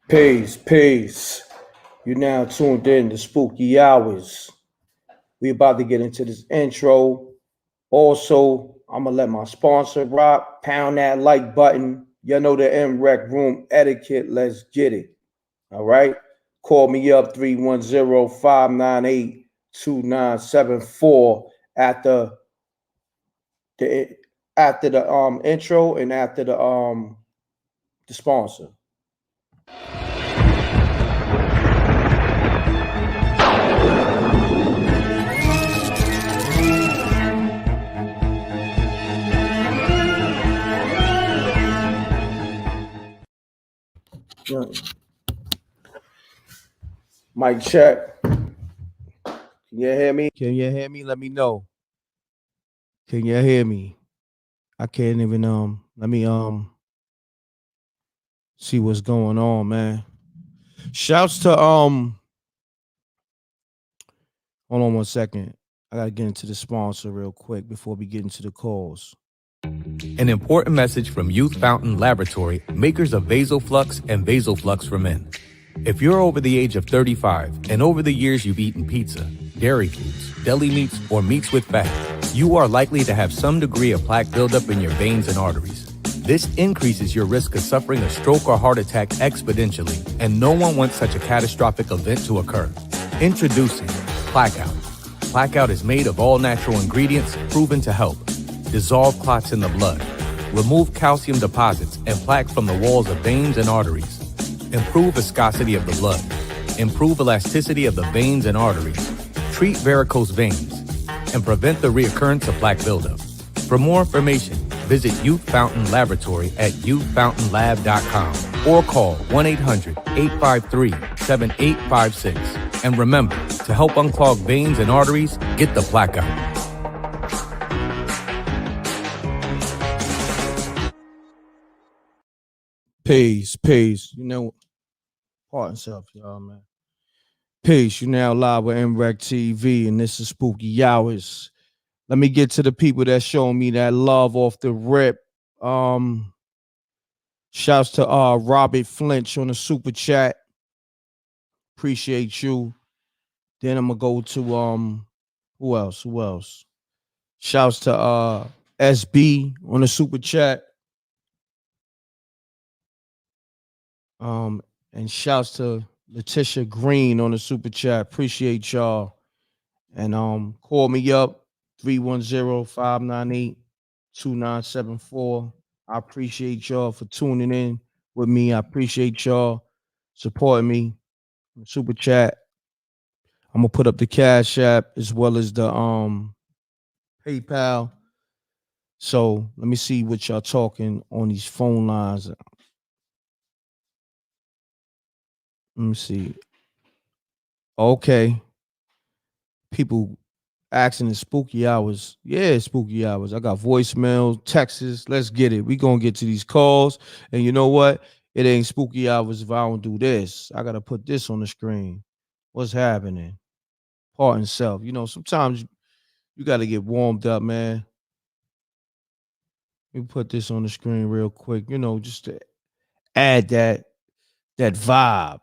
Peace, peace. You're now tuned in to Spooky Hours. We about to get into this intro. Also, I'm gonna let my sponsor rock. Pound that like button. You know the m.reck room etiquette. Let's get it. All right. Call me up 310-598-2974 the after the intro and after the sponsor. Mic check. Can you hear me? Can you hear me? Let me know. Can you hear me? I can't even let me see what's going on, man. Shouts to hold on one second. I gotta get into the sponsor real quick before we get into the calls. An important message from Youth Fountain Laboratory, makers of Vasoflux and Vasoflux for Men. If you're over the age of 35 and over the years you've eaten pizza, dairy foods, deli meats, or meats with fat, you are likely to have some degree of plaque buildup in your veins and arteries. This increases your risk of suffering a stroke or heart attack exponentially, and no one wants such a catastrophic event to occur. Introducing Blackout. Blackout is made of all natural ingredients proven to help dissolve clots in the blood, remove calcium deposits and plaque from the walls of veins and arteries, improve viscosity of the blood, improve elasticity of the veins and arteries, treat varicose veins, and prevent the reoccurrence of plaque buildup. For more information, visit Youth Fountain Laboratory at youthfountainlab.com or call 1-800-853-7856. And remember, to help unclog veins and arteries, get the plaque out. Peace. You know, pardon self, y'all, man. Peace. You now live with m.reck TV, and this is Spooky Hours. Let me get to the people that showing me that love off the rip. Shouts to Robert Flinch on the super chat. Appreciate you. Then I'm gonna go to who else? Shouts to SB on the super chat. And shouts to Letitia Green on the super chat. Appreciate y'all. And call me up 310-598-2974. I appreciate y'all for tuning in with me. I appreciate y'all supporting me. Super chat. I'm gonna put up the Cash App as well as the PayPal. So let me see what y'all talking on these phone lines. Let me see. Okay. People asking in spooky hours. Yeah, spooky hours. I got voicemail, Texas. Let's get it. We gonna get to these calls. And you know what? It ain't spooky hours if I don't do this. I gotta put this on the screen. What's happening? Pardon self. You know, sometimes you gotta get warmed up, man. Let me put this on the screen real quick, you know, just to add that vibe.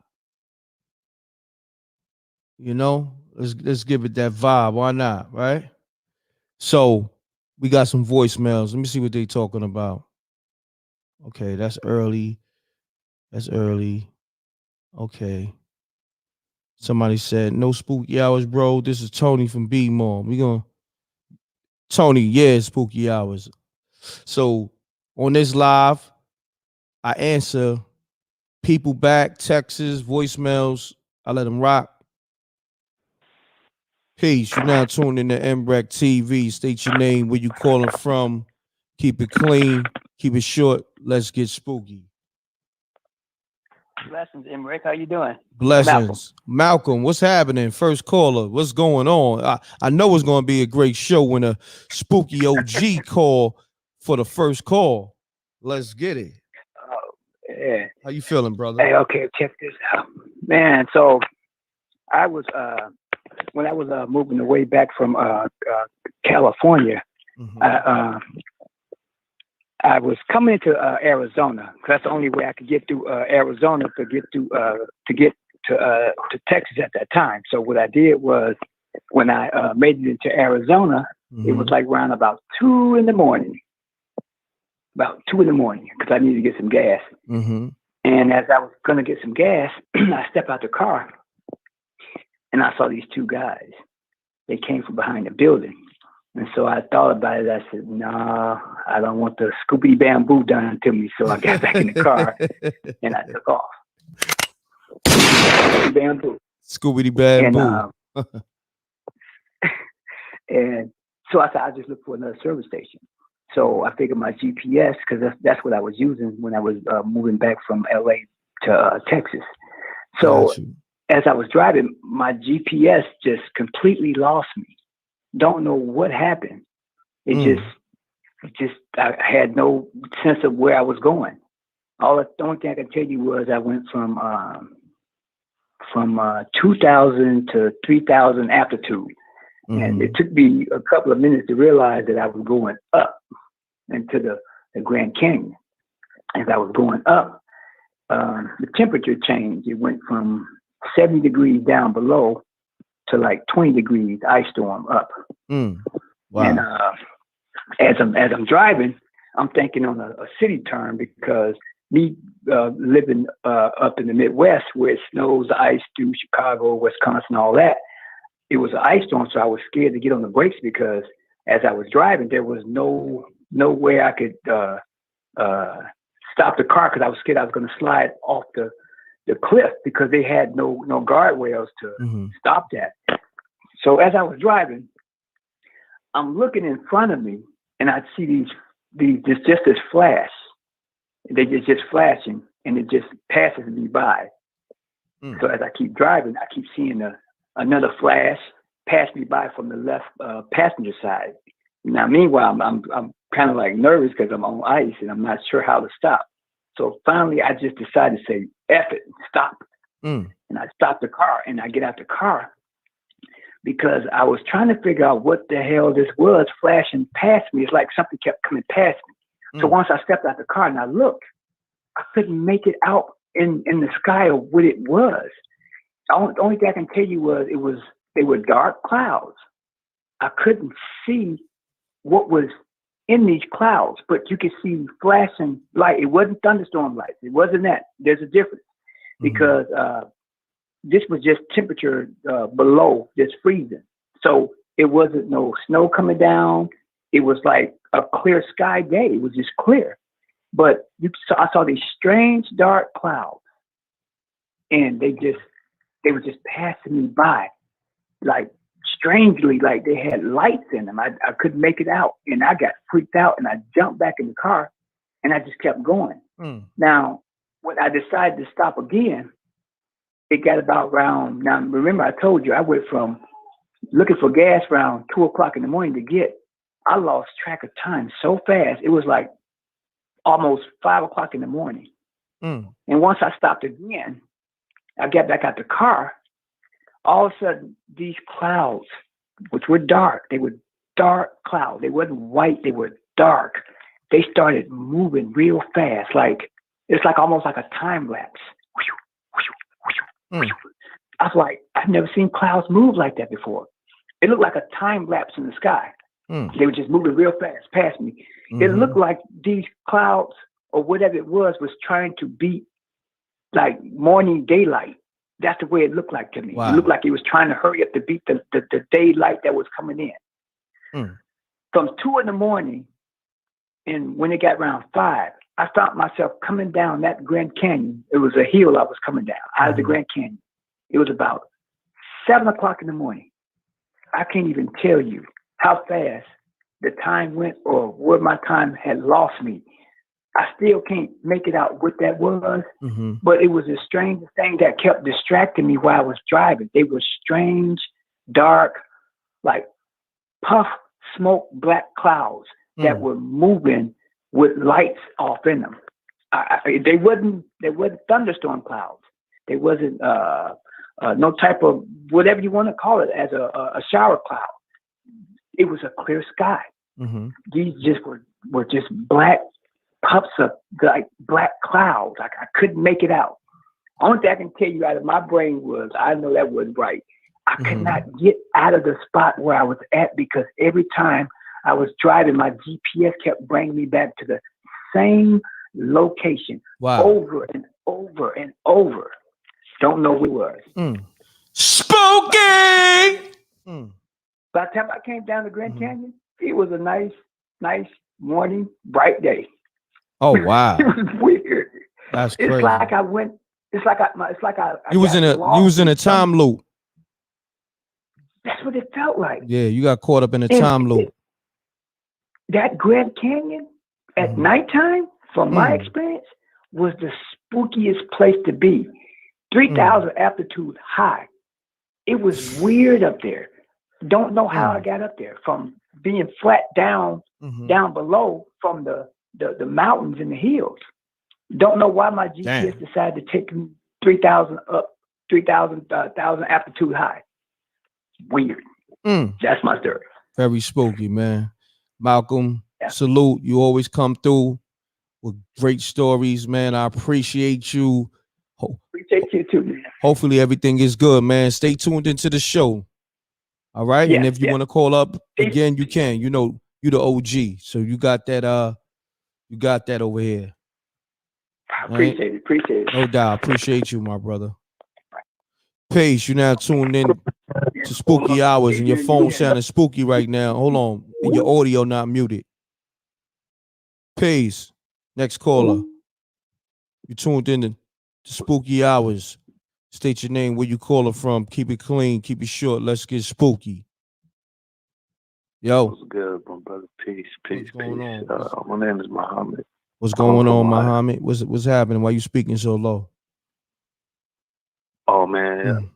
You know, let's give it that vibe. Why not? Right? So we got some voicemails. Let me see what they talking about. Okay, that's early. That's early. Okay. Somebody said, no spooky hours, bro. This is Tony from B Mall. We gonna Tony, yeah, spooky hours. So on this live, I answer people back, texts, voicemails. I let them rock. Peace. You now tuned in to m.reck TV. State your name, where you calling from. Keep it clean. Keep it short. Let's get spooky. Blessings, m.reck. How you doing? Blessings. Malcolm, what's happening? First caller, what's going on? I know it's going to be a great show when a spooky OG call for the first call. Let's get it. Yeah. How you feeling, brother? Hey, okay, check this out. Man, so I was, when I was moving away back from California, I I was coming into Arizona, 'cause that's the only way I could get through Arizona to get to Texas at that time. So what I did was, when I made it into Arizona, it was like around about 2 in the morning. About 2 in the morning, because I needed to get some gas. And as I was going to get some gas, I stepped out the car, and I saw these 2 guys. They came from behind the building. And so I thought about it. I said, "No, I don't want the Scooby Bamboo done to me." So I got back in the car and I took off. Scooby Bamboo. Scooby Bamboo. And so I said, I'll just look for another service station. So I figured my GPS, because that's what I was using when I was moving back from LA to Texas. So as I was driving, my GPS just completely lost me. Don't know what happened. It just I had no sense of where I was going. The only thing I can tell you was I went from 2,000 to 3,000 altitude. And it took me a couple of minutes to realize that I was going up into the Grand Canyon. As I was going up, the temperature changed. It went from 70 degrees down below to like 20 degrees ice storm up. Wow. And as I'm driving, I'm thinking on a city term, because me living up in the Midwest where it snows, ice through Chicago, Wisconsin, all that, it was an ice storm. So I was scared to get on the brakes, because as I was driving, there was no way I could stop the car, because I was scared I was going to slide off the cliff, because they had no guardrails to stop that. So as I was driving, I'm looking in front of me, and I see just this flash. They just flashing, and it just passes me by. So as I keep driving, I keep seeing another flash pass me by from the left passenger side. Now, meanwhile, I'm kind of like nervous, because I'm on ice and I'm not sure how to stop. So finally, I just decided to say, "F it, stop." And I stopped the car, and I get out the car, because I was trying to figure out what the hell this was flashing past me. It's like something kept coming past me. So once I stepped out the car and I looked, I couldn't make it out in the sky of what it was. The only thing I can tell you was they were dark clouds. I couldn't see what was in these clouds, but you could see flashing light. It wasn't thunderstorm lights. It wasn't that. There's a difference, because this was just temperature below just freezing. So it wasn't no snow coming down. It was like a clear sky day. It was just clear. But I saw these strange dark clouds, and they were just passing me by, like strangely, like they had lights in them. I couldn't make it out, and I got freaked out, and I jumped back in the car, and I just kept going. Now, when I decided to stop again, it got about around, now remember I told you I went from looking for gas around 2 o'clock in the morning I lost track of time so fast. It was like almost 5 o'clock in the morning. And once I stopped again, I got back out the car. All of a sudden, these clouds, which were dark, they were dark clouds. They wasn't white, they were dark. They started moving real fast. It's like almost like a time lapse. I was like, I've never seen clouds move like that before. It looked like a time lapse in the sky. They were just moving real fast past me. It looked like these clouds, or whatever it was trying to beat like morning daylight. That's the way it looked like to me. Wow. It looked like it was trying to hurry up to beat the daylight that was coming in. From 2 in the morning, and when it got around 5, I found myself coming down that Grand Canyon. It was a hill I was coming down out of the Grand Canyon. It was about 7 o'clock in the morning. I can't even tell you how fast the time went, or where my time had lost me. I still can't make it out what that was, but it was a strange thing that kept distracting me while I was driving. They were strange, dark, like puff smoke black clouds that were moving with lights off in them. They wasn't thunderstorm clouds. They wasn't no type of whatever you want to call it as a shower cloud. It was a clear sky. These just were just black puffs of like black clouds. Like I couldn't make it out. Only thing I can tell you out of my brain was I know that wasn't right. I could not get out of the spot where I was at because every time I was driving, my GPS kept bringing me back to the same location over and over and over. Don't know who it was. Spooky! By the time I came down the Grand Canyon, it was a nice morning, bright day. Oh wow! It was weird. That's crazy. It's like I went. It's like I you was in a time loop. That's what it felt like. Yeah, you got caught up in a time loop. That Grand Canyon at nighttime, from my experience, was the spookiest place to be. 3,000 altitude high. It was weird up there. Don't know how I got up there from being flat down below from the mountains and the hills. Don't know why my GPS decided to take me 3,000 up, 3,000 altitude high. Weird. That's my story. Very spooky, man. Malcolm, salute. You always come through with great stories, man. I appreciate you. Appreciate you too, man. Hopefully everything is good, man. Stay tuned into the show. All right. And if you want to call up again, you can. You know, you the OG. So you got that over here. I appreciate it. No doubt. Appreciate you, my brother. Pace, you now tuned in to Spooky Hours and your phone sounding spooky right now. Hold on. And your audio not muted. Pace. Next caller. You tuned in to Spooky Hours. State your name, where you calling from. Keep it clean. Keep it short. Let's get spooky. Yo. What's good, my brother? Peace. What's going on? My name is Muhammad. What's going on, Muhammad? What's happening? Why you speaking so low? Oh, man.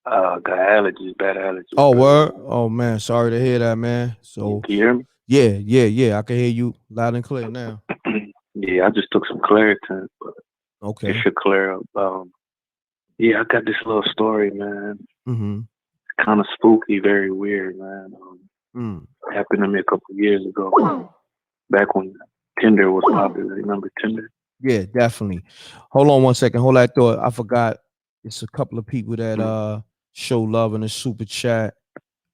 Got allergies, bad allergies. Oh, word? Oh, man. Sorry to hear that, man. So, can you hear me? Yeah. I can hear you loud and clear now. Yeah, I just took some Claritin, but okay, it should clear up. Yeah, I got this little story, man. Kind of spooky, very weird, man. Happened to me a couple of years ago, back when Tinder was popular. Remember Tinder? Yeah, definitely. Hold on one second. Hold that thought. I forgot. It's a couple of people that show love in the super chat.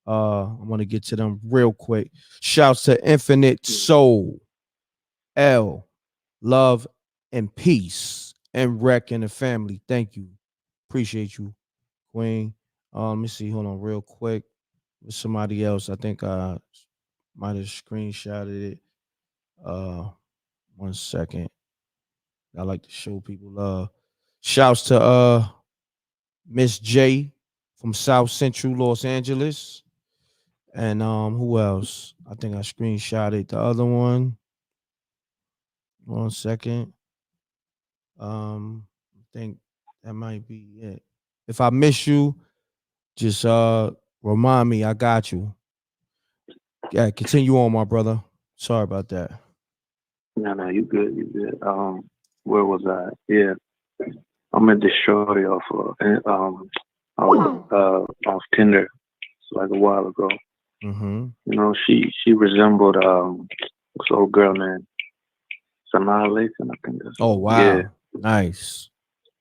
I want to get to them real quick. Shouts to Infinite Soul, L, love and peace, m.reck and the family. Thank you. Appreciate you, Queen. Let me see. Hold on real quick. With somebody else. I think I might have screenshotted it. 1 second. I like to show people love. Shouts to Miss J from South Central Los Angeles. And who else? I think I screenshotted the other one. 1 second. I think that might be it. If I miss you, just remind me. I got you. Yeah, continue on, my brother. Sorry about that. No, you good. Where was I? Yeah, I met this shorty off Tinder like a while ago. You know, she resembled this old girl named Sanaa, I think that's. Oh wow, yeah. Nice.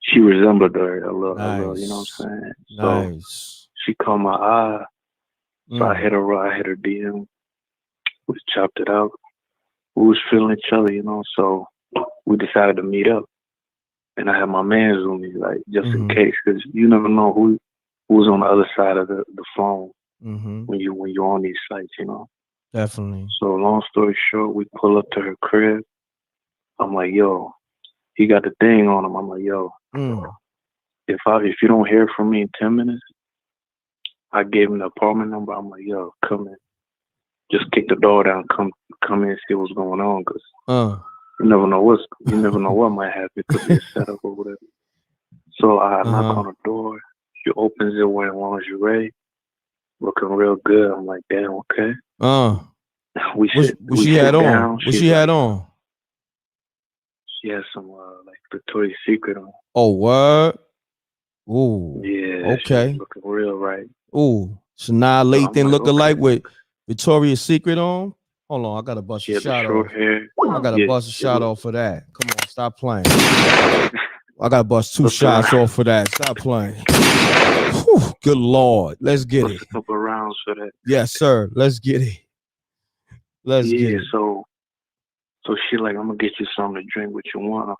She resembled her a little, you know what I'm saying? Nice. So she caught my eye. So I hit her DM. We chopped it out. We was feeling each other, you know, so we decided to meet up. And I had my mans with me, like, just in case, because you never know who's on the other side of the phone when you're on these sites, you know. Definitely. So long story short, we pull up to her crib. I'm like, yo, he got the thing on him. I'm like, yo, if you don't hear from me in 10 minutes, I gave him the apartment number. I'm like, yo, come in. Just kick the door down, come in and see what's going on, because you never know what might happen. It could be a setup or whatever. So I knock on the door. She opens it wearing lingerie, looking real good. I'm like, damn, okay. What she had on? She had some like Victoria's Secret on. Oh, what? Ooh. Yeah. Okay. Looking real right. Ooh. Sanaa Lathan looking like with Victoria's Secret on. Hold on, I gotta bust She a had the shot short off. hair. I gotta Yeah, bust a it shot looked- off for that. Come on, stop playing. I gotta bust 2 shots off for that. Stop playing. Whew, good Lord. Let's get bust it. a couple rounds for that. Yes, sir. Let's get it. Let's get it. So she like, I'm gonna get you something to drink. What you want?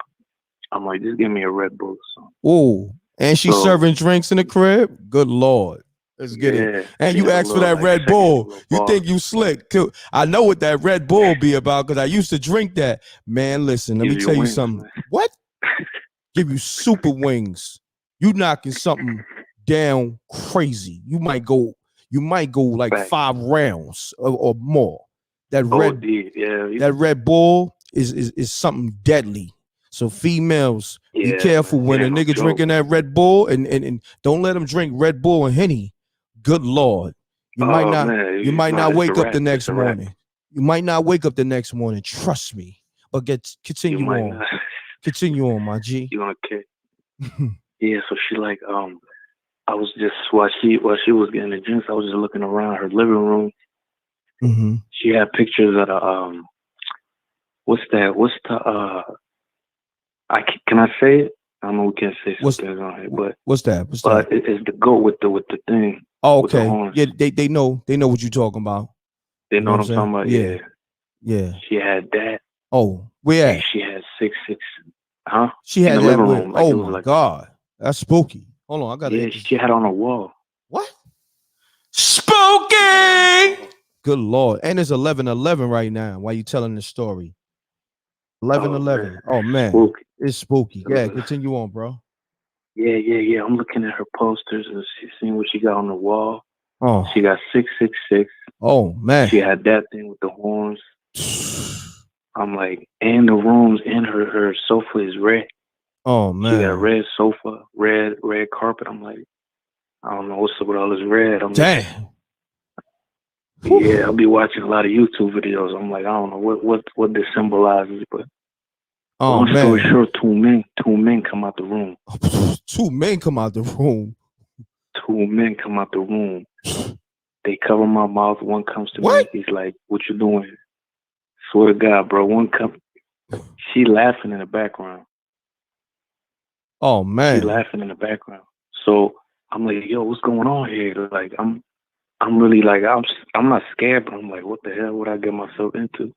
I'm like, just give me a Red Bull or something. Ooh, and she's serving drinks in the crib. Good Lord. Let's get it. And you asked for that Red Bull. You think you slick. I know what that Red Bull be about because I used to drink that. Man, listen, let me tell you something. Man. What? Give you super wings. You knocking something down crazy. You might go like 5 rounds or more. That Red Bull is something deadly. So females, be careful when a nigga drinking that Red Bull and don't let him drink Red Bull and Henny. Good Lord. You might not wake up the next morning. You might not wake up the next morning. Trust me. But continue on. Continue on, my G. You want to Yeah, so she like, I was just while she was getting the drinks, I was just looking around her living room. Mm-hmm. She had pictures of the what's the can I say it? I don't know we can't say something on here, but what's that? It's the goat with the thing. Oh, okay. Yeah, they know what you're talking about. They know what I'm talking about. Yeah. Yeah. She had that. Oh, where at? She had 6. Huh? She had in the that living room. Like, oh my God. That's spooky. Hold on, I gotta. Yeah, she had on a wall. What? Spooky. Good Lord. And it's 11:11 right now. Why you telling this story? 11:11. Oh man. Spooky. It's spooky. Yeah, continue on, bro. Yeah. I'm looking at her posters and she's seeing what she got on the wall. Oh. She got 666. Oh man. She had that thing with the horns. I'm like, and the rooms in her sofa is red. Oh man. She got a red sofa, red carpet. I'm like, I don't know what's up with all this red. I'm damn. Like, yeah, I'll be watching a lot of YouTube videos. I'm like, I don't know what this symbolizes, but long story short, two men come out the room. 2 men come out the room. 2 men come out the room. They cover my mouth. One comes to me. He's like, "What you doing?" Swear to God, bro. One comes. She laughing in the background. Oh man. She laughing in the background. So I'm like, yo, what's going on here? Like, I'm really like, I'm not scared, but I'm like, what the hell would I get myself into?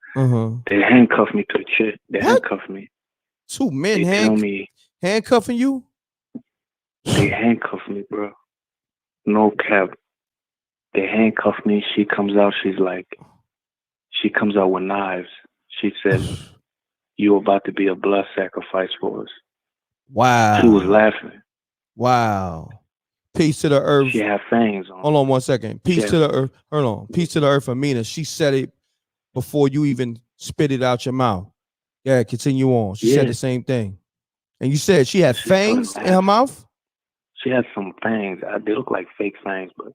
They handcuffed me to the chair. They handcuffed me. 2 men tell me handcuffing you? They handcuffed me, bro. No cap. They handcuffed me. She comes out. She comes out with knives. She said, "You about to be a blood sacrifice for us." Wow. She was laughing. Wow. Peace to the earth. She had fangs on. Hold on 1 second. Peace to the earth. Hold on. Peace to the earth, Amina. She said it before you even spit it out your mouth. Yeah, continue on. She said the same thing. And you said she had fangs in her mouth? She had some fangs. They look like fake fangs, but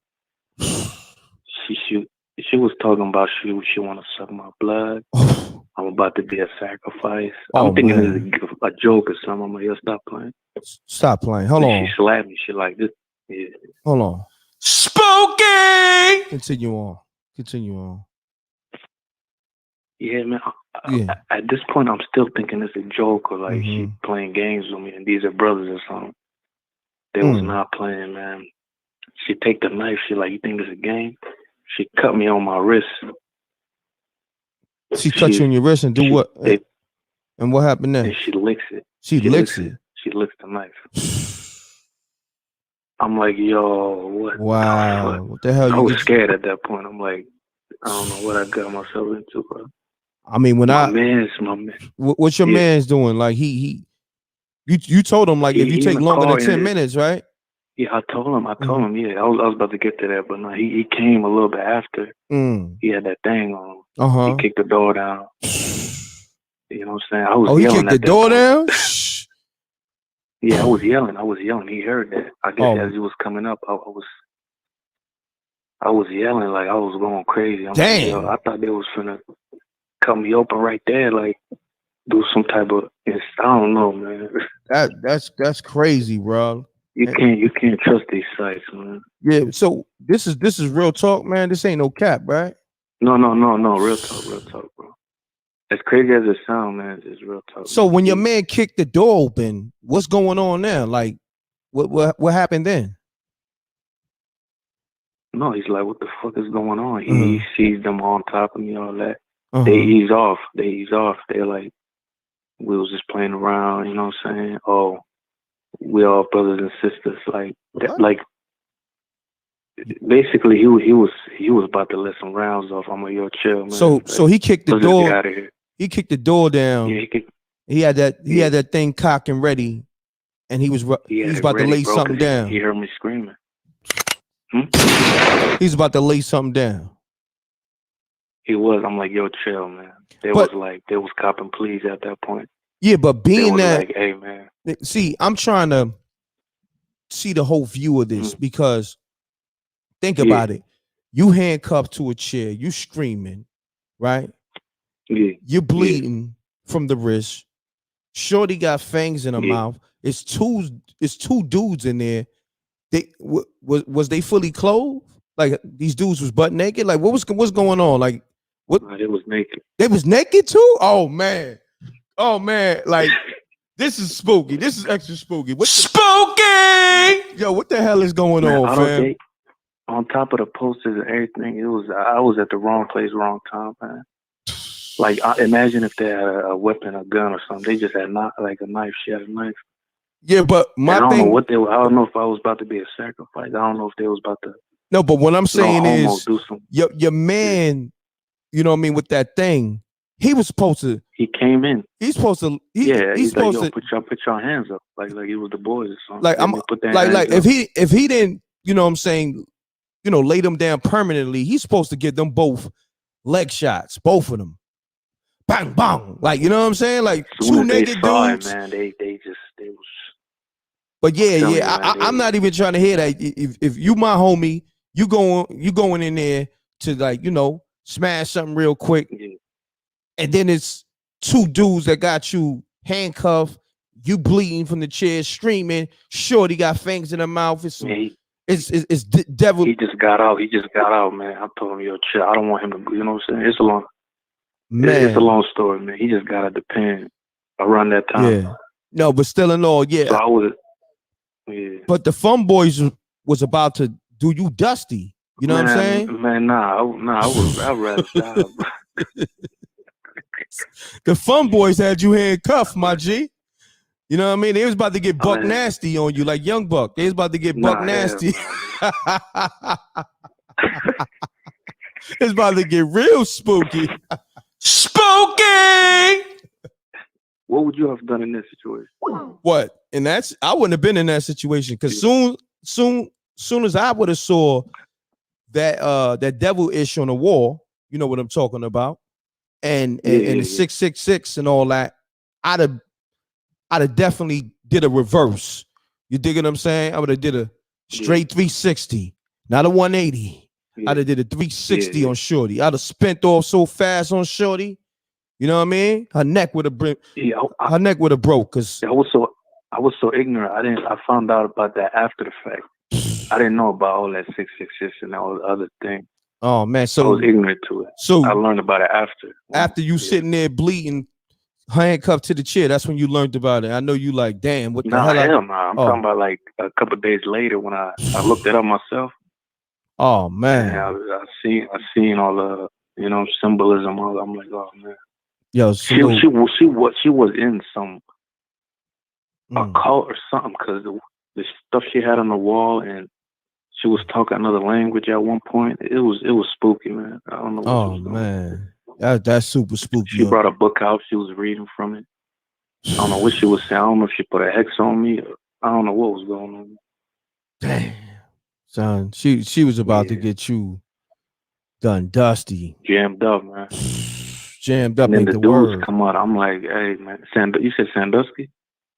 she was talking about she want to suck my blood. I'm about to be a sacrifice. I'm thinking it's a joke or something. I'm like, yo, stop playing. Stop playing. Hold on. She slapped me. She like this. Yeah. Hold on. Spooky. Continue on. Yeah, man. At this point, I'm still thinking it's a joke or like she playing games with me, and these are brothers or something. They was not playing, man. She take the knife. She like, you think this is a game? She cut me on my wrist. She cut you on your wrist and do what? And what happened then? And she licks it. She licks it. She licks the knife. I'm like, yo, what? Wow. What the hell? I was scared at that point. I'm like, I don't know what I got myself into, bro. I mean, when my man. What's your man's doing? Like you told him like if you take longer than 10 minutes, right? Yeah, I told him. Yeah, I was about to get to that, but no, he came a little bit after. He had that thing on. He kicked the door down. You know what I'm saying? I was yelling. He kicked the door down. Yeah, I was yelling. He heard that. I guess as he was coming up, I was yelling like I was going crazy. Damn. Like, yo, I thought they was finna cut me open right there, like do some type of. I don't know, man. That's crazy, bro. You can't trust these sites, man. Yeah. So this is real talk, man. This ain't no cap, right? No. Real talk, bro. As crazy as it sounds, man, it's real talk. So when your man kicked the door open, what's going on there? Like, what happened then? No, he's like, what the fuck is going on? He sees them on top of me, all that. They ease off. They're like, we was just playing around, you know what I'm saying? Oh, we all brothers and sisters. Like, basically, he was about to let some rounds off. I'm like, yo, chill, man. So he kicked the door. Get out of here. He kicked the door down. Yeah, he had that thing cocked and ready, and he was about to lay something down. He heard me screaming. He's about to lay something down. He was. I'm like, yo, chill, man. They was copping pleas at that point. Yeah, but being that, like, hey, man. See, I'm trying to see the whole view of this because think about it. You handcuffed to a chair, you screaming, right? Yeah. You're bleeding from the wrist. Shorty got fangs in her mouth. It's two dudes in there. They was they fully clothed? Like these dudes was butt naked? Like what's going on? Like what? They was naked. They was naked too? Oh man. Like this is spooky. This is extra spooky. Spooky! Yo, what the hell is going on, fam? On top of the posters and everything, I was at the wrong place, wrong time, man. Like imagine if they had a weapon, a gun or something. They just had like a knife. She had a knife. Yeah, but I don't know what they were. I don't know if I was about to be a sacrifice. I don't know if they was about to. No, but what I'm saying is, do some, your man, you know what I mean, with that thing, he was supposed to. He came in. He's supposed to. He's supposed to put your hands up, like he was the boys or something. Like I'm like if he didn't, you know what I'm saying, you know, lay them down permanently, he's supposed to get them both leg shots, both of them. Bang, bang. Like, you know what I'm saying? Like two naked dudes. Man, they was. But I'm not even trying to hear that. If you my homie, you going in there to, like, you know, smash something real quick, and then it's two dudes that got you handcuffed, you bleeding from the chair, screaming. Shorty got fangs in her mouth. It's devil. He just got out. Man. I told him, yo, chill. I don't want him to. You know what I'm saying? It's a long. Man. It's a long story, man. He just got out the pen around that time. Yeah. No, but still in all, yeah. So I was. Yeah. But the Fun Boys was about to do you dusty. You know what I'm saying? Man, I'd rather die, bro. The Fun Boys had you handcuffed, my G. You know what I mean? They was about to get buck nasty on you, like Young Buck. They was about to get buck nasty. It's about to get real spooky. Spooky! What would you have done in this situation? What? And I wouldn't have been in that situation because soon as I would have saw that devil ish on the wall, you know what I'm talking about, and the 666 and all that, I'd have definitely did a reverse. You dig what I'm saying? I would have did a straight 360, not a 180. I'd have did a 360 on Shorty. I'd have spent off so fast on Shorty. You know what I mean? Her neck would have broke. Her neck would have broke because I was so ignorant. I found out about that after the fact. I didn't know about all that 666 and all the other things. Oh man, so I was ignorant to it. So I learned about it after. After you sitting there bleeding, handcuffed to the chair, that's when you learned about it. I know you like, damn, what the hell? I'm talking about like a couple of days later when I looked it up myself. Oh man, I seen all the, you know, symbolism. I'm like, oh man. Yo, she was in some a cult or something because the stuff she had on the wall, and she was talking another language at one point. It was spooky, man. I don't know what oh man, that's super spooky. She brought a book out. She was reading from it. I don't know what she was saying. I don't know if she put a hex on me. I don't know what was going on. Damn, son, she was about to get you done dusty, jammed up, man. Jammed up. And then the dudes come out. I'm like, hey man, you said Sandusky?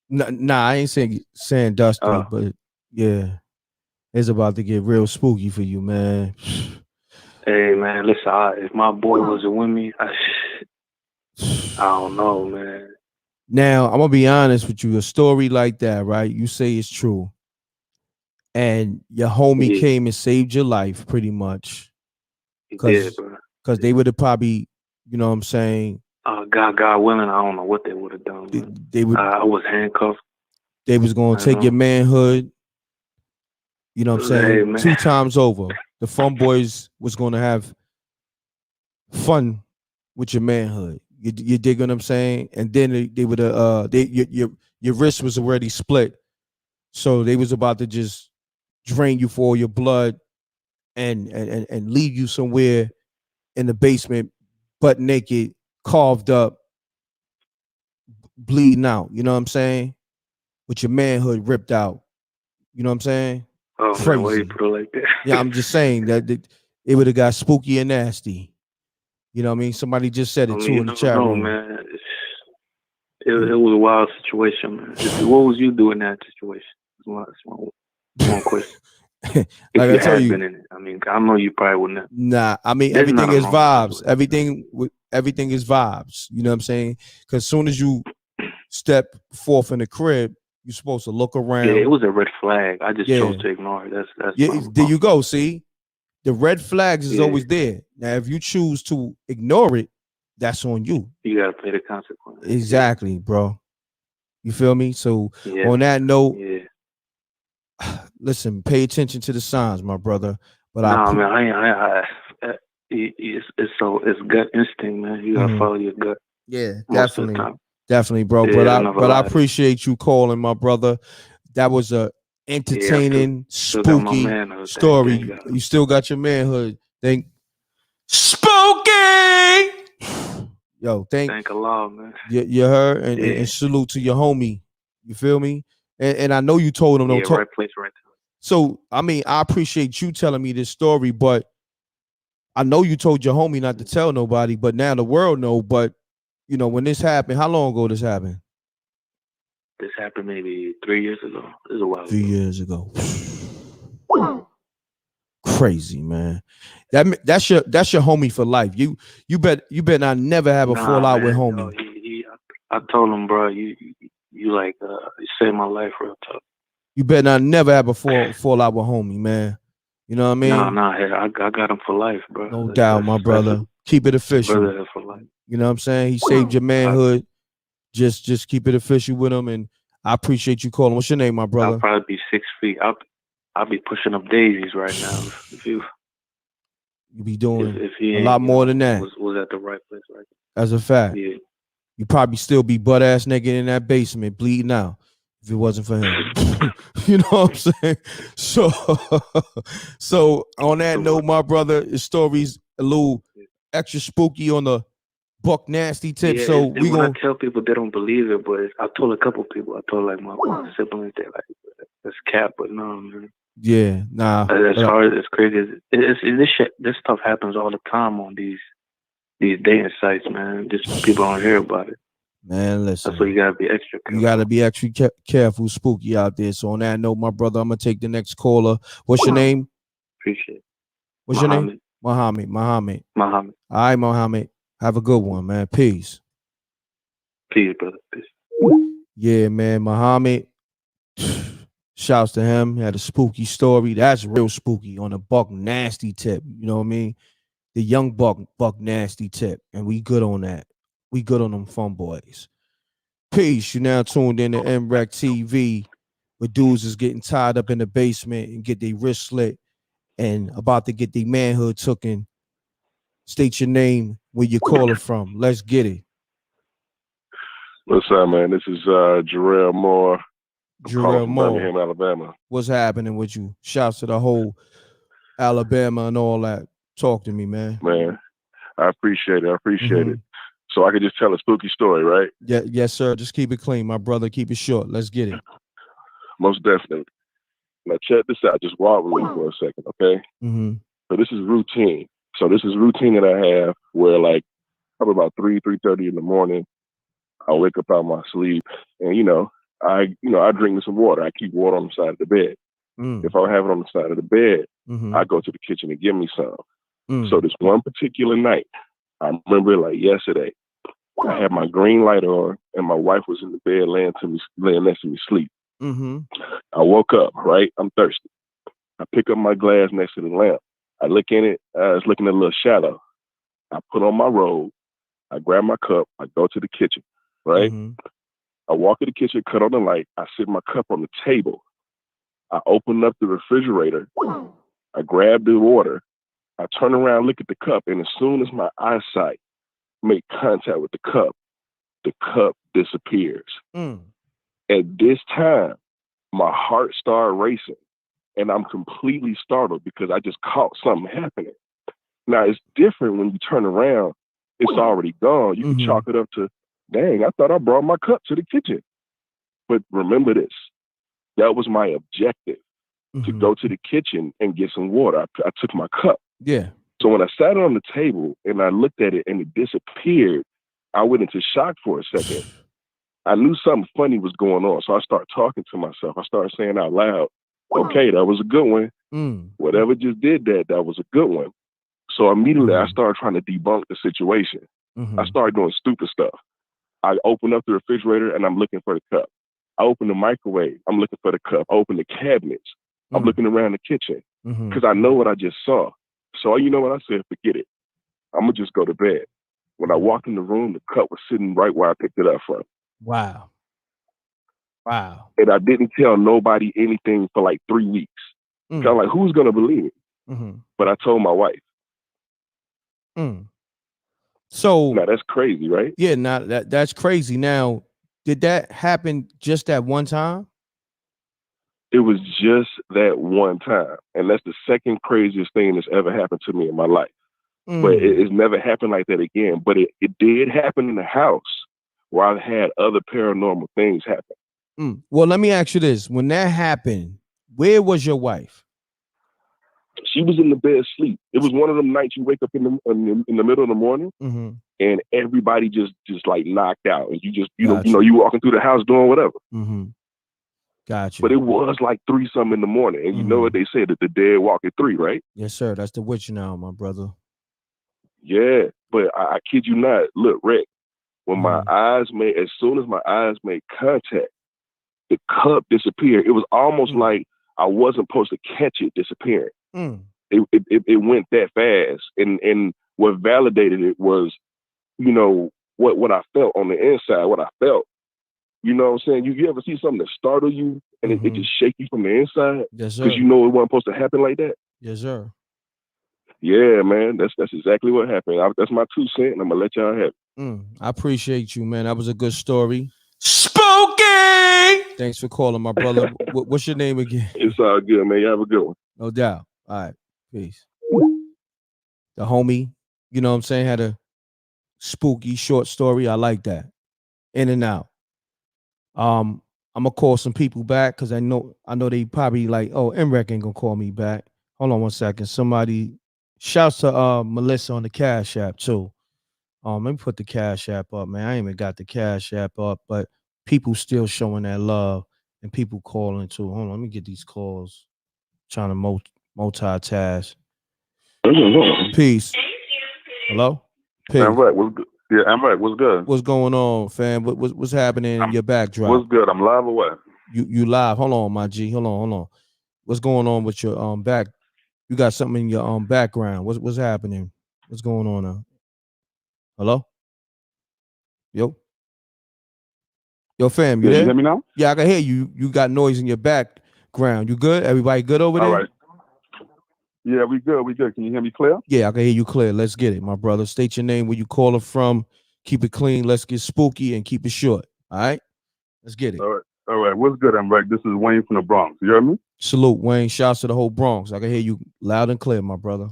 Nah, I ain't saying Sandusky, but yeah, it's about to get real spooky for you, man. Hey man, listen, if my boy wasn't with me, I don't know, man. Now I'm gonna be honest with you. A story like that, right? You say it's true, and your homie came and saved your life, pretty much. He did, bro. because they would have probably, you know what I'm saying. God willing, I don't know what they would have done. They would. I was handcuffed. They was gonna take your manhood. You know what I'm saying? Hey, 2 times over. The Fun Boys was gonna have fun with your manhood. You dig what I'm saying? And then they would your wrist was already split, so they was about to just drain you for all your blood and leave you somewhere in the basement, butt naked, carved up, bleeding out. You know what I'm saying? With your manhood ripped out. You know what I'm saying? Oh Crazy. man, why you put it like that? Yeah, I'm just saying that it would have got spooky and nasty. You know what I mean? Somebody just said it too in the chat room. Man. It was a wild situation, man. What was you doing in that situation? That's one question. Like I tell you, been in it. I mean, I know you probably wouldn't have. Nah, I mean, everything is vibes. Everything is vibes. You know what I'm saying? Because as soon as you step forth in the crib, you're supposed to look around. Yeah, it was a red flag. I just chose to ignore it. That's there you go. See, the red flags is always there. Now, if you choose to ignore it, that's on you. You gotta pay the consequences. Exactly, bro. You feel me? So on that note, listen, pay attention to the signs, my brother. But it's gut instinct, man. You gotta follow your gut. Yeah, definitely, bro. But I appreciate you calling, my brother. That was a entertaining, spooky story. You still got your manhood. Spooky. Yo, thank Allah, man. You heard, and salute to your homie. You feel me? And I know you told him don't talk. Right place, right time. So I mean, I appreciate you telling me this story, but I know you told your homie not to tell nobody, but now the world know. But you know, when this happened, how long ago this happened? This happened maybe 3 years ago. It was a while. 3 years ago. Crazy, man. That's your homie for life. You bet not never have a fallout with homie. No, I told him, bro, you like you saved my life, real tough. You bet not never have a fallout with homie, man. You know what I mean? I got him for life, bro. No doubt, my brother. Keep it official. Brother for life. You know what I'm saying? He saved your manhood. Just keep it official with him, and I appreciate you calling. What's your name, my brother? I'll probably be 6 feet. I'll be pushing up daisies right now if you be doing a lot more than that. Was at the right place, right? As a fact, yeah. You probably still be butt ass naked in that basement, bleeding out, if it wasn't for him. You know what I'm saying? So on that note, my brother, his story's a little extra spooky on the buck nasty tip. Yeah, so we gonna tell people they don't believe it, but I told a couple people. I told like my siblings, they're like, "That's cap," but no, man. Yeah, nah. As hard as crazy as this stuff happens all the time on these dating sites, man. Just people don't hear about it. Man, listen. That's why you gotta be extra careful. You gotta be extra careful, spooky out there. So on that note, my brother, I'm gonna take the next caller. What's your name? Appreciate it. What's your name? Muhammad. All right, Muhammad. Have a good one, man. Peace. Peace, brother. Peace. Yeah, man. Muhammad. Shouts to him. He had a spooky story. That's real spooky on a buck nasty tip. You know what I mean? The young buck nasty tip. And we good on that. We good on them Fun Boys. Peace. You now tuned in to m.reck.tv, where dudes is getting tied up in the basement and get their wrist slit and about to get their manhood taken. State your name, where you calling from. Let's get it. What's up, man? This is Jarrell Moore. From Birmingham, Alabama. What's happening with you? Shouts to the whole Alabama and all that. Talk to me, man. Man, I appreciate it. So I could just tell a spooky story, right? Yeah, yes, sir. Just keep it clean, my brother. Keep it short. Let's get it. Most definitely. Now check this out. Just walk with me for a second, okay? So this is routine. That I have where like probably about 3:30 in the morning, I wake up out of my sleep and I drink me some water. I keep water on the side of the bed. If I have it on the side of the bed, I go to the kitchen and give me some. So this one particular night, I remember like yesterday, I had my green light on and my wife was in the bed laying next to me sleep. I woke up, right? I'm thirsty. I pick up my glass next to the lamp. I look in it. It's looking a little shallow. I put on my robe. I grab my cup. I go to the kitchen, right? I walk to the kitchen, cut on the light. I sit my cup on the table. I open up the refrigerator. I grab the water. I turn around, look at the cup, and as soon as my eyesight make contact with the cup disappears. At this time, my heart started racing, and I'm completely startled because I just caught something happening. Now, it's different when you turn around, it's already gone. You can chalk it up to, dang, I thought I brought my cup to the kitchen. But remember this, that was my objective, to go to the kitchen and get some water. I took my cup. Yeah. So when I sat on the table and I looked at it and it disappeared, I went into shock for a second. I knew something funny was going on. So I started talking to myself. I started saying out loud, okay, that was a good one. Whatever just did that, that was a good one. So immediately I started trying to debunk the situation. I started doing stupid stuff. I opened up the refrigerator and I'm looking for the cup. I opened the microwave. I'm looking for the cup. I opened the cabinets. I'm looking around the kitchen because I know what I just saw. So you know what I said? Forget it. I'm going to just go to bed. When I walked in the room, the cup was sitting right where I picked it up from. Wow. And I didn't tell nobody anything for like 3 weeks. Kind of like, who's going to believe it? But I told my wife. So now that's crazy, right? Yeah, now that's crazy. Now, did that happen just that one time? It was just that one time. And that's the second craziest thing that's ever happened to me in my life. But it's never happened like that again. But it did happen in the house where I've had other paranormal things happen. Well, let me ask you this. When that happened, where was your wife? She was in the bed asleep. It was one of them nights you wake up in the middle of the morning and everybody just like knocked out. And you just, you know, you walking through the house doing whatever. Gotcha. But it was like 3-something in the morning. And you know what they say, that the dead walk at 3, right? Yes, sir. That's the witch now, my brother. Yeah. But I kid you not. Look, Rick, when as soon as my eyes made contact, the cup disappeared. It was almost like I wasn't supposed to catch it disappearing. It went that fast. And what validated it was, you know, what I felt on the inside, what I felt. You know what I'm saying? You ever see something that startle you and it just shake you from the inside? Yes, sir. Because you know it wasn't supposed to happen like that? Yes, sir. Yeah, man. That's exactly what happened. That's my 2 cents, and I'm going to let y'all have it. I appreciate you, man. That was a good story. Spooky! Thanks for calling, my brother. What's your name again? It's all good, man. You have a good one. No doubt. All right. Peace. The homie, you know what I'm saying, had a spooky short story. I like that. In and out. I'm gonna call some people back because I know they probably like, oh, m.reck ain't gonna call me back. Hold on one second. Somebody shouts to Melissa on the Cash App too. Let me put the Cash App up, man. I ain't even got the Cash App up, but people still showing that love and people calling too. Hold on, let me get these calls. Trying to multitask. Peace. Hello? Peace. m.reck, what's good? Yeah, m.reck, what's good? What's going on, fam? What's happening in your backdrop? What's good? I'm live or what? You live. Hold on, my G. Hold on. What's going on with your back? You got something in your background. What's happening? What's going on now? Hello? Yo, fam, you there? You hear me now? Yeah, I can hear you. You got noise in your background. You good? Everybody good over there? All right. Yeah, we good. Can you hear me clear? Yeah, I can hear you clear. Let's get it, my brother. State your name, where you calling from. Keep it clean. Let's get spooky and keep it short. All right? Let's get it. All right. What's good, m.reck? This is Wayne from the Bronx. You hear me? Salute, Wayne. Shouts to the whole Bronx. I can hear you loud and clear, my brother.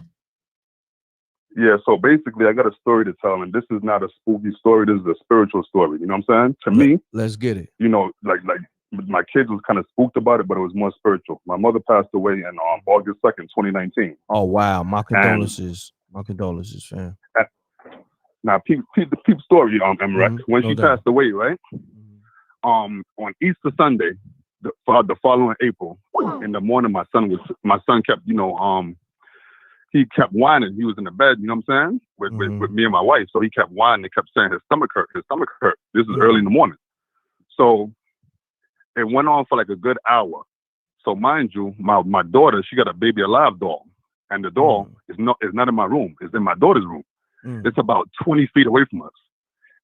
Yeah, so basically, I got a story to tell, and this is not a spooky story. This is a spiritual story. You know what I'm saying? To me, let's get it. You know, like my kids was kind of spooked about it, but it was more spiritual. My mother passed away in August 2nd, 2019. Oh, wow. My condolences. Fam. Now, peep story, m.reck. When she passed away, right? On Easter Sunday, the following April, in the morning, my son kept, he kept whining. He was in the bed, you know what I'm saying, with me and my wife. So he kept whining and kept saying his stomach hurt. This is early in the morning. So it went on for like a good hour. So mind you, my daughter, she got a Baby Alive doll, and the doll is not in my room. It's in my daughter's room. It's about 20 feet away from us.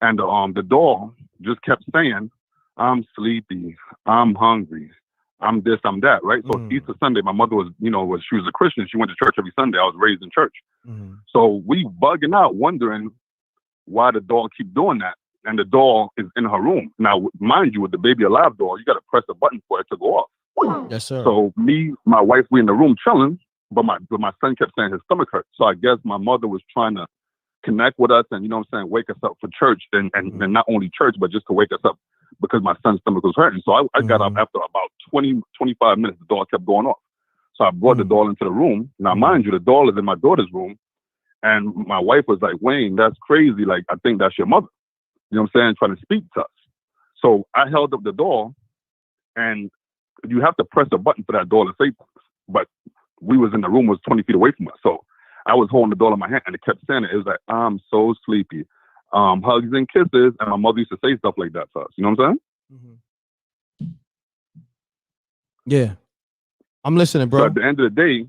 And the doll just kept saying, I'm sleepy, I'm hungry, I'm this, I'm that, right? So Easter Sunday, my mother was, she was a Christian. She went to church every Sunday. I was raised in church. So we bugging out, wondering why the doll keep doing that. And the doll is in her room. Now, mind you, with the baby alive doll, you got to press a button for it to go off. Yes, sir. So me, my wife, we in the room chilling, but my son kept saying his stomach hurt. So I guess my mother was trying to connect with us and, wake us up for church and not only church, but just to wake us up because my son's stomach was hurting. So I got up after about 20, 25 minutes. The doll kept going off. So I brought the doll into the room. Now, mind you, the doll is in my daughter's room. And my wife was like, Wayne, that's crazy. Like, I think that's your mother. You know what I'm saying? Trying to speak to us. So I held up the doll, and you have to press a button for that doll to say things. But we was in the room, was 20 feet away from us. So I was holding the doll in my hand, and it kept saying it. It was like, I'm so sleepy. Hugs and kisses. And my mother used to say stuff like that to us. You know what I'm saying? Yeah. I'm listening, bro. So at the end of the day,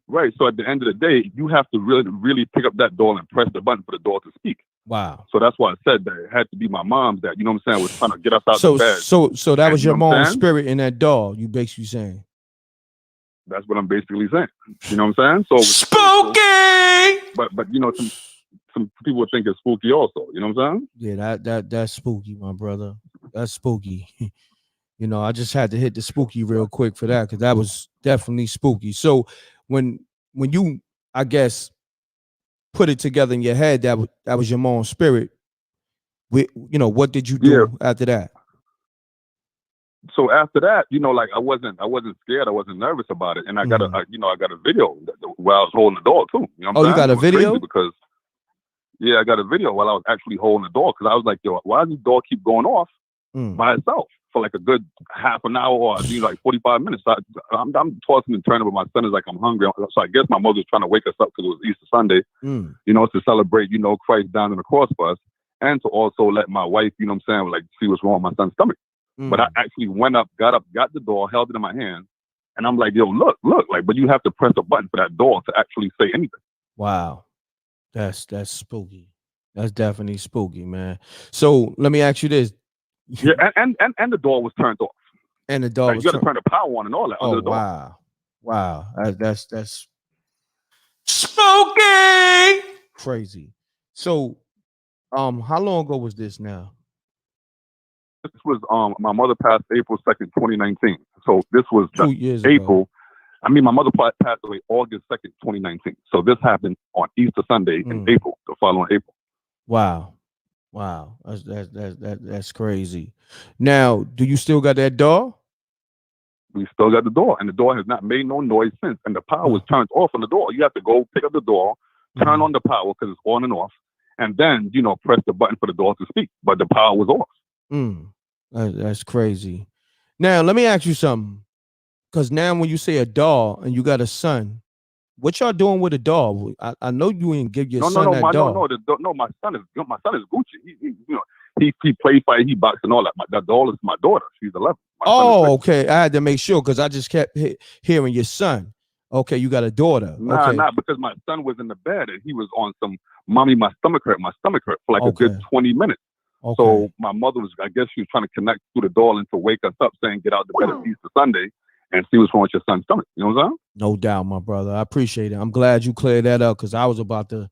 right. So at the end of the day, you have to really, really pick up that doll and press the button for the doll to speak. Wow. So that's why I said that it had to be my mom that, was trying to get us out of bed. So that was your mom's spirit in that doll, you basically saying. That's what I'm basically saying. You know what I'm saying? So spooky! But some people would think it's spooky also. You know what I'm saying? Yeah, that's spooky, my brother. That's spooky. I just had to hit the spooky real quick for that, because that was definitely spooky. So when you, I guess, put it together in your head that was your mom's spirit, what did you do after that? So after that, I wasn't scared, I wasn't nervous about it, and I got I got a video where I was holding the doll too. You know what I'm saying? You got a video? Because I got a video while I was actually holding the doll, because I was like, yo, why does this doll keep going off by itself for like a good half an hour or like 45 minutes? I'm tossing and turning, but my son is like, I'm hungry. So I guess my mother was trying to wake us up because it was Easter Sunday, to celebrate, Christ down on the cross for us, and to also let my wife, like see what's wrong with my son's stomach. But I actually went up, got the doll, held it in my hand, and I'm like, yo, look, like, but you have to press a button for that doll to actually say anything. Wow. That's spooky. That's definitely spooky, man. So let me ask you this. Yeah, and the door was turned off. And the door was you got to turn the power on and all that under the door. Wow. That's spooky. Crazy. So, how long ago was this now? This was my mother passed April 2nd, 2019. So this was 2 years April. ago. I mean, my mother passed away August 2nd, 2019. So this happened on Easter Sunday in April, the following April. Wow. That's crazy. Now, do you still got that door? We still got the door, and the door has not made no noise since. And the power was turned off on the door. You have to go pick up the door, turn on the power because it's on and off, and then press the button for the door to speak. But the power was off. That's crazy. Now, let me ask you something. Because now when you say a doll and you got a son, what y'all doing with a doll? I know you ain't give your son that doll. No, my son is Gucci. He plays fight, he boxes and all that. That doll is my daughter. She's 11. Okay. I had to make sure because I just kept hearing your son. Okay, you got a daughter. Nah, because my son was in the bed and he was on some, mommy, my stomach hurt for like a good 20 minutes. Okay. So my mother was, I guess she was trying to connect through the door and to wake us up saying, get out the bed on Easter Sunday and see what's wrong with your son's stomach. You know what I'm saying? No doubt, my brother. I appreciate it. I'm glad you cleared that up because I was about to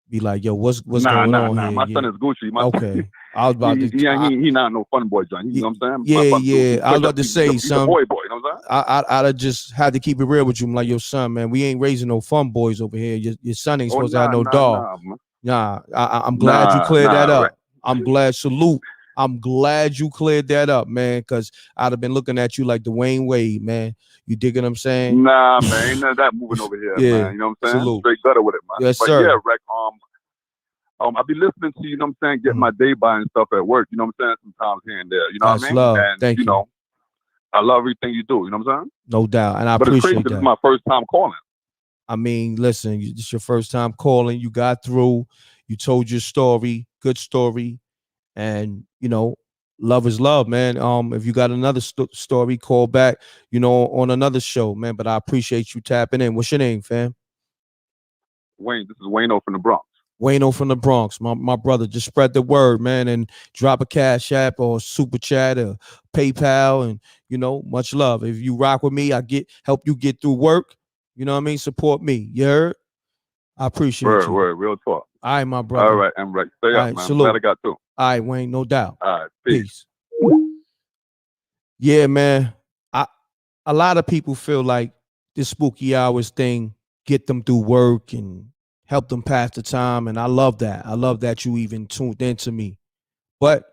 be like, yo, what's going on here? My son is Gucci. Okay. I was about to. He not no fun boy, John. You know what I'm saying? Yeah. I was about to say he's a boy. You know what I'm saying? I'd just had to keep it real with you. I'm like, your son, man, we ain't raising no fun boys over here. Your son ain't supposed to have no dog. I'm glad you cleared that up. Right. I'm glad. Salute. I'm glad you cleared that up, man, because I'd have been looking at you like Dwayne Wade, man. You dig what I'm saying? Nah, man, ain't none of that moving over here, man. You know what I'm saying? Salute. Straight gutter with it, man. Yes, but sir. Yeah, Reck, I'll be listening to you, know what I'm saying, getting my day by and stuff at work, you know what I'm saying, sometimes here and there, you know what I mean? Love. And, Thank you. know, I love everything you do, you know what I'm saying? No doubt, and I but appreciate it's crazy, that. This is my first time calling. I mean, listen, it's your first time calling. You got through. You told your story, good story, and, love is love, man. If you got another story, call back, on another show, man. But I appreciate you tapping in. What's your name, fam? Wayne. This is Wayne from the Bronx. Wayno from the Bronx, my brother. Just spread the word, man, and drop a Cash App or super chat or PayPal, and much love. If you rock with me, I help you get through work. You know what I mean? Support me. You heard? I appreciate you. Word, real talk. All right, my brother. All right, m.reck. Stay up, man. Salute. Glad I got through. All right, Wayne, no doubt. All right, peace. Yeah, man. A lot of people feel like this spooky hours thing get them through work and help them pass the time, and I love that. I love that you even tuned into me. But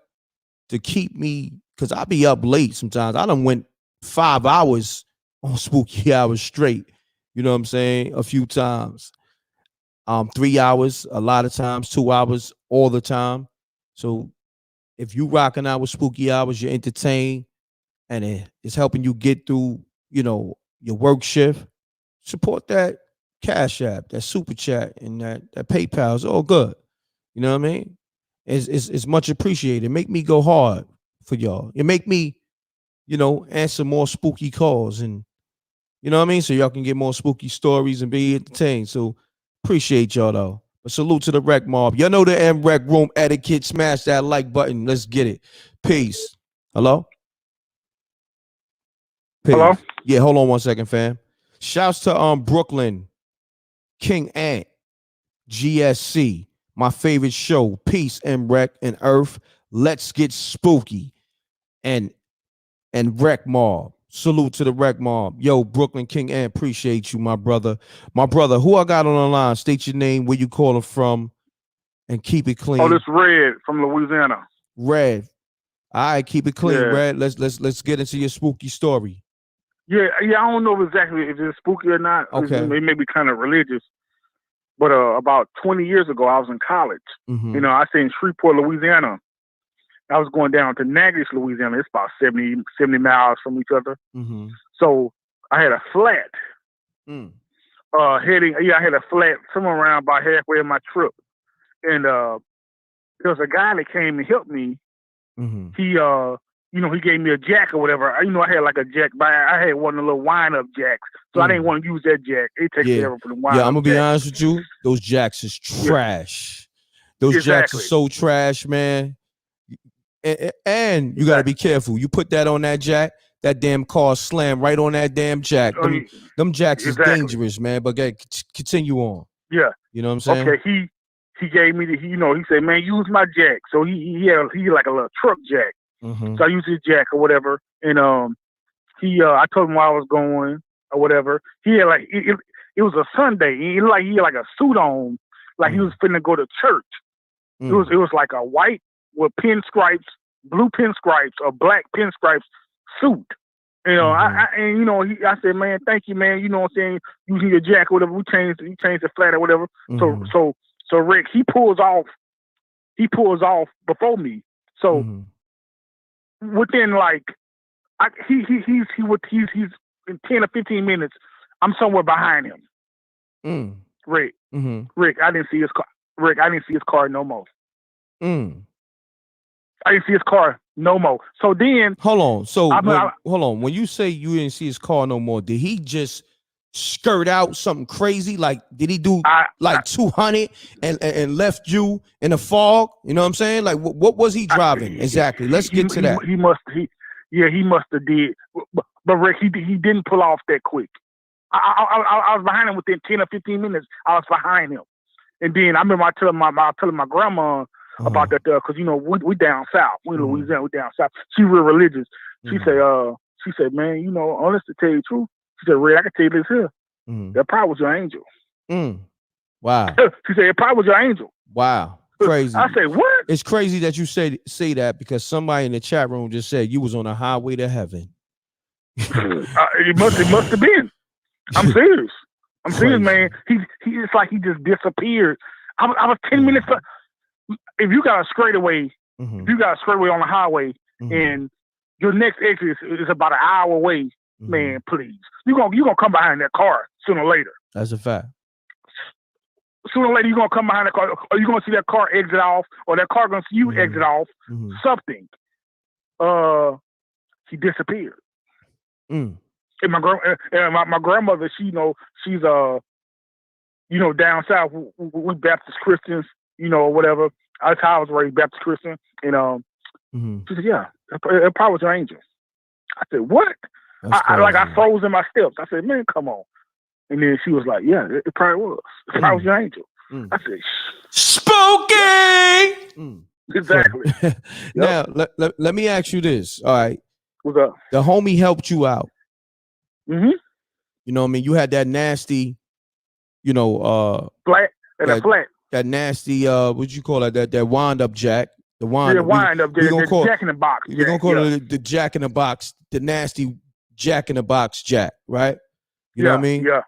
to keep me, because I be up late sometimes. I done went 5 hours on spooky hours straight. You know what I'm saying? A few times. 3 hours, a lot of times, 2 hours all the time. So if you rocking out with spooky hours, you're entertained, and it's helping you get through, your work shift. Support that Cash App, that Super Chat, and that PayPal. It's all good. You know what I mean? It's much appreciated. Make me go hard for y'all. It make me, answer more spooky calls, and you know what I mean? So y'all can get more spooky stories and be entertained. So appreciate y'all though. But salute to the Rec Mob. Y'all know the m.reck room etiquette. Smash that like button. Let's get it. Peace. Hello? Peace. Hello? Yeah, hold on one second, fam. Shouts to Brooklyn, King Ant, GSC, my favorite show, Peace, m.reck, and Earth. Let's get spooky. And Rec Mob. Salute to the Rec Mob. Yo, Brooklyn King Ant, appreciate you, my brother. My brother, who I got on the line? State your name, where you calling from, and keep it clean. Oh, this Red from Louisiana. Red. All right, keep it clean, Yeah. Red. Let's get into your spooky story. Yeah, I don't know exactly if it's spooky or not. Okay. It may be kind of religious. But about 20 years ago, I was in college. Mm-hmm. I stayed in Shreveport, Louisiana. I was going down to Natchez, Louisiana. It's about 70 miles from each other. Mm-hmm. So I had a flat Mm. heading. Yeah, I had a flat somewhere around about halfway in my trip. And there was a guy that came and helped me. Mm-hmm. He gave me a jack or whatever. I had like a jack, but I had one of the little wind-up jacks. So I didn't want to use that jack. It takes forever for the wind-up. Yeah, I'm going to be jack. honest with you. Those jacks is trash. Those jacks are so trash, man. And you got to be careful. You put that on that jack, that damn car slam right on that damn jack. Them jacks is dangerous, man. But continue on. Yeah. You know what I'm saying? Okay, he gave me he said, man, use my jack. So he had like a little truck jack. Mm-hmm. So I used his jack or whatever. And I told him where I was going or whatever. He had like it was a Sunday. He had like a suit on, like he was finna go to church. It was like a white with pinstripes, blue pinstripes, or black pinstripes suit. I said, man, thank you, man. You know what I'm saying? Using your jacket, whatever. We changed the flat or whatever. Mm-hmm. So Rick, he pulls off before me. So within like he's in 10 or 15 minutes, I'm somewhere behind him. Rick. Mm-hmm. Rick, I didn't see his car. Rick, I didn't see his car no more. I didn't see his car no more. So then, hold on. So hold on. When you say you didn't see his car no more, did he just skirt out something crazy? Like, did he do 200 and left you in the fog? You know what I'm saying? Like, what was he driving exactly? Let's get to that. He must have did. But Rick, he didn't pull off that quick. I was behind him within 10 or 15 minutes. I was behind him. And then I remember telling my grandma about that because we down south, we in Louisiana, we down south. She real religious. She said, man, honestly, to tell you the truth, she said, Ray, I can tell you this here. That probably was your angel. Wow. She said, it probably was your angel. Wow. Crazy. I said, what? It's crazy that you say that because somebody in the chat room just said you was on a highway to heaven. It must have been. I'm serious. I'm serious, man. It's like he just disappeared. I was 10 minutes. If you got a straightaway, on the highway, and your next exit is about an hour away, man, please, you gonna come behind that car sooner or later. That's a fact. Sooner or later, you're gonna come behind the car, or you're gonna see that car exit off, or that car gonna see you exit off. Something. He disappeared. And my grandmother, she's down south. We Baptist Christians, you know, or whatever. That's how I was raised, Baptist Christian. And she said, yeah, it probably was your angel. I said, what? I froze in my steps. I said, man, come on. And then she was like, yeah, it probably was. It probably was your angel. I said, spooky. Exactly. Now, let me ask you this. All right. What's up? The homie helped you out. Mm-hmm. You know what I mean? You had that nasty, you know, flat. That nasty, what you call it? That wind up jack. The wind up. The jack in the box. We're going to call it the jack in the box, the nasty jack in the box jack, right? You know what I mean? Yeah.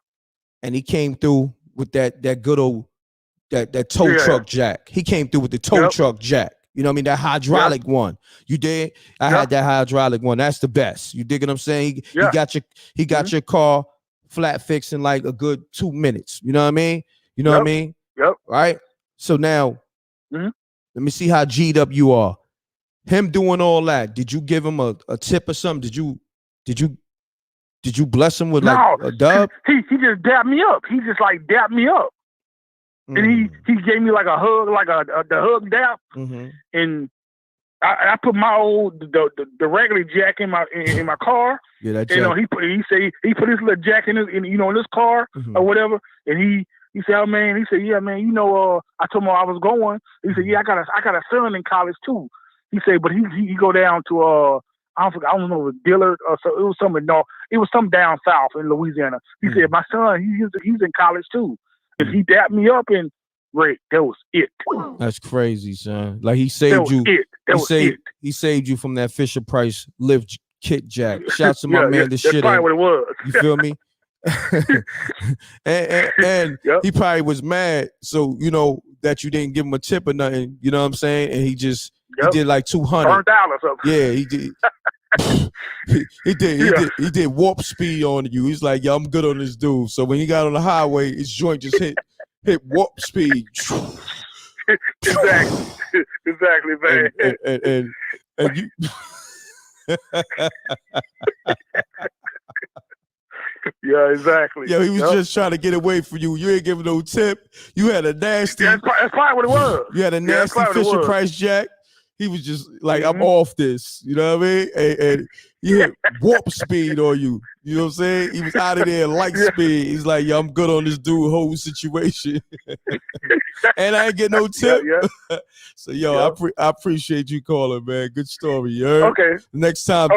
And he came through with that good old, that tow truck jack. He came through with the tow truck jack. You know what I mean? That hydraulic one. You did? I had that hydraulic one. That's the best. You dig what I'm saying? He got your car flat fixed in like a good 2 minutes. You know what I mean? You know what I mean? Yep. Right? So now, let me see how G'd up you are. Him doing all that, did you give him a tip or something? Did you bless him with like a dub? He just dapped me up. He just like dapped me up. And he gave me like a hug, like the hug dap. And I put my old the regular jack in my car. Yeah, that jack. You know, he put his little jack in his car or whatever. And he said, oh man, he said, yeah man, you know, I told him where I was going. He said, yeah, I got a son in college too. He said, but he go down to I don't know if it was Dillard or so. It was something down south in Louisiana. He said, my son, he's in college too. And he dapped me up, and Rick, that was it. That's crazy, son. Like he saved you. He saved you from that Fisher Price lift kit jack. Shouts to my man. This that's shit. That's probably what it was. You feel me? and he probably was mad. So you know that you didn't give him a tip or nothing. You know what I'm saying? And he just he did like $200. $1 or something. Yeah, he did. He did warp speed on you. He's like, yo, I'm good on this dude. So when he got on the highway, his joint just hit warp speed. exactly, man. And you. Yeah, exactly. Yeah, he was just trying to get away from you. You ain't giving no tip. You had a nasty. That's probably what it was. You had a nasty Fisher Price jack. He was just like, I'm off this. You know what I mean? And he hit warp speed on you. You know what I'm saying? He was out of there light speed. He's like, yo, I'm good on this dude whole situation. And I ain't get no tip. So, yo, I appreciate you calling, man. Good story. You heard? Okay. Next time,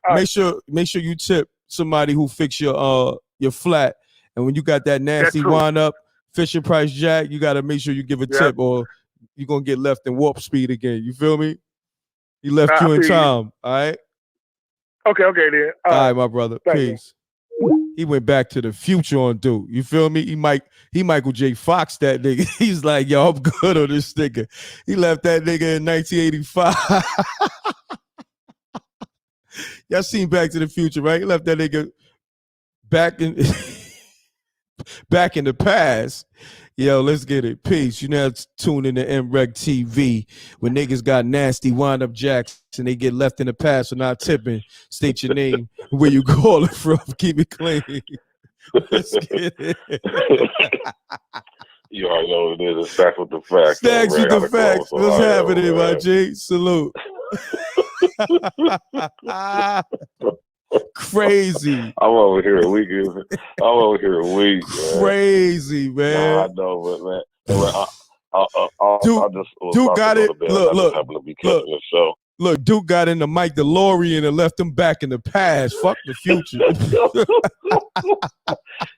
make sure you tip somebody who fix your flat. And when you got that nasty wind up Fisher Price jack, you got to make sure you give a tip or you're going to get left in warp speed again. You feel me? He left you in time. All right? Okay, then. All right, my brother. Peace. He went back to the future on dude. You feel me? He Michael J. Fox that nigga. He's like, yo, I'm good on this nigga. He left that nigga in 1985. Y'all seen Back to the Future, right? He left that nigga back in the past. Yo, let's get it. Peace. You now tune in to m.reck TV. When niggas got nasty wind-up jacks and they get left in the past for not tipping, state your name, where you calling from. Keep it clean. Let's get it. You already know what it is. Stacks with the facts. Stacks with the facts. What's happening, my G? Salute. Crazy. I'm over here a week. Crazy, man. Nah, I know, but man, Duke got it. Look, Duke got in the Mike DeLorean and left him back in the past. Fuck the future.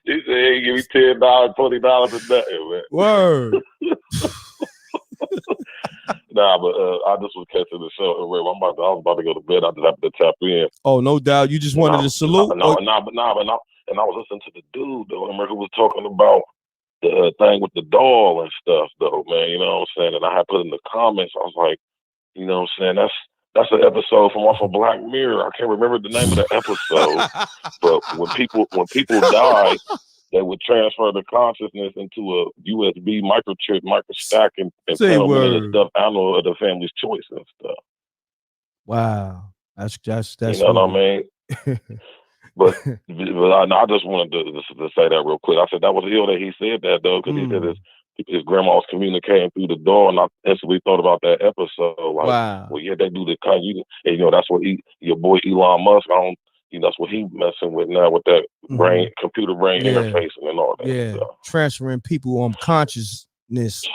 He said, hey, give me $10, $20 or nothing, man. Word. Nah, but I just was catching the show. I was about to go to bed. I just happened to tap in. Oh, no doubt. You just wanted to salute? And I was listening to the dude, though, who was talking about the thing with the doll and stuff, though, man. You know what I'm saying? And I had put in the comments, I was like, you know what I'm saying? That's an episode from off of Black Mirror. I can't remember the name of the episode, but when people die, they would transfer the consciousness into a USB microchip, microstack, and put them in the stuffed animal of the family's choice and stuff. Wow, that's you know what I mean. But I just wanted to say that real quick. I said that was ill that he said that though, because he said his grandma was communicating through the door, and I instantly thought about that episode. Like, wow. well, yeah, they do the kind, and that's what your boy Elon Musk, that's what he messing with now with that computer brain interfacing and all that. Yeah, transferring people consciousness,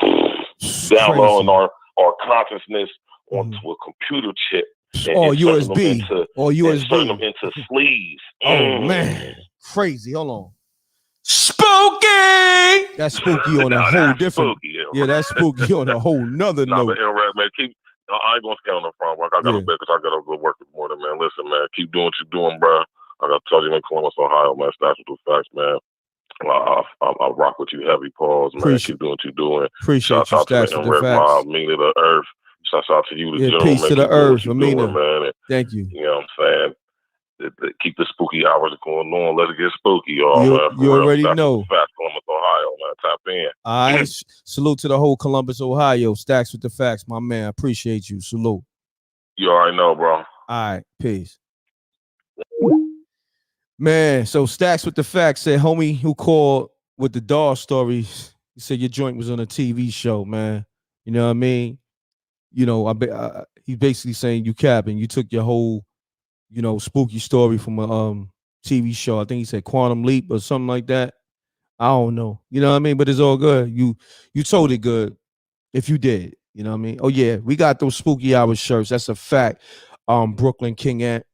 downloading our consciousness onto a computer chip, or USB, inserting them into sleeves. Oh man, crazy! Hold on. Spooky. That's spooky on a whole different. That's spooky on a whole nother note. But m.reck, man, I ain't gonna stay on the front work. I gotta bet because I gotta go work this morning, man. Listen, man, keep doing what you're doing, bro. I gotta tell you in Columbus, Ohio, man. That's the facts, man. I rock with you heavy, pause, man. Keep doing what you're doing. Appreciate Shout out you, to the m.reck mob, meaning of the earth. Shout out to you, the gentleman. Peace to the earth, Amina. Man. Thank you. You know what I'm saying? Keep the spooky hours going on. Let it get spooky, y'all, man. You already know. Facts, Columbus, Ohio, man. Tap in. All right. Salute to the whole Columbus, Ohio. Stacks with the facts, my man. Appreciate you. Salute. You already know, bro. All right. Peace. Man, so Stacks with the facts said, homie who called with the dog stories, he said your joint was on a TV show, man. You know what I mean? You know, he's basically saying you capping. You took your whole, spooky story from a TV show. I think he said Quantum Leap or something like that. I don't know. You know what I mean? But it's all good. You told it good if you did. You know what I mean? Oh, yeah. We got those spooky hour shirts. That's a fact. Brooklyn King Ant.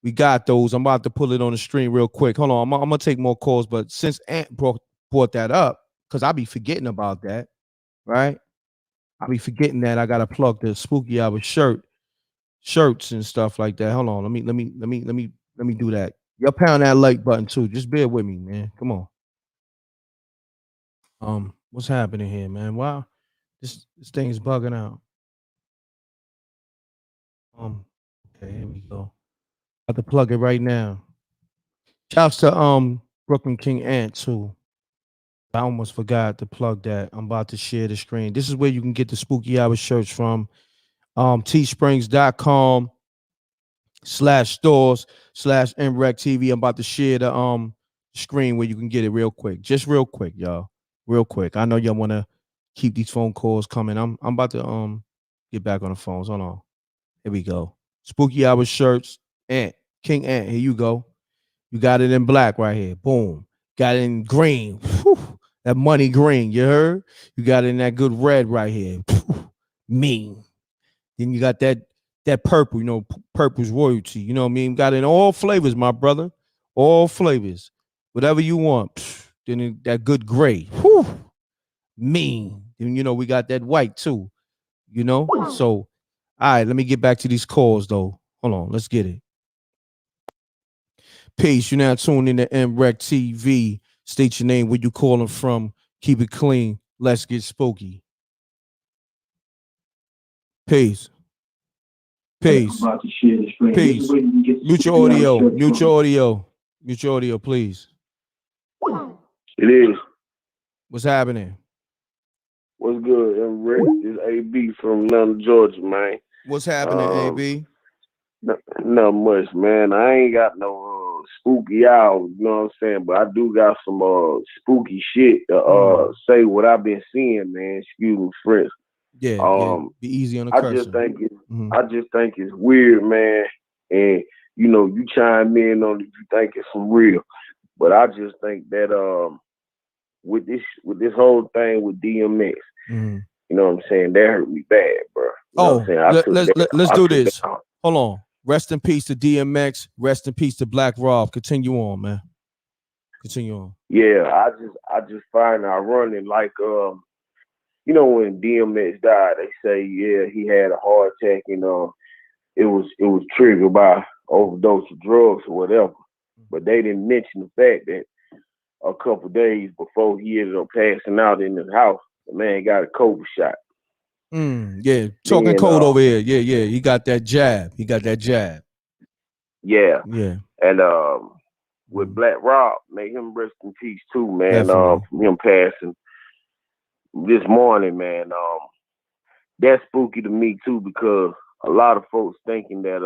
We got those. I'm about to pull it on the stream real quick. Hold on. I'm going to take more calls. But since Ant brought that up, because I be forgetting about that, right? I be forgetting that I got to plug the spooky hour shirts and stuff like that. Hold on. Let me do that. Y'all pound that like button too. Just bear with me, man. Come on. What's happening here, man? Wow. This thing is bugging out. Okay, here we go. I have to plug it right now. Shouts to Brooklyn King Ant too. I almost forgot to plug that. I'm about to share the screen. This is where you can get the spooky hour shirts from. teesprings.com/stores/mrecktv. I'm about to share the screen where you can get it real quick. Just real quick, y'all. Real quick. I know y'all want to keep these phone calls coming. I'm about to get back on the phones. Hold on. Here we go. Spooky hour shirts. King Ant. Here you go. You got it in black right here. Boom. Got it in green. Whew. That money green. You heard? You got it in that good red right here. Mean. Then you got that purple, purple's royalty. You know what I mean? Got it in all flavors, my brother. All flavors. Whatever you want. Then that good gray. Whew. Mean. Then, we got that white too. So, all right, let me get back to these calls, though. Hold on. Let's get it. Peace. You're now tuned in to m.reck TV. State your name, where you calling from. Keep it clean. Let's get spooky. Peace. Peace. Peace. Mute your audio. Mute your audio. Mute your audio, please. It is. What's happening? What's good? m.reck. This AB from Atlanta, Georgia, man. What's happening, AB? Not much, man. I ain't got no spooky hours, you know what I'm saying? But I do got some spooky shit to say what I've been seeing, man. Excuse me, French. Yeah. Be easy on the cursing. I just think it's weird, man. And you chime in on it if you think it's for real. But I just think that with this whole thing with DMX, you know what I'm saying? That hurt me bad, bro. Let's do this. Hold on. Rest in peace to DMX. Rest in peace to Black Rob. Continue on, man. Continue on. Yeah, I just find it ironic, like when DMX died, they say he had a heart attack and it was triggered by overdose of drugs or whatever. But they didn't mention the fact that a couple days before he ended up passing out in his house, the man got a COVID shot. Yeah, talking code over here. Yeah. He got that jab. Yeah. And Mm-hmm. with Black Rob, may him rest in peace too, man. Definitely. From him passing this morning, man. That's spooky to me too, because a lot of folks thinking that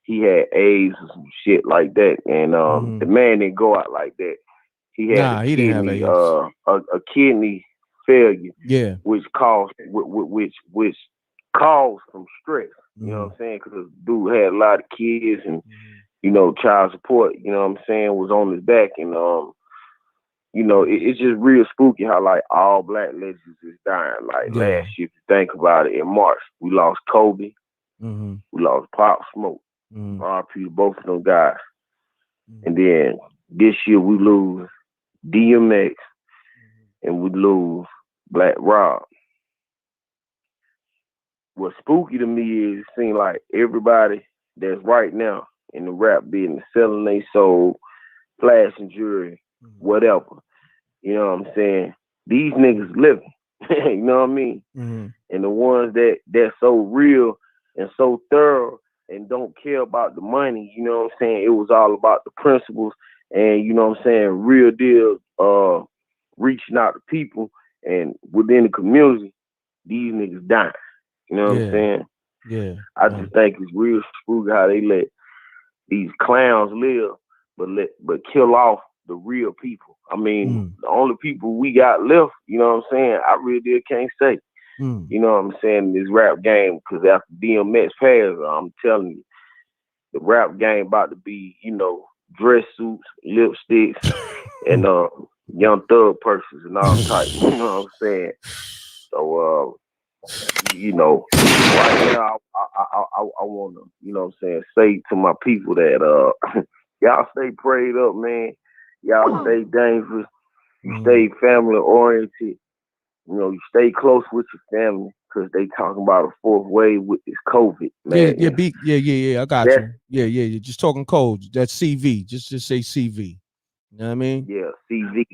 he had AIDS or some shit like that, and the man didn't go out like that. He had he didn't have AIDS. A kidney failure. Yeah. Which caused from stress. You know what I'm saying? Because dude had a lot of kids and child support. You know what I'm saying, was on his back, and it's just real spooky how like all black legends is dying. Like last year, if you think about it, in March we lost Kobe, we lost Pop Smoke, R.P. both of them guys, and then this year we lose DMX and we lose Black Rob. What's spooky to me is it seems like everybody that's right now in the rap business selling their soul, flashing jewelry, whatever. You know what I'm saying? These niggas living. You know what I mean? And the ones that's so real and so thorough and don't care about the money, you know what I'm saying? It was all about the principles and, you know what I'm saying, real deal, reaching out to people and within the community, these niggas dying. You know what I'm saying? Yeah. I just think it's real spooky how they let these clowns live, but kill off the real people. I mean, the only people we got left, you know what I'm saying, I really can't say. You know what I'm saying, this rap game, because after DMX passed, I'm telling you, the rap game about to be, dress suits, lipsticks, and young thug purses and all types. You know what I'm saying? So, right now, I want to, you know what I'm saying, say to my people that y'all stay prayed up, man. Y'all stay dangerous. You stay family oriented. You know, you stay close with your family because they talking about a fourth wave with this COVID, man. Yeah. I got you. Yeah. You're just talking code. That's CV. Just say CV. You know what I mean? Yeah, CV.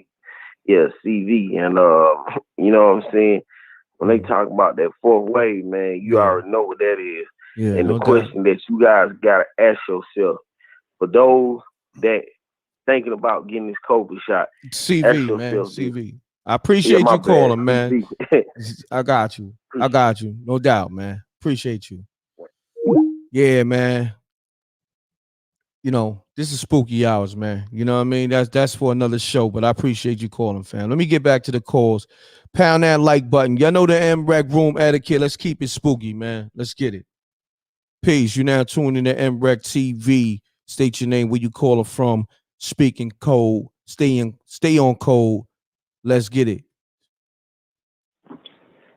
Yeah, CV. And you know what I'm saying? When they talk about that fourth wave, man, you already know what that is. Yeah, and the question that you guys gotta ask yourself, for those that thinking about getting this COVID shot, CV, man, CV. I appreciate you calling, man. I got you. No doubt, man. Appreciate you. Yeah, man. You know, this is spooky hours, man. You know what I mean? That's for another show, but I appreciate you calling, fam. Let me get back to the calls. Pound that like button. Y'all know the m.reck room etiquette. Let's keep it spooky, man. Let's get it. Peace. You now tuned in to m.reck TV. State your name, where you calling from. Speaking code. Stay on code. Let's get it.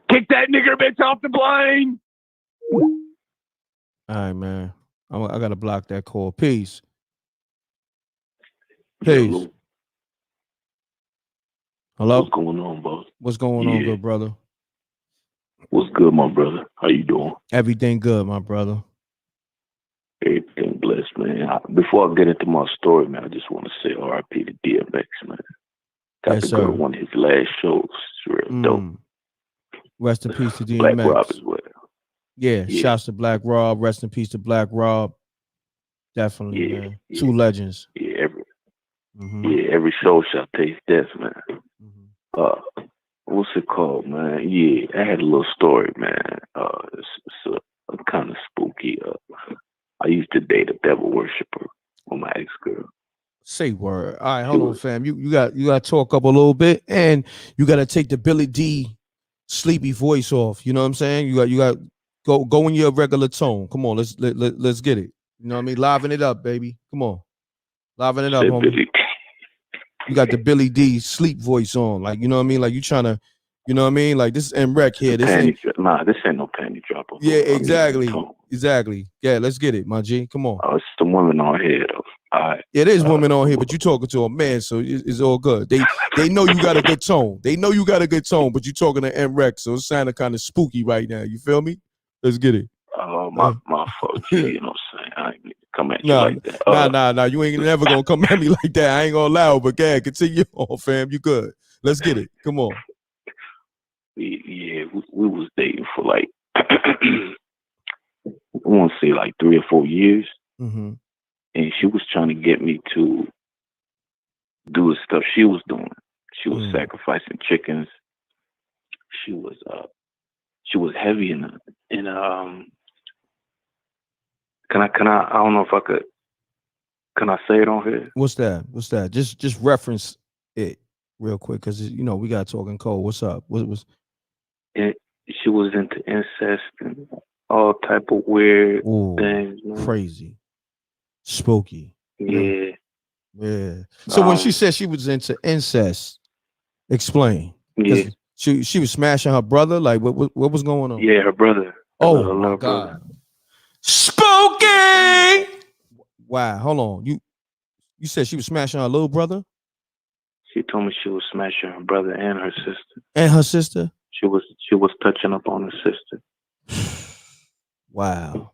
Kick that nigger bitch off the plane. All right, man. I gotta block that call. Peace. Peace. Hello. What's going on, boss? What's going on, good brother? What's good, my brother? How you doing? Everything good, my brother. Everything blessed, man. Before I get into my story, man, I just want to say R.I.P. to DMX, man. Got to go to one of his last shows. It's real dope. Rest in peace to DMX. Black Rob as well. Yeah, shouts to Black Rob. Rest in peace to Black Rob. Definitely, man. Two legends. Yeah, every show shall taste death, man. What's it called, man? Yeah, I had a little story, man. It's a kind of spooky. I used to date a devil worshiper with my ex-girl. Say word. All right, hold on, fam. You got to talk up a little bit, and you got to take the Billy D sleepy voice off. You know what I'm saying? You got go in your regular tone. Come on, let's get it. You know what I mean? Liven it up, baby. Come on, liven it up, homie. You got the Billy D sleep voice on, like, you know what I mean? Like, you trying to, you know what I mean? Like, this is m.reck here. This ain't no panty dropper. Yeah, exactly. Yeah, let's get it, my G. Come on. Oh, it's the woman on here, though. All right. It is women on here, but you talking to a man, so it's all good. They know you got a good tone. But you talking to m.reck, so it's sounding kind of spooky right now. You feel me? Let's get it. Oh, my fault. You know what I'm saying? I ain't need to come at you like that. Nah. You ain't never gonna come at me like that. I ain't gonna allow it, but continue on, fam. You good. Let's get it. Come on. We was dating for like, I want to say like 3 or 4 years. Mm-hmm. And she was trying to get me to do the stuff she was doing. She was sacrificing chickens. She was heavy in Can I don't know if I could. Can I say it on here? What's that? Just reference it. real quick, because you know we got talking cold. What's up? What was? She was into incest and all type of weird things. Man. Crazy, spooky. Yeah. Yeah. So when she said she was into incest, explain. Yeah. She was smashing her brother. Like what was going on? Yeah, her brother. Oh my God. Brother. Spooky. Wow. Hold on. You said she was smashing her little brother? She told me she was smashing her brother and her sister. And her sister? She was touching up on her sister. Wow.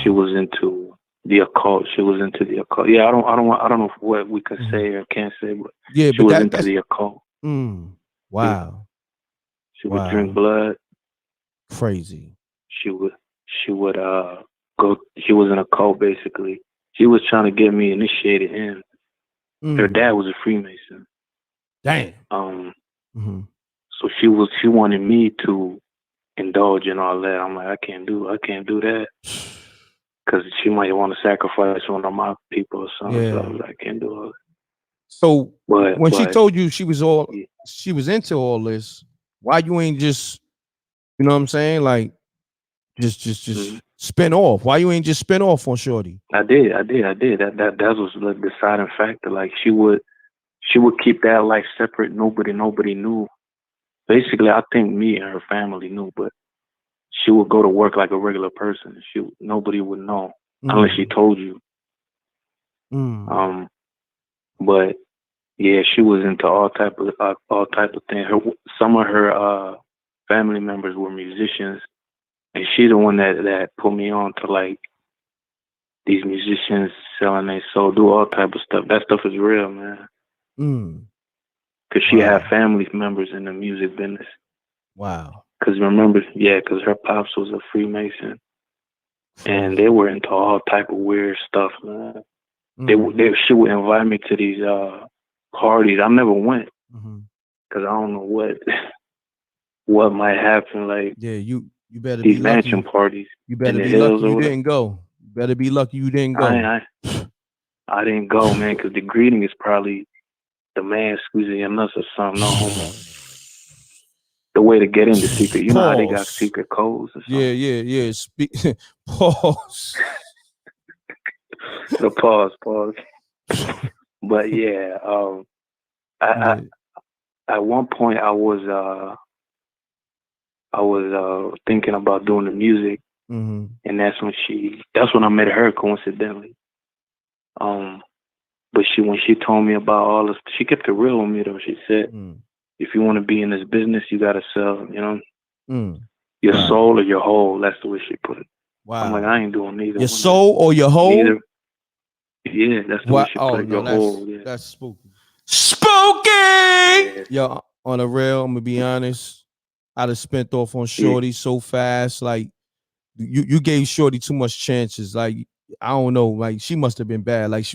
She was into the occult. She was into the occult. Yeah, I don't know what we can say or can't say, but yeah, she was into the occult. Wow. She would drink blood. Crazy. She would go. She was in a cult basically. She was trying to get me initiated in. Her dad was a Freemason. Damn. So she wanted me to indulge in all that. I'm like, I can't do that. Because she might want to sacrifice one of my people or something. Yeah. So I was like, I can't do all that. So when she told you she was into all this, why you ain't just, you know what I'm saying? Like just spin off. Why you ain't just spin off on Shorty? I did. That was the deciding factor. Like she would keep that life separate. Nobody knew. Basically, I think me and her family knew, but she would go to work like a regular person. Nobody would know unless she told you. But yeah, she was into all type of things. Some of her family members were musicians, and she's the one that put me on to like these musicians selling their soul, do all type of stuff. That stuff is real, man. Because she had family members in the music business. Wow. Because her pops was a Freemason, and they were into all type of weird stuff, man. She would invite me to these parties. I never went because I don't know what might happen. Like you better these be mansion lucky. parties. You better be lucky you didn't go. You better be lucky you didn't go. I didn't go, man, because the greeting is probably the man squeezing your nuts or something. No homo. The way to get in the secret. You know how they got secret codes or something? Yeah. Pause. The pause. But yeah, I at one point I was thinking about doing the music, and that's when I met her coincidentally. But when she told me about all this, she kept it real with me though. She said, if you want to be in this business, you gotta sell, your soul or your whole. That's the way she put it. Wow. I'm like, I ain't doing neither. Your soul or your whole? Neither. Yeah, that's the way she put it. Your whole. Yeah. That's spooky. Spooky. Yeah. Yo, on the real, I'm gonna be honest. I'd have spent off on Shorty so fast. Like you gave Shorty too much chances. Like I don't know. Like she must have been bad. Like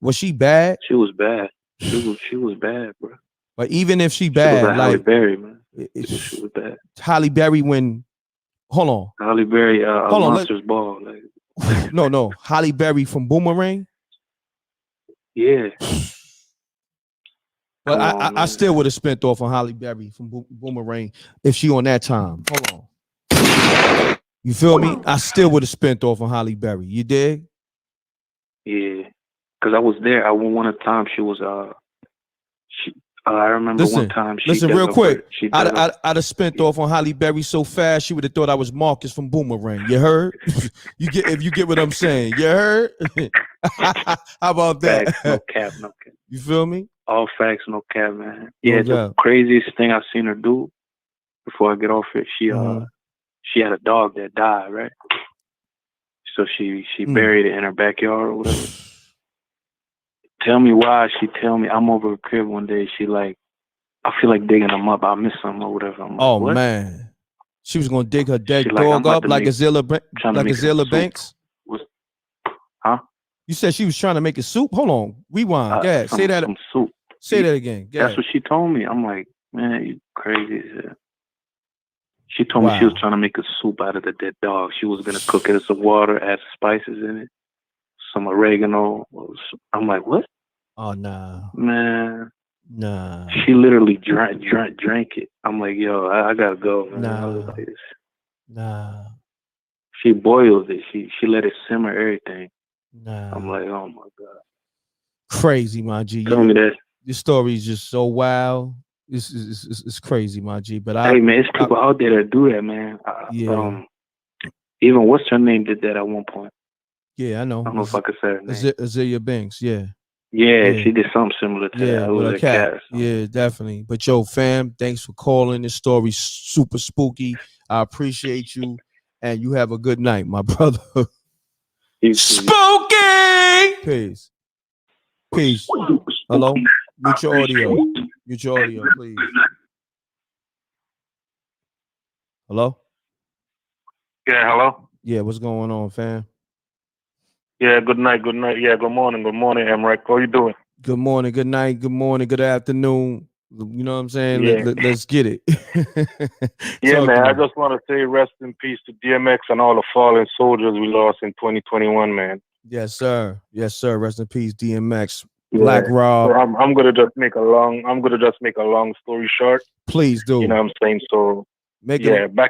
was she bad? She was bad. She was bad, bro. But even if she bad, she was like Halle Berry, man. She was bad. Halle Berry when. Hold on. Halle Berry, hold on. Monsters Ball. Like. No. Halle Berry from Boomerang. Yeah. But I still would have spent off on Halle Berry from Boomerang if she on that time. Hold on. You feel me? I still would have spent off on Halle Berry. You dig? Yeah. Because I was there. One of the times she was I remember one time she listen real quick. I'd have spent off on Halle Berry so fast she would have thought I was Marcus from Boomerang. You heard? If you get what I'm saying. You heard? How about that? Facts, no cap. You feel me? All facts, no cap, man. Yeah, the craziest thing I've seen her do before I get off it, she had a dog that died, right? So she buried it in her backyard or whatever. Tell me why. She tell me I'm over her crib one day. She like, I feel like digging them up. I miss them or whatever. I'm like, what? Man, she was gonna dig her dead dog up like Azalea Banks. Huh? You said she was trying to make a soup. Hold on, rewind. Yeah, say that. Some soup. Say that again. That's what she told me. I'm like, man, you crazy as hell. She told me she was trying to make a soup out of the dead dog. She was gonna cook it in some water, add spices in it, some oregano. I'm like, what? Oh nah, man. Nah. She literally drank it. I'm like, yo, I gotta go, man. I was like, Nah. She boils it. She let it simmer, everything. Nah. I'm like, oh my God. Crazy, my G. Tell me that. Your story is just so wild. It's crazy, my G. But hey, man, it's people out there that do that, man. Even what's her name did that at one point. Yeah, I know. I don't know if I could say her name. Azealia Banks, yeah. Yeah, she did something similar to that. It with was a cat. Yeah, definitely. But yo, fam, thanks for calling. This story's super spooky. I appreciate you, and you have a good night, my brother. Spooky. Peace. Peace. Hello. Mute your audio. Mute your audio, please. Hello. Yeah, hello. Yeah, what's going on, fam? Yeah, good night. Good night. Yeah, good morning, m.reck. How you doing? Good morning, good night, good morning, good afternoon. You know what I'm saying? Yeah. Let's get it. Yeah, man. I just want to say rest in peace to DMX and all the fallen soldiers we lost in 2021, man. Yes, sir. Yes, sir. Rest in peace, DMX. Black Rob. So I'm gonna just make a long story short. Please do. You know what I'm saying? So back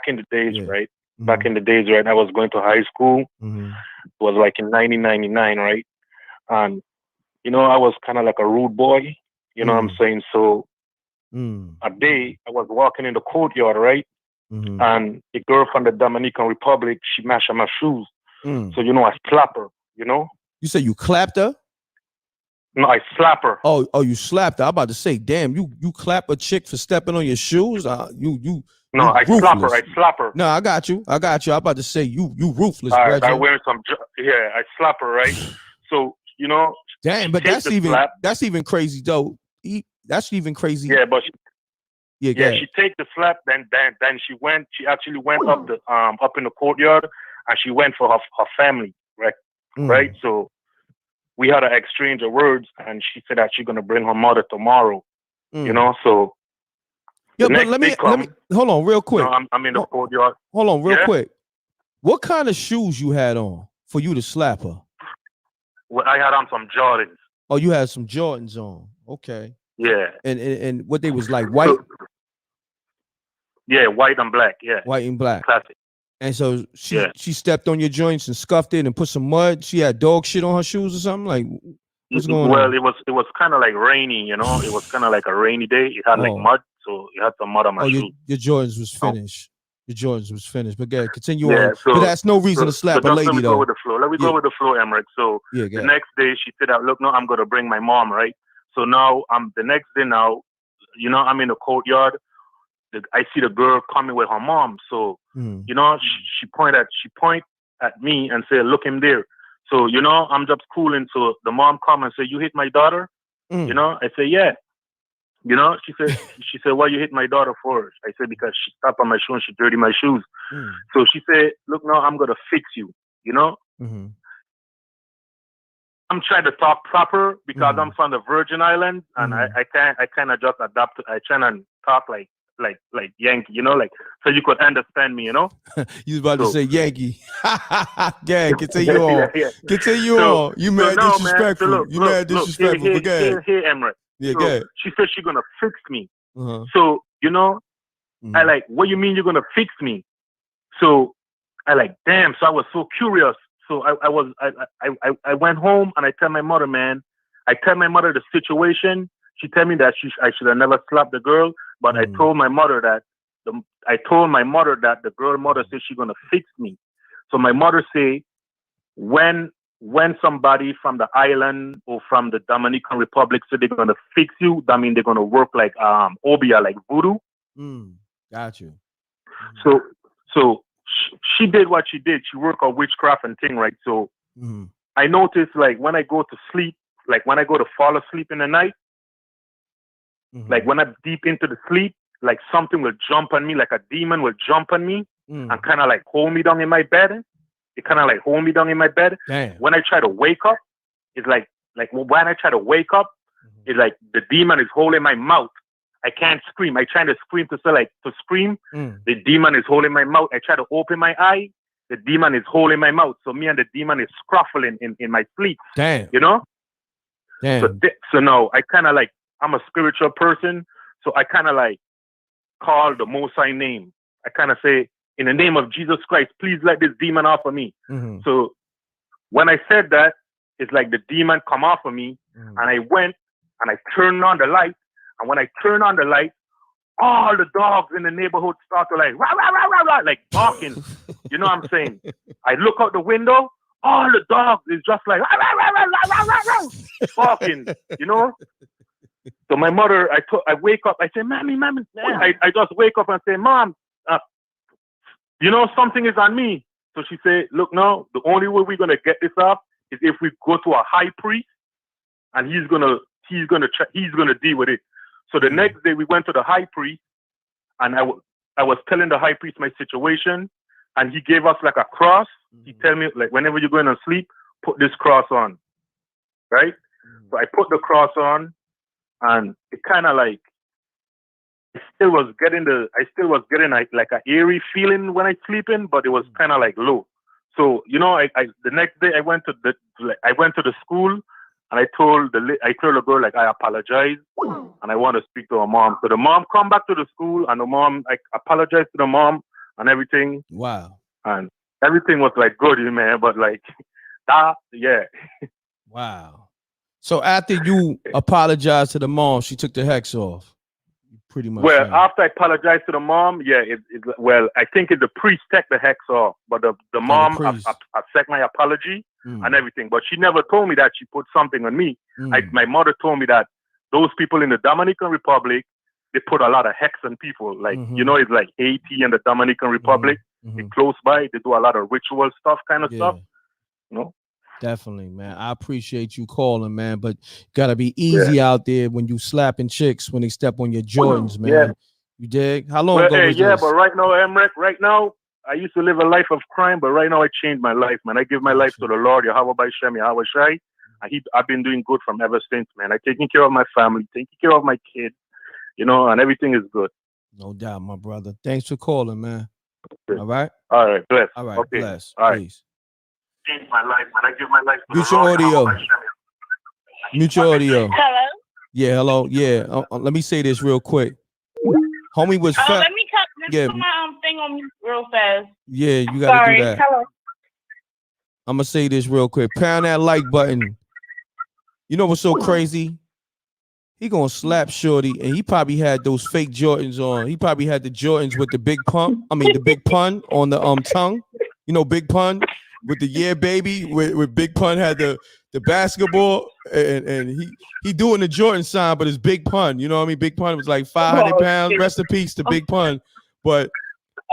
in the days, right? Mm-hmm. Back in the days, right? I was going to high school. Mm-hmm. It was like in 1999, right? And you know, I was kind of like a rude boy. You know what I'm saying? So a day I was walking in the courtyard, right? And a girl from the Dominican Republic, she mashed my shoes. So you know, I slap her. You know? You say you clapped her? No, I slap her. Oh, you slapped her. I'm about to say, damn, you clap a chick for stepping on your shoes? No, I slap her. No, I got you. I'm about to say you ruthless, all right, bro. I wear I slap her, right? So, you know. Damn, but that's even crazy though. That's even crazy. Yeah, but she take the slap, then she actually went up in the courtyard and she went for her family, right? Right? So we had an exchange of words, and she said that she's gonna bring her mother tomorrow. You know, so but let me hold on real quick. No, I'm in the courtyard. Hold on real quick. What kind of shoes you had on for you to slap her? Well, I had on some Jordans. Oh, you had some Jordans on. Okay. Yeah. And what they was like, white? Yeah, white and black. Yeah. White and black. Classic. And so she stepped on your joints and scuffed it and put some mud. She had dog shit on her shoes or something. Like, what's going on? Well, it was kind of like rainy, you know. It was kind of like a rainy day. It had like mud, so it had some mud on my shoes. Your Jordans was finished. Your Jordans was finished. But continue on. So, but that's no reason to slap a lady, let me though. Go with the flow. Let me go with the flow, m.reck. So the next day she said, "Look, no, I'm gonna bring my mom, right?" So now the next day now, you know, I'm in the courtyard. I see the girl coming with her mom. So, you know, she point at me and say, "Look him there." So, you know, I'm just cooling. So the mom come and say, "You hit my daughter?" You know, I say, "Yeah." You know, she said, "Why you hit my daughter for?" I said, "Because she stepped on my shoe and she dirty my shoes." So she said, "Look, no, I'm gonna fix you." You know, I'm trying to talk proper because I'm from the Virgin Islands and I kind of just adapt. I try and talk like Yankee, you know, like so you could understand me, you know. You was about to say Yankee. Yeah, continue on. Continue on. You mad disrespectful. Man, so you mad disrespectful. But Hey, m.reck. Yeah, so she said she's gonna fix me. So, you know, I like, what you mean you're gonna fix me? So I like, damn. So I was so curious. So I went home and I tell my mother, man. I tell my mother the situation. She tell me that I should have never slapped the girl, but I told my mother that the girl mother said she's gonna fix me. So my mother say, when somebody from the island or from the Dominican Republic say they're gonna fix you, that means they're gonna work like obia, like voodoo. Got you. So she did what she did. She worked on witchcraft and thing, right? So I noticed, like, when I go to sleep, like when I go to fall asleep in the night, like when I'm deep into the sleep, like something will jump on me, like a demon will jump on me and kind of like hold me down in my bed. It kind of like hold me down in my bed. Damn. When I try to wake up, it's like when I try to wake up, it's like the demon is holding my mouth. I can't scream. I try to scream to scream. The demon is holding my mouth. I try to open my eye. The demon is holding my mouth. So me and the demon is scruffling in my sleep. Damn. You know? Damn. So now I kind of like, I'm a spiritual person, so I kind of like call the Most High name. I kind of say, in the name of Jesus Christ, please let this demon off of me. Mm-hmm. So when I said that, it's like the demon come off of me, and I went and I turned on the light. And when I turned on the light, all the dogs in the neighborhood start to like, rah, rah, rah, rah, rah, like barking. You know what I'm saying? I look out the window, all the dogs is just like, rah, rah, rah, rah, rah, rah, rah, barking, you know? So my mother, I wake up, I say, Mommy. I just wake up and say, Mom, you know, something is on me. So she said, look, no, the only way we're going to get this off is if we go to a high priest, and he's going to deal with it. So the next day we went to the high priest, and I was telling the high priest my situation, and he gave us like a cross. He tell me, like, whenever you're going to sleep, put this cross on, right? So I put the cross on, and it kind of like, I still was getting like an eerie feeling when I sleeping, but it was kind of like low. So, you know, the next day I went to the school, and I told the girl, like, I apologize and I want to speak to her mom. So the mom come back to the school, and the mom, I apologized to the mom and everything. Wow. And everything was like good, man. But like that, yeah. Wow. So after you apologized to the mom, she took the hex off. Pretty much. Well, after I apologized to the mom, yeah, well, I think the priest took the hex off, but the mom accept my apology and everything. But she never told me that she put something on me. My mother told me that those people in the Dominican Republic, they put a lot of hex on people. Like, you know, it's like Haiti and the Dominican Republic. It's close by. They do a lot of ritual stuff, kind of stuff. You know? Definitely, man. I appreciate you calling, man. But gotta be easy out there when you slapping chicks when they step on your Jordans, man. Yeah. You dig? How long ago was this? But right now, m.reck, right now, I used to live a life of crime, but right now I changed my life, man. I give my life to the Lord, Yahweh by Shem, Yahweh Shai. And I've been doing good from ever since, man. I'm taking care of my family, taking care of my kids, you know, and everything is good. No doubt, my brother. Thanks for calling, man. All right? All right, bless. All right, okay. Bless. All right. Please. Change my life, man. I give my life to Mute the your Lord, audio. Yahweh by Shem. Mute your audio. Hello? Yeah, hello. Yeah. Let me say this real quick. Homie was fat. Let me put my thing on mute real fast. Yeah, you gotta do that. Hello. I'm gonna say this real quick. Pound that like button. You know what's so crazy? He gonna slap Shorty, and he probably had those fake Jordans on. He probably had the Jordans with the big pump. I mean, the big pun on the tongue. You know, Big Pun with the yeah baby. With Big Pun had the basketball, and he doing the Jordan sign, but it's Big Pun. You know what I mean? Big Pun was like 500 pounds. Rest in peace to Big Pun. But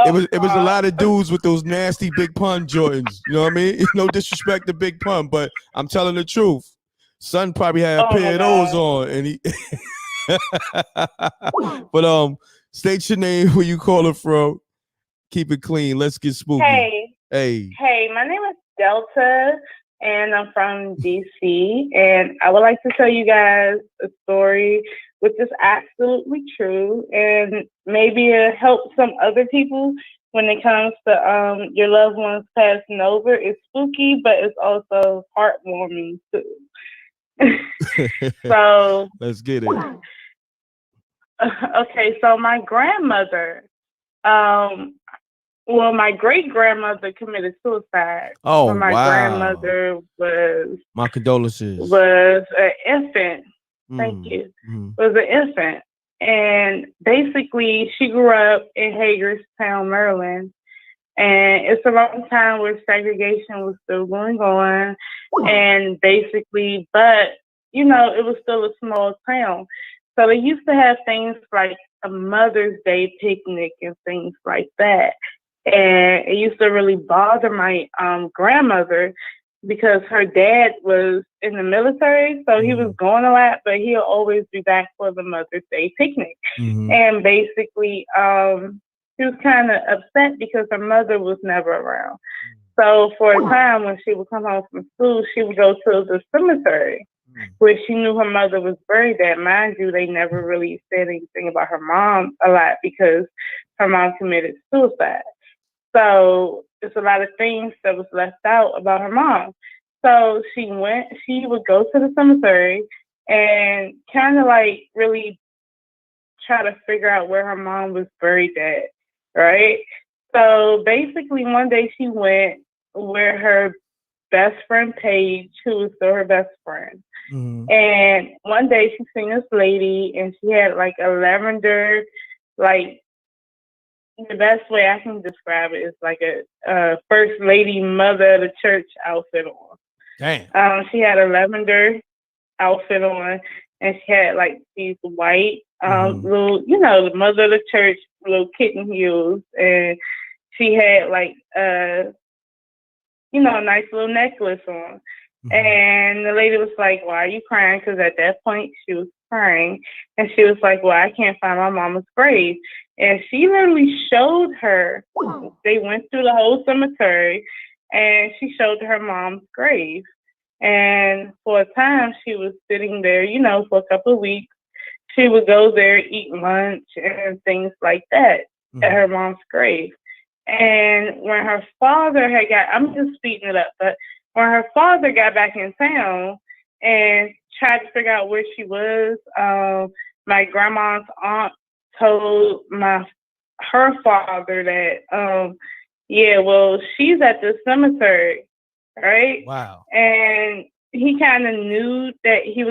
it was a lot of dudes with those nasty Big Pun Jordans. You know what I mean? No disrespect to Big Pun, but I'm telling the truth. Son probably had a pair of those on, and he. But state your name, where you calling from. Keep it clean. Let's get spooky. Hey, my name is Delta, and I'm from DC, and I would like to tell you guys a story which is absolutely true, and maybe it'll help some other people when it comes to your loved ones passing over. It's spooky, but it's also heartwarming too. So let's get it. Okay, so my grandmother, my great grandmother committed suicide. Oh, so my grandmother my condolences. Was an infant. Thank you. Was an infant, and basically she grew up in Hagerstown, Maryland. And it's around the time where segregation was still going on. And basically, but, you know, it was still a small town. So they used to have things like a Mother's Day picnic and things like that. And it used to really bother my grandmother because her dad was in the military. So he was gone a lot, but he'll always be back for the Mother's Day picnic. And basically, she was kind of upset because her mother was never around. So for a time when she would come home from school, she would go to the cemetery where she knew her mother was buried at. Mind you, they never really said anything about her mom a lot because her mom committed suicide. So there's a lot of things that was left out about her mom. So she would go to the cemetery and kind of like really try to figure out where her mom was buried at, right? So basically, one day she went where her best friend Paige, who was still her best friend. Mm-hmm. And one day she seen this lady, and she had like a lavender, like the best way I can describe it is like a first lady mother of the church outfit on. Damn. She had a lavender outfit on, and she had like these white little, the mother of the church little kitten heels, and she had like a nice little necklace on. Mm-hmm. And the lady was like, "Why are you crying?" Because at that point she was crying, and she was like, "Well, I can't find my mama's grave." And she literally showed her. They went through the whole cemetery, and she showed her mom's grave. And for a time, she was sitting there, for a couple of weeks. She would go there, eat lunch and things like that at her mom's grave. And when her father I'm just speeding it up, but when her father got back in town and tried to figure out where she was, my grandma's aunt told her father that, she's at the cemetery, right? Wow. And he kind of knew that she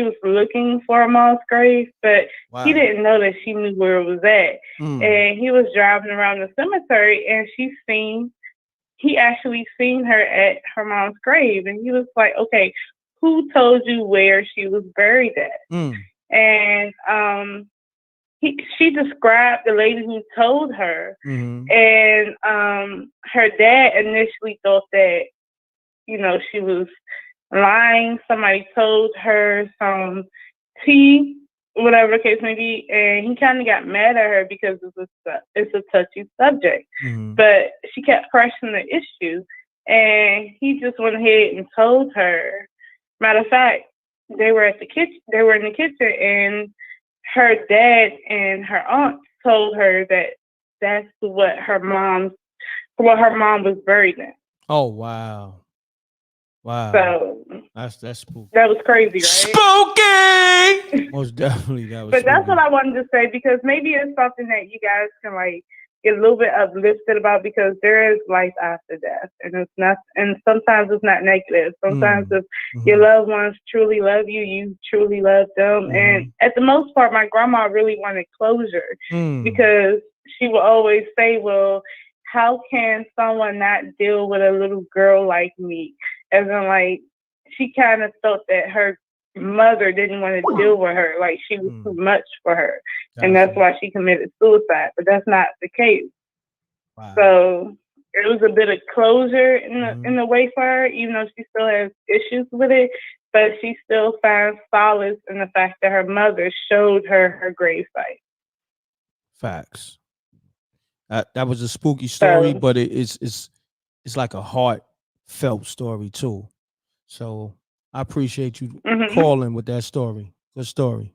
was looking for her mom's grave, but he didn't know that she knew where it was at. And he was driving around the cemetery, and he actually seen her at her mom's grave, and he was like, "Okay, who told you where she was buried at?" And she described the lady who told her, and her dad initially thought that she was lying. Somebody told her some tea, whatever the case may be, and he kind of got mad at her because it's a touchy subject. But she kept pressing the issue, and he just went ahead and told her. Matter of fact, they were in the kitchen, and her dad and her aunt told her that that's what her mom was buried in. Oh wow. Wow. So that's spooky. That was crazy, right? Spooky. Most definitely that was. But spooky. That's what I wanted to say, because maybe it's something that you guys can like get a little bit uplifted about, because there is life after death, and it's not. And sometimes it's not negative. Sometimes if your loved ones truly love you, you truly love them. And at the most part, my grandma really wanted closure because she would always say, "Well, how can someone not deal with a little girl like me?" As in, like, she kind of felt that her mother didn't want to deal with her, like she was too much for her, and that's why she committed suicide. But that's not the case. Wow. So it was a bit of closure in the way for her, even though she still has issues with it. But she still finds solace in the fact that her mother showed her gravesite. Facts. That was a spooky story, but it's like a heartfelt story too. So I appreciate you calling with that story. Good story.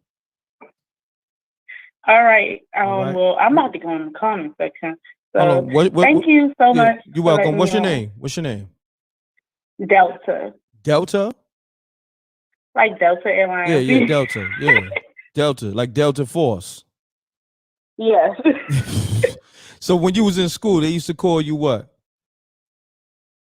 All right. Well, I'm about to go in the comment section. So thank you so much. You're welcome. What's your name? Delta. Delta? Like Delta Airlines. Yeah, Delta. Yeah. Delta, like Delta Force. Yes. So when you was in school, they used to call you what?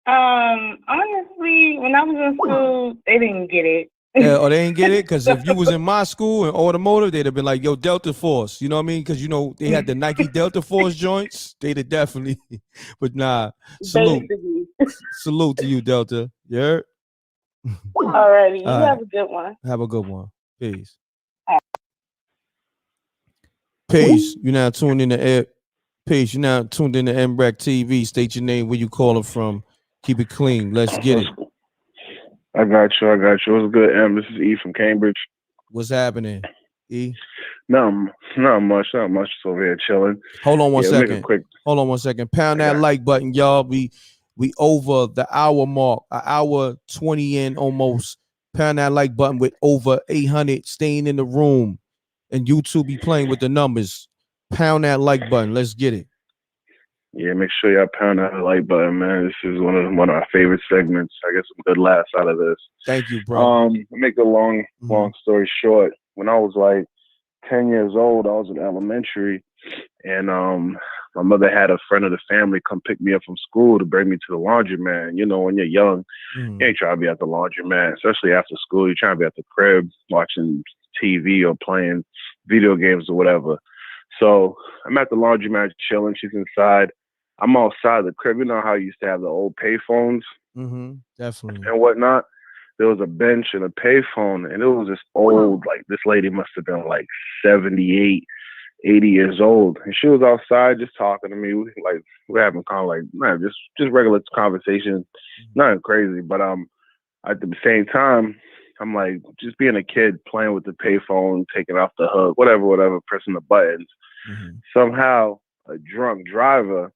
Honestly, when I was in school, they didn't get it. Yeah, or they didn't get it? Because if you was in my school in automotive, they'd have been like, "Yo, Delta Force." You know what I mean? Because, they had the Nike Delta Force joints. They'd have definitely. But nah, salute. Salute to you, Delta. Yeah? All righty. You have a good one. Have a good one. Peace. Peace. You're now tuned in to Peace. You're now tuned in to m.reck TV. State your name, where you calling from. Keep it clean. Let's get it. I got you. What's good, M? This is E from Cambridge. What's happening, E? Not much. Just over here chilling. Hold on one second. Hold on 1 second. Pound that like button, y'all. We over the hour mark. An hour 20 in almost. Pound that like button with over 800 staying in the room. And YouTube be playing with the numbers. Pound that like button. Let's get it. Yeah, make sure y'all pound that like button, man. This is one of my favorite segments. I get some good laughs out of this. Thank you, bro. Make a long story short. When I was like 10 years old, I was in elementary, and my mother had a friend of the family come pick me up from school to bring me to the laundromat. And, you know, when you're young, you ain't trying to be at the laundromat, especially after school. You're trying to be at the crib watching TV or playing video games or whatever. So I'm at the laundromat chilling. She's inside. I'm outside the crib. You know how you used to have the old payphones? Definitely. And whatnot. There was a bench and a payphone, and it was this old, like, this lady must have been like 78, 80 years old. And she was outside just talking to me. We're having kind of like, man, just regular conversation. Nothing crazy. But at the same time, I'm like, just being a kid, playing with the payphone, taking off the hook, whatever, pressing the buttons. Somehow, a drunk driver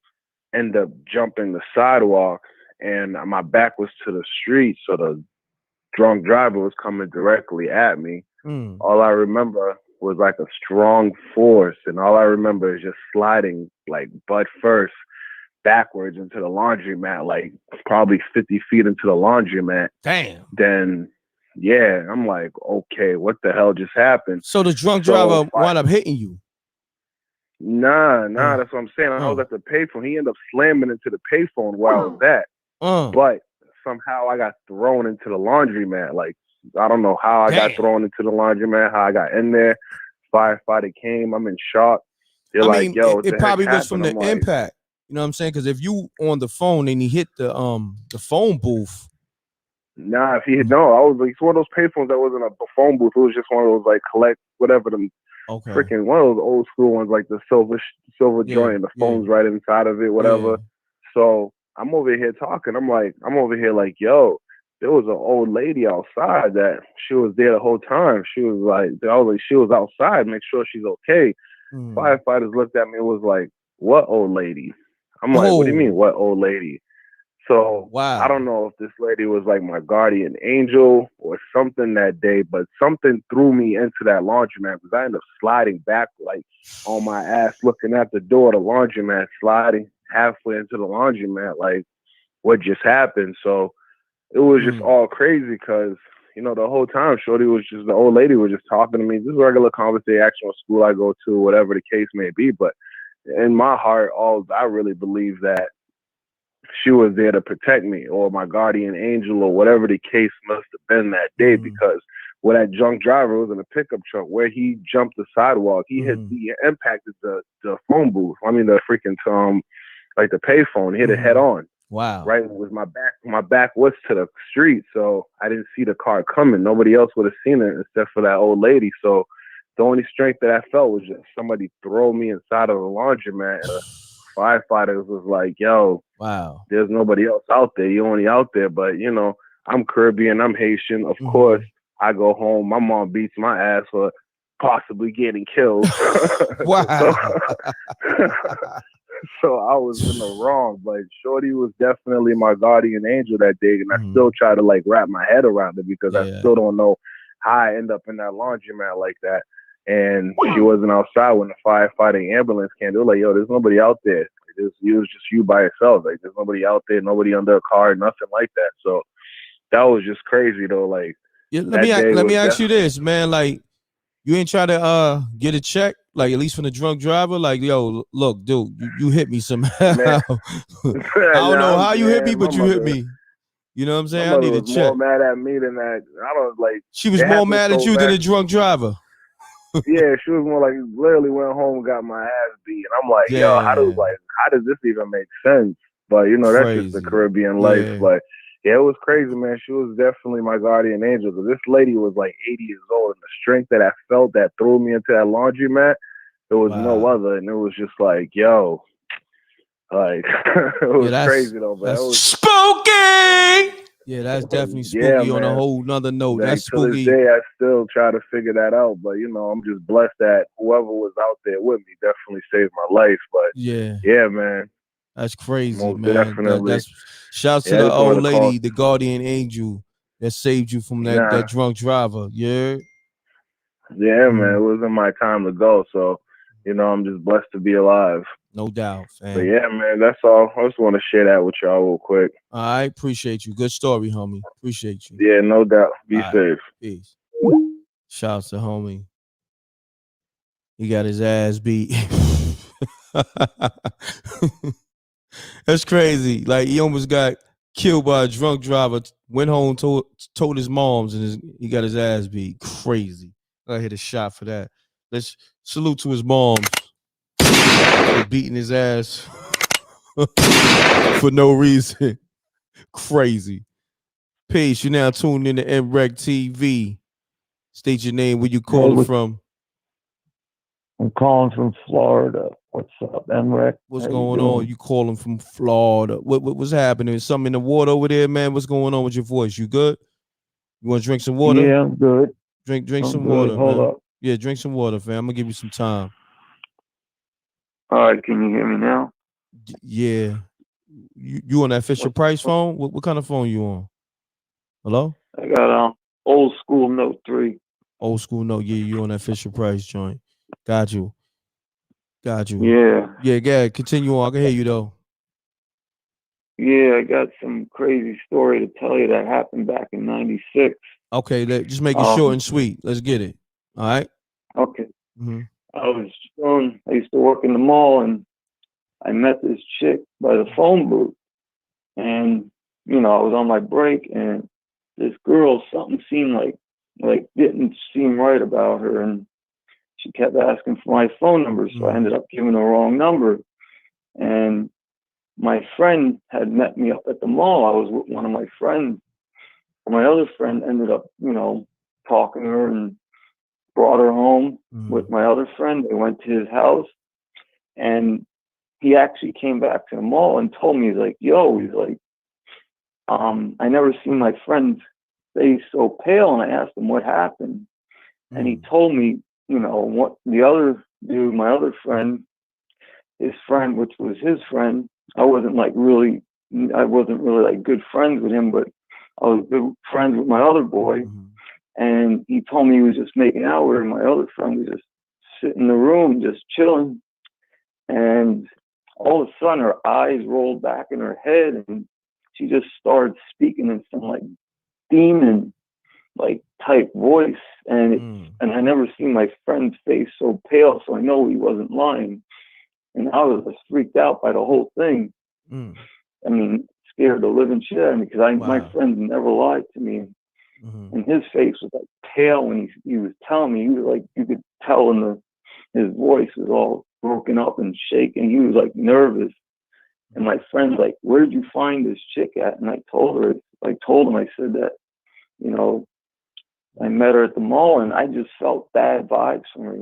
ended up jumping the sidewalk, and my back was to the street, so the drunk driver was coming directly at me. All I remember was like a strong force, and all I remember is just sliding like butt first backwards into the laundromat, like probably 50 feet into the laundromat. Damn. Then, yeah, I'm like, okay, what the hell just happened? So the drunk driver wound up hitting you? Nah, that's what I'm saying. I was at the payphone. He ended up slamming into the payphone where I was at. But somehow I got thrown into the laundromat. Like, I don't know how I got thrown into the laundromat, how I got in there. Firefighter came. I'm in shock. They're like, yo, it probably was from the impact. You know what I'm saying? Because if you on the phone and he hit the phone booth. Nah, I was like, it's one of those payphones that wasn't a phone booth. It was just one of those like collect whatever them freaking one of those old school ones, like the silver joint, and the phone's right inside of it, whatever. So I'm over here talking. I'm over here like, yo, there was an old lady outside that she was there the whole time. She was like, she was outside, make sure she's okay. Firefighters looked at me and was like, what old lady? I'm like, what do you mean, what old lady? So I don't know if this lady was like my guardian angel or something that day, but something threw me into that laundromat because I ended up sliding back like on my ass, looking at the door of the laundromat, sliding halfway into the laundromat, like what just happened. So it was just all crazy because, you know, the whole time the old lady was just talking to me, just regular conversation, actual school I go to, whatever the case may be. But in my heart, I really believe that she was there to protect me, or my guardian angel, or whatever the case must have been that day, because where that drunk driver was in a pickup truck, where he jumped the sidewalk, he impacted the phone booth. I mean, the freaking like the payphone, hit it head on. Wow. Right, with my back was to the street, so I didn't see the car coming. Nobody else would have seen it except for that old lady. So the only strength that I felt was just somebody throw me inside of a laundromat. Firefighters was like, yo, wow, there's nobody else out there. You're only out there. But, you know, I'm Caribbean. I'm Haitian. Of course, I go home. My mom beats my ass for possibly getting killed. Wow. So I was in the wrong. But Shorty was definitely my guardian angel that day. And I still try to, like, wrap my head around it because I still don't know how I end up in that laundromat like that. And she wasn't outside when the firefighting ambulance came. They were like, yo, there's nobody out there. It was just you by yourself. Like, there's nobody out there, nobody under a car, nothing like that. So that was just crazy, though. Like, let me ask you this, man. Like, you ain't try to get a check, like, at least from the drunk driver? Like, yo, look, dude, you hit me somehow. I don't know how you hit me, but you hit me. You know what I'm saying? I need a check. More mad at me than that. I don't like. She was more mad at you than the drunk driver. Yeah, she was more like, literally went home and got my ass beat. And I'm like, yo, how does this even make sense? But, you know, that's just the Caribbean life. But, yeah, it was crazy, man. She was definitely my guardian angel. Because this lady was like 80 years old. And the strength that I felt that threw me into that laundromat, there was no other. And it was just like, yo, like, it was crazy, though. But it was spooky! Yeah, that's definitely spooky on a whole nother note. Man, that's spooky. To this day, I still try to figure that out. But, you know, I'm just blessed that whoever was out there with me definitely saved my life. But, yeah, man. That's crazy, most man. Definitely. Shouts to the old lady, the guardian angel that saved you from that drunk driver. Yeah. Yeah, man. It wasn't my time to go. So, you know, I'm just blessed to be alive. No doubt, But fam. yeah, man, that's all. I just want to share that with y'all real quick. I appreciate you. Good story, homie. Appreciate you. Yeah, no doubt. Be All safe. right. Peace. Shouts to homie. He got his ass beat. That's crazy. Like he almost got killed by a drunk driver. Went home, told his moms, and he got his ass beat. Crazy. I hit a shot for that. Let's salute to his moms for beating his ass for no reason. Crazy. Peace. You now tuned in to m.reck TV. State your name, where you calling from. I'm calling from Florida. What's up, m.reck? What's going on? You calling from Florida? What's happening? Something in the water over there, man? What's going on with your voice? You good? You want to drink some water? Yeah, I'm good. Drink I'm some good. water, Hold man. up. Yeah, drink some water, fam. I'm gonna give you some time. All right, can you hear me now? Yeah. You on that Fisher Price phone? What kind of phone you on? Hello? I got old school Note 3. Old school Note. Yeah, you on that Fisher Price joint. Got you. Yeah. Yeah, continue on. I can hear you though. Yeah, I got some crazy story to tell you that happened back in '96. Okay, just make it short and sweet. Let's get it. All right? Okay. Mm-hmm. I used to work in the mall, and I met this chick by the phone booth. And, I was on my break, and this girl, something seemed like didn't seem right about her. And she kept asking for my phone number. So I ended up giving her the wrong number. And my friend had met me up at the mall. I was with one of my friends. My other friend ended up, talking to her and brought her home with my other friend. They went to his house, and he actually came back to the mall and told me, he's like, I never seen my friend's face so pale. And I asked him what happened. And he told me, what the other dude, my other friend, his friend, which was his friend, I wasn't really like good friends with him, but I was good friends with my other boy. And he told me he was just making out with her. My other friend was just sitting in the room, just chilling. And all of a sudden, her eyes rolled back in her head, and she just started speaking in some like demon type voice. And I never seen my friend's face so pale, so I know he wasn't lying. And I was just freaked out by the whole thing. I mean, scared the living shit out of me, because my friend never lied to me. And his face was like pale when he was telling me. He was like, you could tell his voice was all broken up and shaking. He was like nervous. And my friend's like, where did you find this chick at? And I told him, I said that, I met her at the mall, and I just felt bad vibes from her,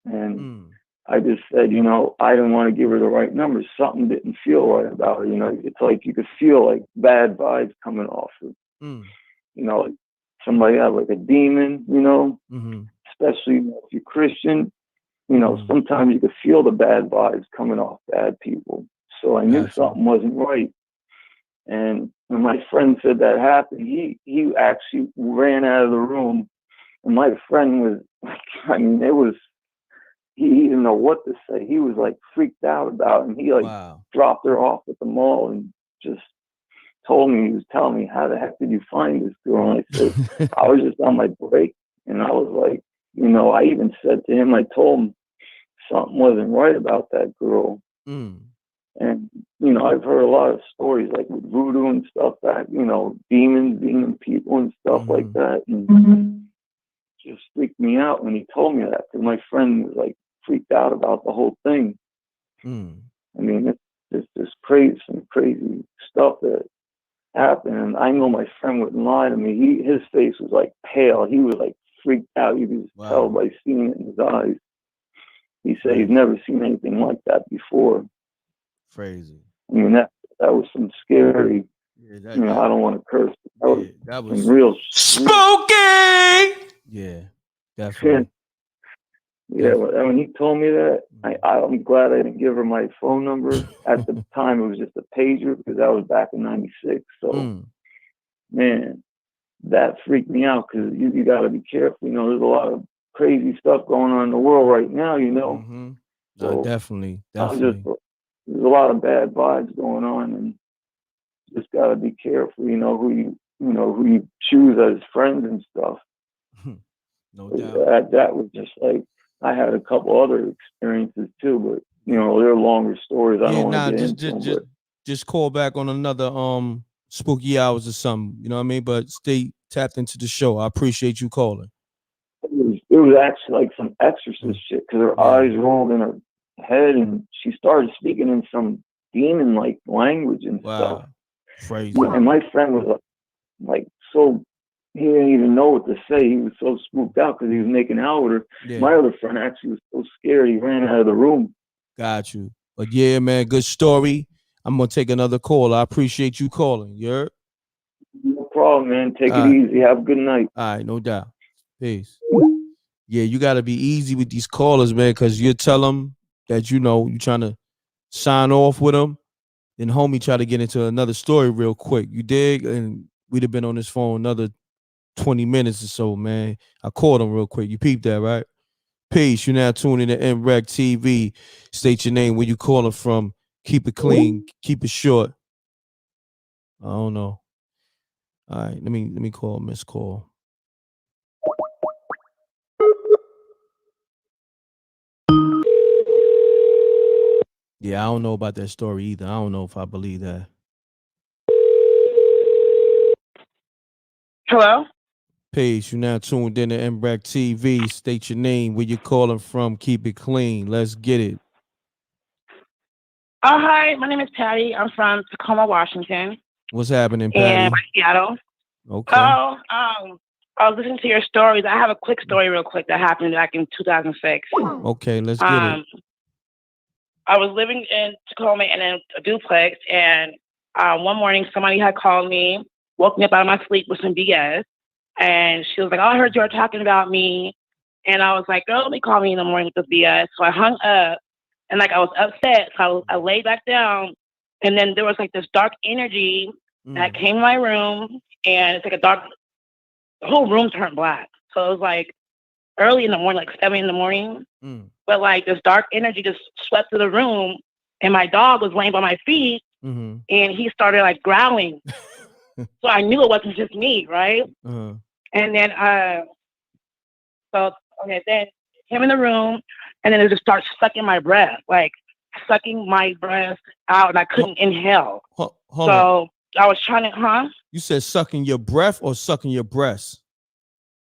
and I just said, I didn't want to give her the right number. Something didn't feel right about her. It's like you could feel like bad vibes coming off her. Like somebody had like a demon, especially if you're Christian, sometimes you could feel the bad vibes coming off bad people. So I knew something wasn't right. And when my friend said that happened, he actually ran out of the room. And my friend was like, he didn't know what to say. He was like freaked out about it. And he dropped her off at the mall and just told me, he was telling me, how the heck did you find this girl? And I said, I was just on my break. And I was like, I even said to him, I told him something wasn't right about that girl. And, I've heard a lot of stories like with voodoo and stuff that, demons being in people and stuff like that. And just freaked me out when he told me that, because my friend was like freaked out about the whole thing. I mean, it's just some crazy stuff that happened. And I know my friend wouldn't lie to me. His face was like pale. He was like freaked out. You could just tell by seeing it in his eyes. He said he's never seen anything like that before. Crazy. I mean, that was some scary. I don't want to curse. That was some real spooky. Yeah, definitely. Yeah, when he told me that, I'm glad I didn't give her my phone number. At the time, it was just a pager, because that was back in '96. So, man, that freaked me out, because you got to be careful. There's a lot of crazy stuff going on in the world right now. So definitely. there's a lot of bad vibes going on, and just gotta be careful. You know who you choose as friends and stuff. No doubt. That was just like I had a couple other experiences too, but they're longer stories. I don't want to get into them. Just call back on another spooky hours or something. You know what I mean? But stay tapped into the show. I appreciate you calling. It was actually like some exorcist shit because her eyes rolled in her head and she started speaking in some demon like language and stuff. Crazy. And my friend was like so he didn't even know what to say. He was so spooked out because he was making out with her. Yeah. My other friend actually was so scared he ran out of the room. Got you. But yeah, man, good story. I'm gonna take another call. I appreciate you calling. You heard? No problem, man. Take it easy. Have a good night. All right, no doubt. Peace. Yeah, you got to be easy with these callers, man, because you tell them that you're trying to sign off with them. Then homie try to get into another story real quick. You dig? And we'd have been on this phone another 20 minutes or so, man. I called him real quick. You peeped that, right? Peace. You're now tuning in to m.reck.tv. State your name, where you calling from. Keep it clean. Keep it short. I don't know. All right, let me call Miss Call. Yeah, I don't know about that story either. I don't know if I believe that. Hello? Peace. You now tuned in to m.reck.tv. State your name, where you calling from. Keep it clean. Let's get it. Oh, hi. My name is Patty. I'm from Tacoma, Washington. What's happening, Patty? And Seattle. Okay. Oh, I was listening to your stories. I have a quick story real quick that happened back in 2006. Okay, let's get it. I was living in Tacoma in a duplex, and one morning somebody had called me, woke me up out of my sleep with some BS, and she was like, "Oh, I heard you were talking about me," and I was like, "Girl, don't be calling me in the morning with the BS." So I hung up, and I was upset, so I laid back down, and then there was this dark energy that came in my room, and it's the whole room turned black. So it was early in the morning, 7 in the morning. But this dark energy just swept through the room, and my dog was laying by my feet, and he started growling. So I knew it wasn't just me, right? And then then him in the room, and then it just starts sucking my breath, sucking my breath out, and I couldn't inhale. Hold on. I was trying to, You said sucking your breath or sucking your breasts?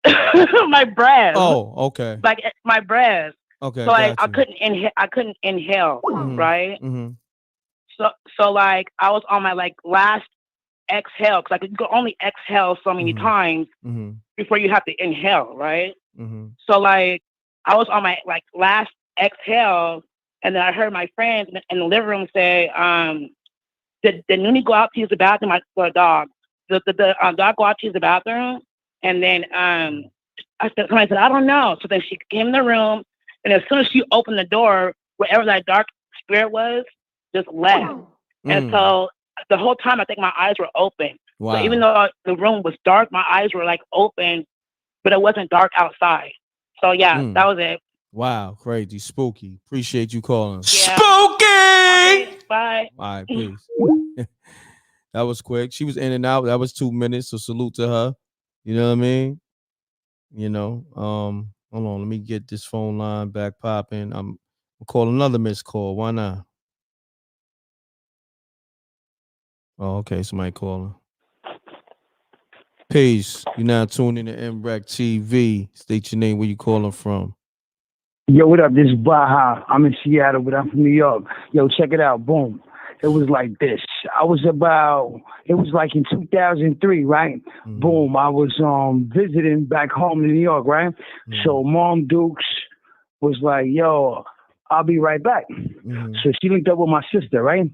My breath. Oh, okay. My breath. Okay. So I couldn't inhale, right? So I was on my last exhale, because I could only exhale so many times before you have to inhale, right? So I was on my last exhale, and then I heard my friends in the living room say, did Noonie go out to use the bathroom? The dog. The dog go out to use the bathroom? And then somebody said, I don't know. So then she came in the room, and as soon as she opened the door, wherever that dark spirit was, just left. And so the whole time, I think my eyes were open. Wow. So even though the room was dark, my eyes were open, but it wasn't dark outside. So yeah, that was it. Wow, crazy, spooky. Appreciate you calling. Yeah. Spooky. Okay, bye. All right, peace. That was quick. She was in and out. That was 2 minutes. So salute to her. You know what I mean? Hold on. Let me get this phone line back popping. I'm call another missed call. Why not? Oh, okay. Somebody calling. Peace. You now tuning in to m.reck.tv. State your name, where you calling from. Yo, what up? This is Baha. I'm in Seattle, but I'm from New York. Yo, check it out. Boom. It was like this. It was in 2003, right? Boom. I was visiting back home in New York, right? So Mom Dukes was like, yo, I'll be right back. So she linked up with my sister, right?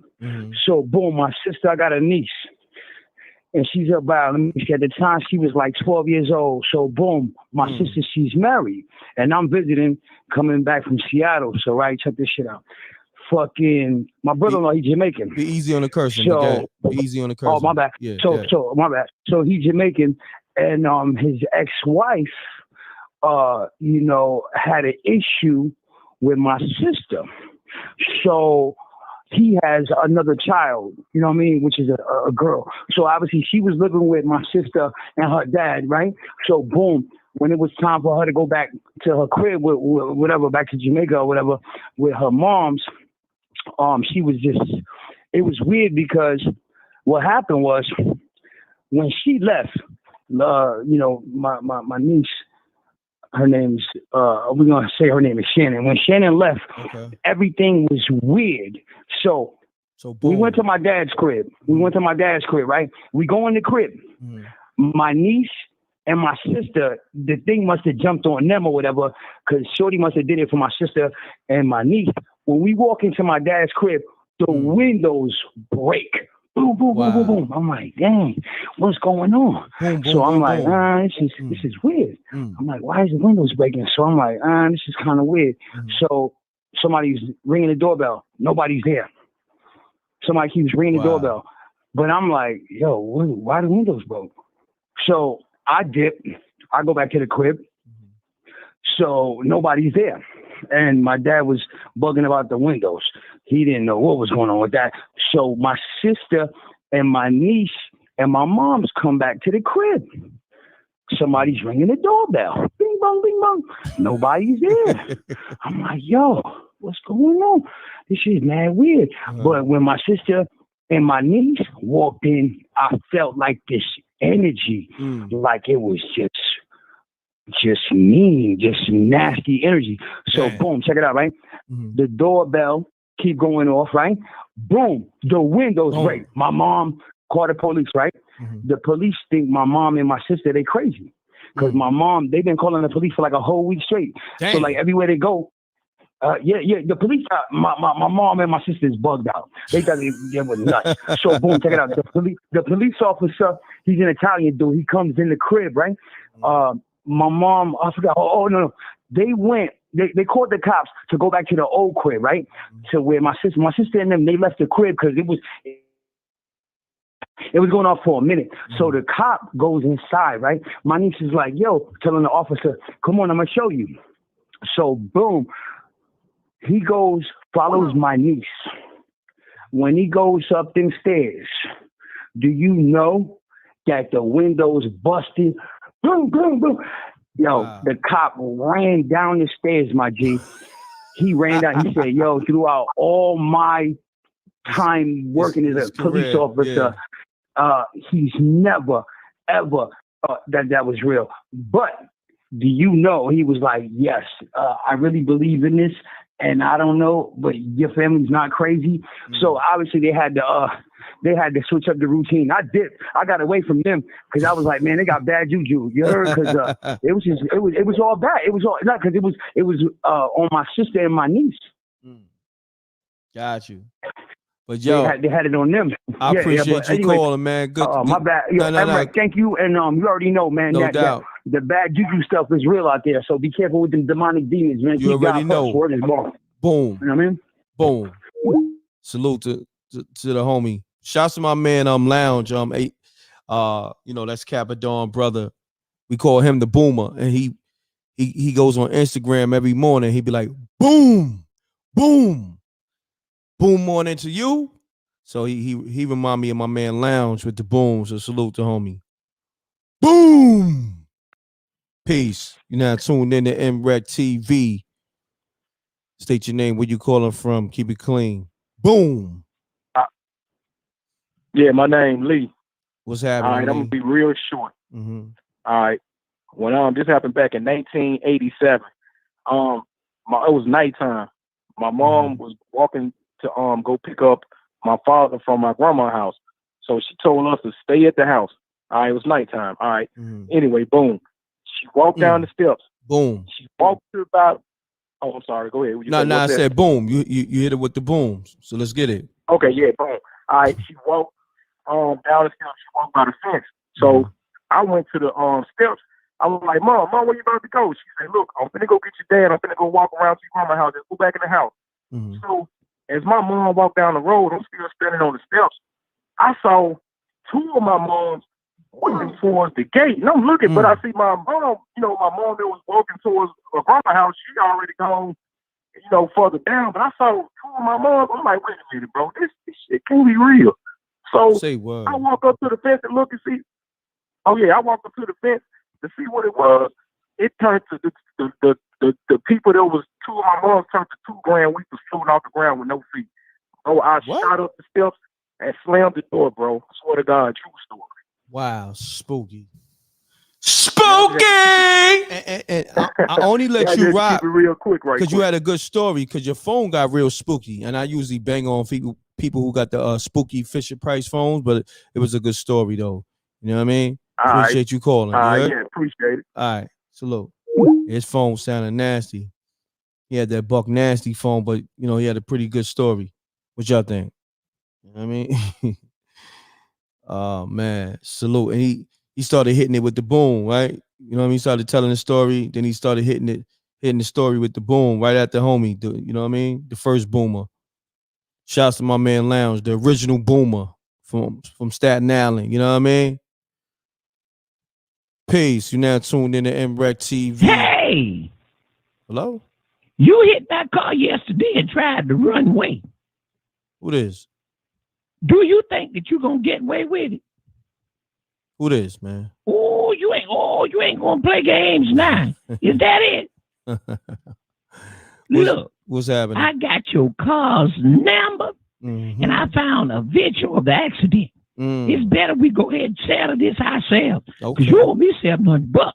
So boom, my sister, I got a niece. And she's about, at the time, she was 12 years old. So boom, my sister, she's married. And I'm visiting, coming back from Seattle. So right, check this shit out. Fucking, my brother-in-law, he's Jamaican. Be easy on the cursing. So, be easy on the cursing. Oh, my bad. Yeah, so my bad. So he's Jamaican, and his ex-wife, had an issue with my sister. So he has another child, you know what I mean, which is a girl. So obviously she was living with my sister and her dad, right? So boom, when it was time for her to go back to her crib, with whatever, back to Jamaica or whatever, with her mom's, she was just, it was weird because what happened was when she left, you know, my niece, her name's, we're going to say her name is Shannon. When Shannon left, everything was weird. So we went to my dad's crib. Right? We go in the crib. My niece and my sister, the thing must have jumped on them or whatever, because Shorty must have did it for my sister and my niece. When we walk into my dad's crib, the windows break. Boom, boom, boom, boom, boom. I'm like, dang, what's going on? So I'm like, this is weird. I'm like, why is the windows breaking? So I'm like, this is kind of weird. So somebody's ringing the doorbell. Nobody's there. Somebody keeps ringing the doorbell. But I'm like, yo, why the windows broke? So I dip. I go back to the crib. So nobody's there. And my dad was bugging about the windows. He didn't know what was going on with that. So my sister and my niece and my mom's come back to the crib. Somebody's ringing the doorbell. Bing, bong, bing, bong. Nobody's there. I'm like, yo, what's going on? This is mad weird. But when my sister and my niece walked in, I felt like this energy, like it was just mean, just nasty energy. So boom, check it out, right? The doorbell keep going off, right? Boom, the windows break. My mom called the police, right? The police think my mom and my sister, they crazy. Because my mom, they've been calling the police for like a whole week straight. So like everywhere they go, the police, my mom and my sister is bugged out. They thought they were nuts. So boom, check it out. The police officer, he's an Italian dude. He comes in the crib, right? My mom, I forgot. No. They went. They called the cops to go back to the old crib, right? To where my sister and them, they left the crib because it was going off for a minute. So the cop goes inside, right? My niece is like, yo, telling the officer, come on, I'm gonna show you. So boom, he goes, follows my niece. When he goes up them stairs, do you know that the windows busted? Boom, boom, boom. Yo, the cop ran down the stairs, my G. He ran down. He said, yo, throughout all my time working as a police officer, he's never, ever thought that was real. But do you know, he was like, yes, I really believe in this. And I don't know, but your family's not crazy. So obviously they had to switch up the routine. I dipped. I got away from them because I was like, man, they got bad juju. You heard? Because it was all bad. It was all not because it was on my sister and my niece. Got you. But yo, they had it on them. I appreciate you calling, man. Good. My bad. Yo, m.reck, thank you. And you already know, man. No doubt. The bad juju stuff is real out there. So be careful with them demonic demons, man. You already know. Word is born. Boom. You know what I mean? Boom. Salute to the homie. Shouts to my man Lounge. You know, that's Capadon brother. We call him the Boomer, and he goes on Instagram every morning. He be like, boom, boom, boom morning to you. So he remind me of my man Lounge with the boom. So salute to homie. Boom. Peace. You're now tuned in to m.reck TV. State your name, where you calling from. Keep it clean. Boom. Yeah, my name Lee. What's happening? All right, I'm gonna be real short. Mm-hmm. All right. When this happened back in 1987, it was nighttime. My mom was walking to go pick up my father from my grandma's house. So she told us to stay at the house. All right, it was nighttime. All right. Anyway, boom. She walked down the steps. Boom. She walked to about. Oh, I'm sorry. Go ahead. No, I said boom. You hit it with the booms. So let's get it. Okay, yeah, boom. All right, she walked down the steps. She walked by the fence. So I went to the steps. I was like, Mom, where you about to go? She said, look, I'm finna go get your dad. I'm finna go walk around to your grandma's house. Just go back in the house. So as my mom walked down the road, I'm still standing on the steps. I saw two of my moms walking towards the gate. And I'm looking, but I see my mom, that was walking towards her grandma's house. She already gone further down. But I saw two of my moms. I'm like, wait a minute, bro, this shit can't be real. So I walk up to the fence and look and see. Oh yeah, I walked up to the fence to see what it was. It turned to the people that was two of my moms turned to 2 grand. We was floating off the ground with no feet. Oh, I shot up the steps and slammed the door, bro. I swear to God, true story. Wow, spooky. Spooky! And I only let you rock keep it real quick, because you had a good story. Because your phone got real spooky, and I usually bang on people who got the spooky Fisher Price phones, but it was a good story though. You know what I mean? Appreciate you calling. Yeah, appreciate it. All right, salute. His phone sounded nasty. He had that Buck Nasty phone, but he had a pretty good story. What y'all think? You know what I mean? Oh man, salute. And he started hitting it with the boom, right? You know what I mean? He started telling the story, then he started hitting the story with the boom right at the homie. You know what I mean? The first boomer. Shouts to my man Lounge, the original boomer from Staten Island. You know what I mean? Peace. You now tuned in to m.reck TV. Hey! Hello? You hit that car yesterday and tried to run away. Who this? Do you think that you're gonna get away with it? Who this, man? Oh, you ain't gonna play games now. Is that it? Look, what's happening? I got your car's number, and I found a video of the accident. It's better we go ahead and settle this ourselves. Okay. You owe me $700.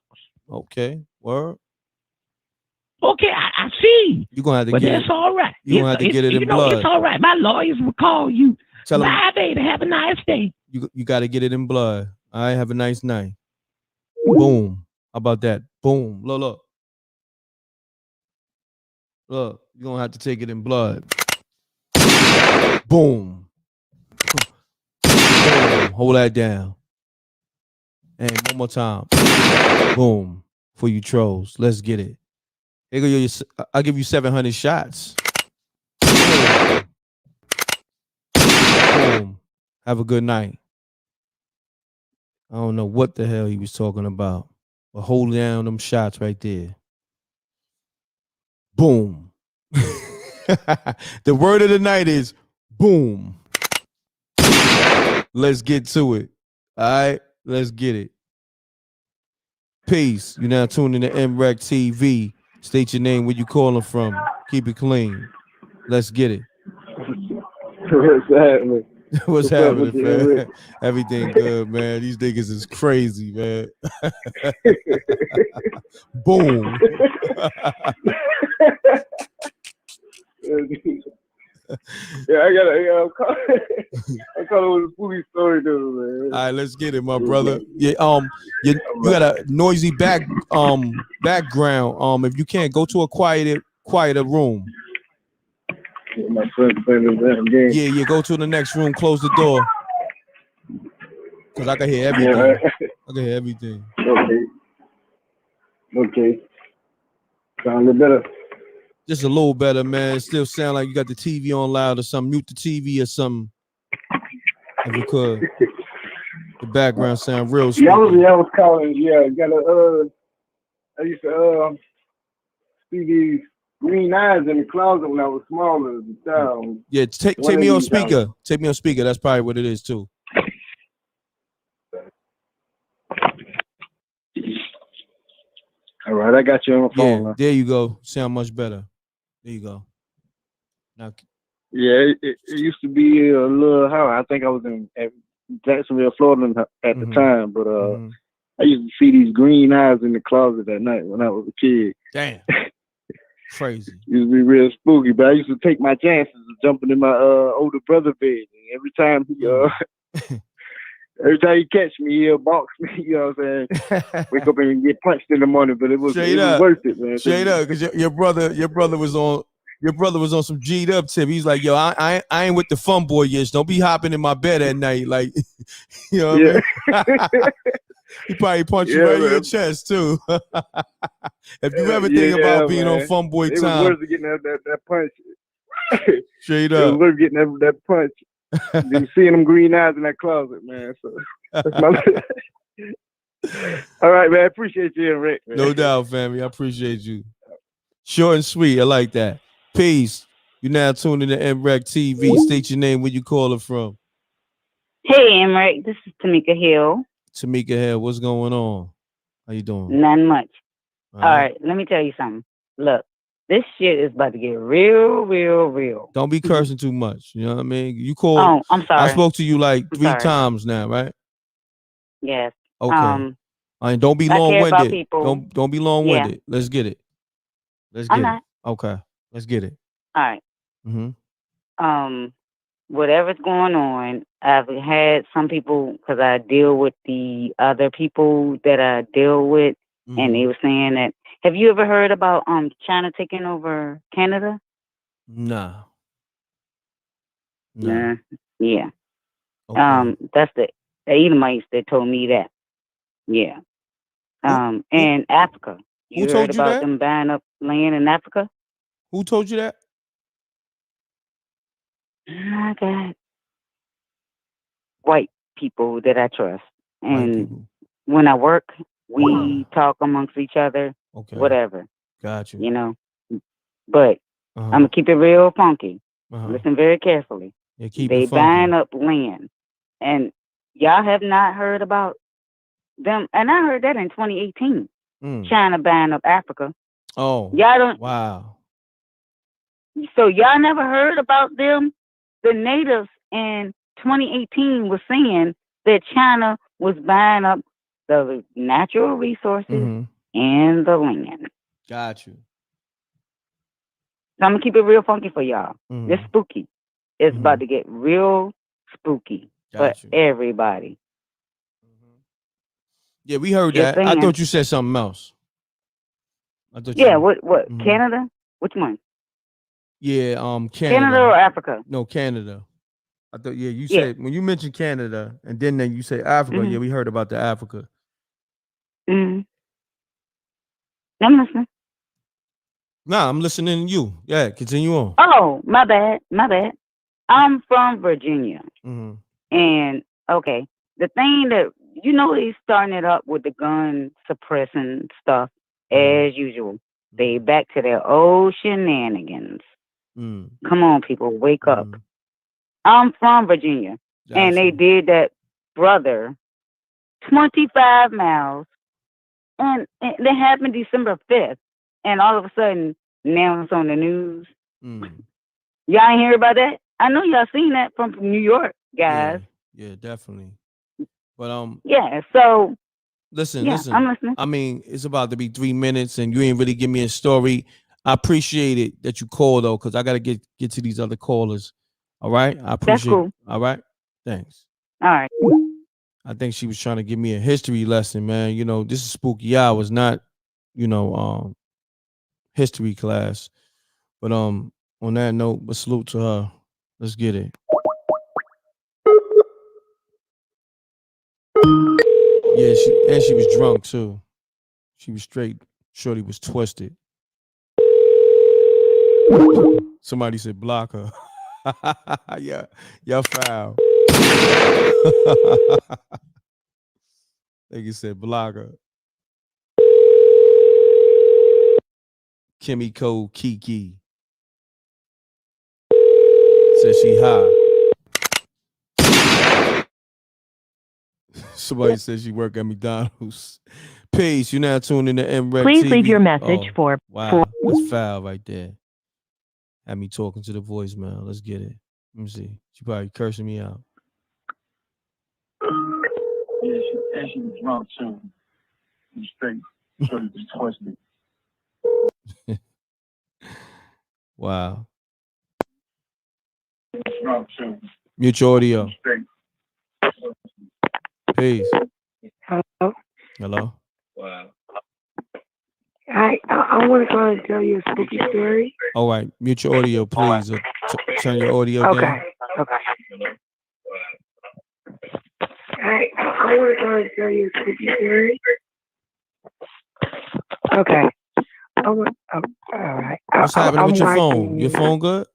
Okay. Word. Okay, I see. You're gonna have to but get that's it. all right. You're gonna have to get it in blood. It's all right. My lawyers will call you. Tell them, bye, baby. Have a nice day. You got to get it in blood. All right, have a nice night. Boom. How about that? Boom. Look. You're gonna have to take it in blood. Boom. Boom. Hold that down. And one more time. Boom. For you trolls. Let's get it. I'll give you 700 shots. Boom. Have a good night. I don't know what the hell he was talking about, but hold down them shots right there. Boom. The word of the night is boom. Let's get to it. All right, let's get it. Peace. You now tuned in to m.reck TV. State your name, where you calling from. Keep it clean. Let's get it. What's happening? What's happening, man? Everything good, man. These niggas is crazy, man. Boom. Yeah, I'm calling with a spooky story, though, man. All right, let's get it, my brother. Yeah, you got a noisy background. If you can't, go to a quieter room. My friend playing the damn game. Yeah, go to the next room, close the door. Cause I can hear everything. Yeah. I can hear everything. Okay. Sound a little better. Just a little better, man. It still sound like you got the TV on loud or something. Mute the TV or something. If you could. The background sound real spooky. I was calling. Yeah, I used to see these green eyes in the closet when I was smaller. Yeah, take me on speaker. Take me on speaker. That's probably what it is too. All right, I got you on the phone. Yeah, there you go. Sound much better. There you go. Now, yeah, it used to be a little high. I think I was in Jacksonville, Florida at the time, but I used to see these green eyes in the closet at night when I was a kid. Damn. Crazy. Used to be real spooky, but I used to take my chances of jumping in my older brother bed. And every time he catch me, he'll box me. You know what I'm saying? Wake up and get punched in the morning, but it was worth it, man. Straight up, because your brother was on some G'd up tip. He's like, yo, I ain't with the fun boy yet. Don't be hopping in my bed at night, like, you know what I mean? He probably punched you right in your chest too. If you ever think about being on fun boy time, it was worth getting that punch. Straight up, it was worth getting that punch. You seeing them green eyes in that closet, man. So that's my all right, man. I appreciate you, Rick. Man. No doubt, family. I appreciate you. Short and sweet. I like that. Peace. You're now tuned in to m.reck TV. State your name, where you calling from. Hey, m.reck. This is Tamika Hill. Tamika Hill, what's going on? How you doing? None much. All right, let me tell you something. Look, this shit is about to get real, real, real. Don't be cursing too much. You know what I mean? You called. Oh, I'm sorry. I spoke to you like 3 times now, right? Yes. Okay. Don't be long-winded. Don't be long-winded. Yeah. Let's get it. I'm not. Okay. Let's get it. All right. Whatever's going on, I've had some people, because I deal with the other people that I deal with, and they were saying that. Have you ever heard about China taking over Canada? Nah. Yeah. Okay. That's the Edomites that told me that. Yeah. And Africa. Who told you about that? them buying up land in Africa? Who told you that? I got white people that I trust. And when I work, we talk amongst each other. Okay. Whatever. Got you. You know. But I'm gonna keep it real funky. Listen very carefully. Yeah, keep they it funky. buying up land. And y'all have not heard about them. And I heard that in 2018. China buying up Africa. Oh. Y'all don't. Wow. So y'all never heard about them? The natives in 2018 was saying that China was buying up the natural resources and the land. Got you. So I'm gonna keep it real funky for y'all. It's spooky. It's about to get real spooky for everybody. Yeah, we heard that. I thought you said something else. What? Canada? Which one? Yeah, Canada. Canada or Africa? No, Canada. I thought you said when you mentioned Canada and then you say Africa. Yeah, we heard about the Africa. I'm listening. Nah, I'm listening to you. Yeah, continue on. Oh, my bad. I'm from Virginia. And okay, the thing that he's starting it up with the gun suppressing stuff as usual. They back to their old shenanigans. Come on, people, wake up. I'm from Virginia, and they did that, brother, 25 miles, and it happened December 5th, and all of a sudden, now it's on the news. Y'all ain't hear about that? I know y'all seen that from New York, guys. Yeah, definitely. But so listen. I'm listening. I mean, it's about to be 3 minutes, and you ain't really give me a story. I appreciate it that you called though, because I gotta get to these other callers. All right, I appreciate. That's cool. It. All right, thanks. All right. I think she was trying to give me a history lesson, man. You know, this is spooky hours, not history class. But on that note, a salute to her. Let's get it. Yeah, she was drunk too. She was straight. Shorty was twisted. Somebody said block her. Yeah, y'all foul. Like you said, block her. Kimmy Cole Kiki says she high. Somebody says she work at McDonald's. Peace. You're now tuned in to m.reck Please TV. leave your message for. Wow, that's foul right there. Had me talking to the voicemail. Let's get it. Let me see. She probably cursing me out. Yeah, she was drunk too. She was straight. Shorty was twisted. Wow. Drunk too. Mute your audio. Peace. Hello. Wow. I want to call and tell you a spooky story. All right, mute your audio, please. Turn your audio down. Okay. I want to call and tell you a spooky story. Okay. All right. What's happening with your phone? Your phone good?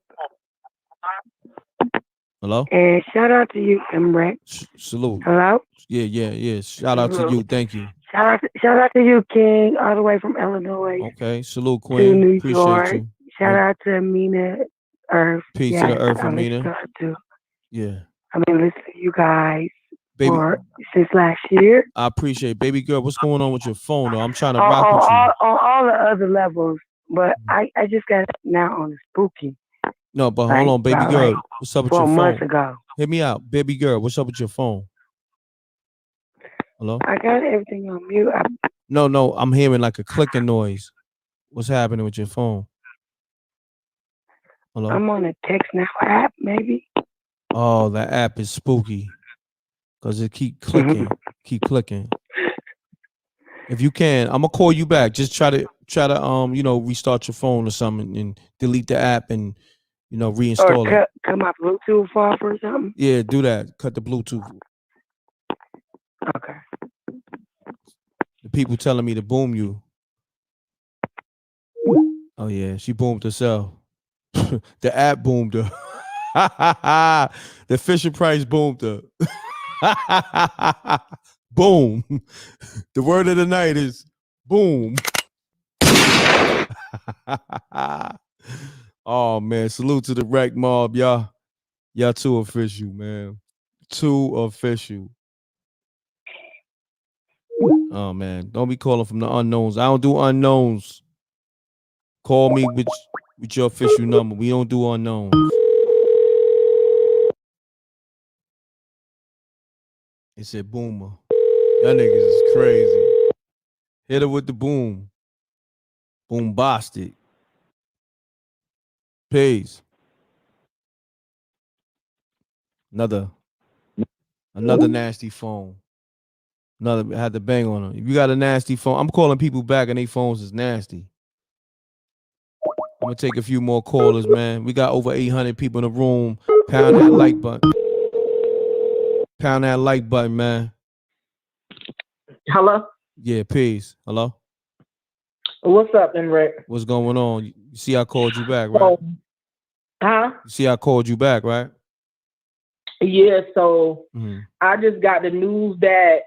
Hello? And shout out to you, m.reck. Salute. Hello? Yeah. Shout out to you. Thank you. Shout out to you, King, all the way from Illinois. Okay. Salute, Queen. To New Appreciate York. you. Shout out to Amina Earth. Peace to the Earth, Amina. Yeah. I've been listening to you guys since last year. I appreciate it. Baby girl, what's going on with your phone, though? I'm trying to on, rock on with you. On all the other levels, but I just got now on the spooky. No, but hold on, baby girl. What's up with your phone? 4 months ago. Hit me out. Baby girl, what's up with your phone? Hello? I got everything on mute. No, I'm hearing like a clicking noise. What's happening with your phone? Hello? I'm on a Text Now app, maybe. Oh, that app is spooky. Because it keep clicking. Keep clicking. If you can, I'm gonna call you back. Just try to restart your phone or something and delete the app and reinstall it. Or cut my Bluetooth off or something. Yeah, do that. Cut the Bluetooth. Okay. The people telling me to boom you. Oh yeah, she boomed herself. The app boomed her. The Fisher Price boomed her. Boom. The word of the night is boom. Oh man, salute to the Wreck Mob, y'all. Y'all too official, man. Too official. Oh man, don't be calling from the unknowns. I don't do unknowns. Call me with your official number. We don't do unknowns. It said boomer. Y'all niggas is crazy. Hit her with the boom. Boombastic. Peace. Another nasty phone. Another had to bang on them. If you got a nasty phone, I'm calling people back and their phones is nasty. I'm gonna take a few more callers, man. We got over 800 people in the room. Pound that like button. Pound that like button, man. Hello? Yeah, peace. Hello? What's up, m.reck? What's going on? You see I called you back, right? Huh? You see I called you back, right? Yeah, so I just got the news that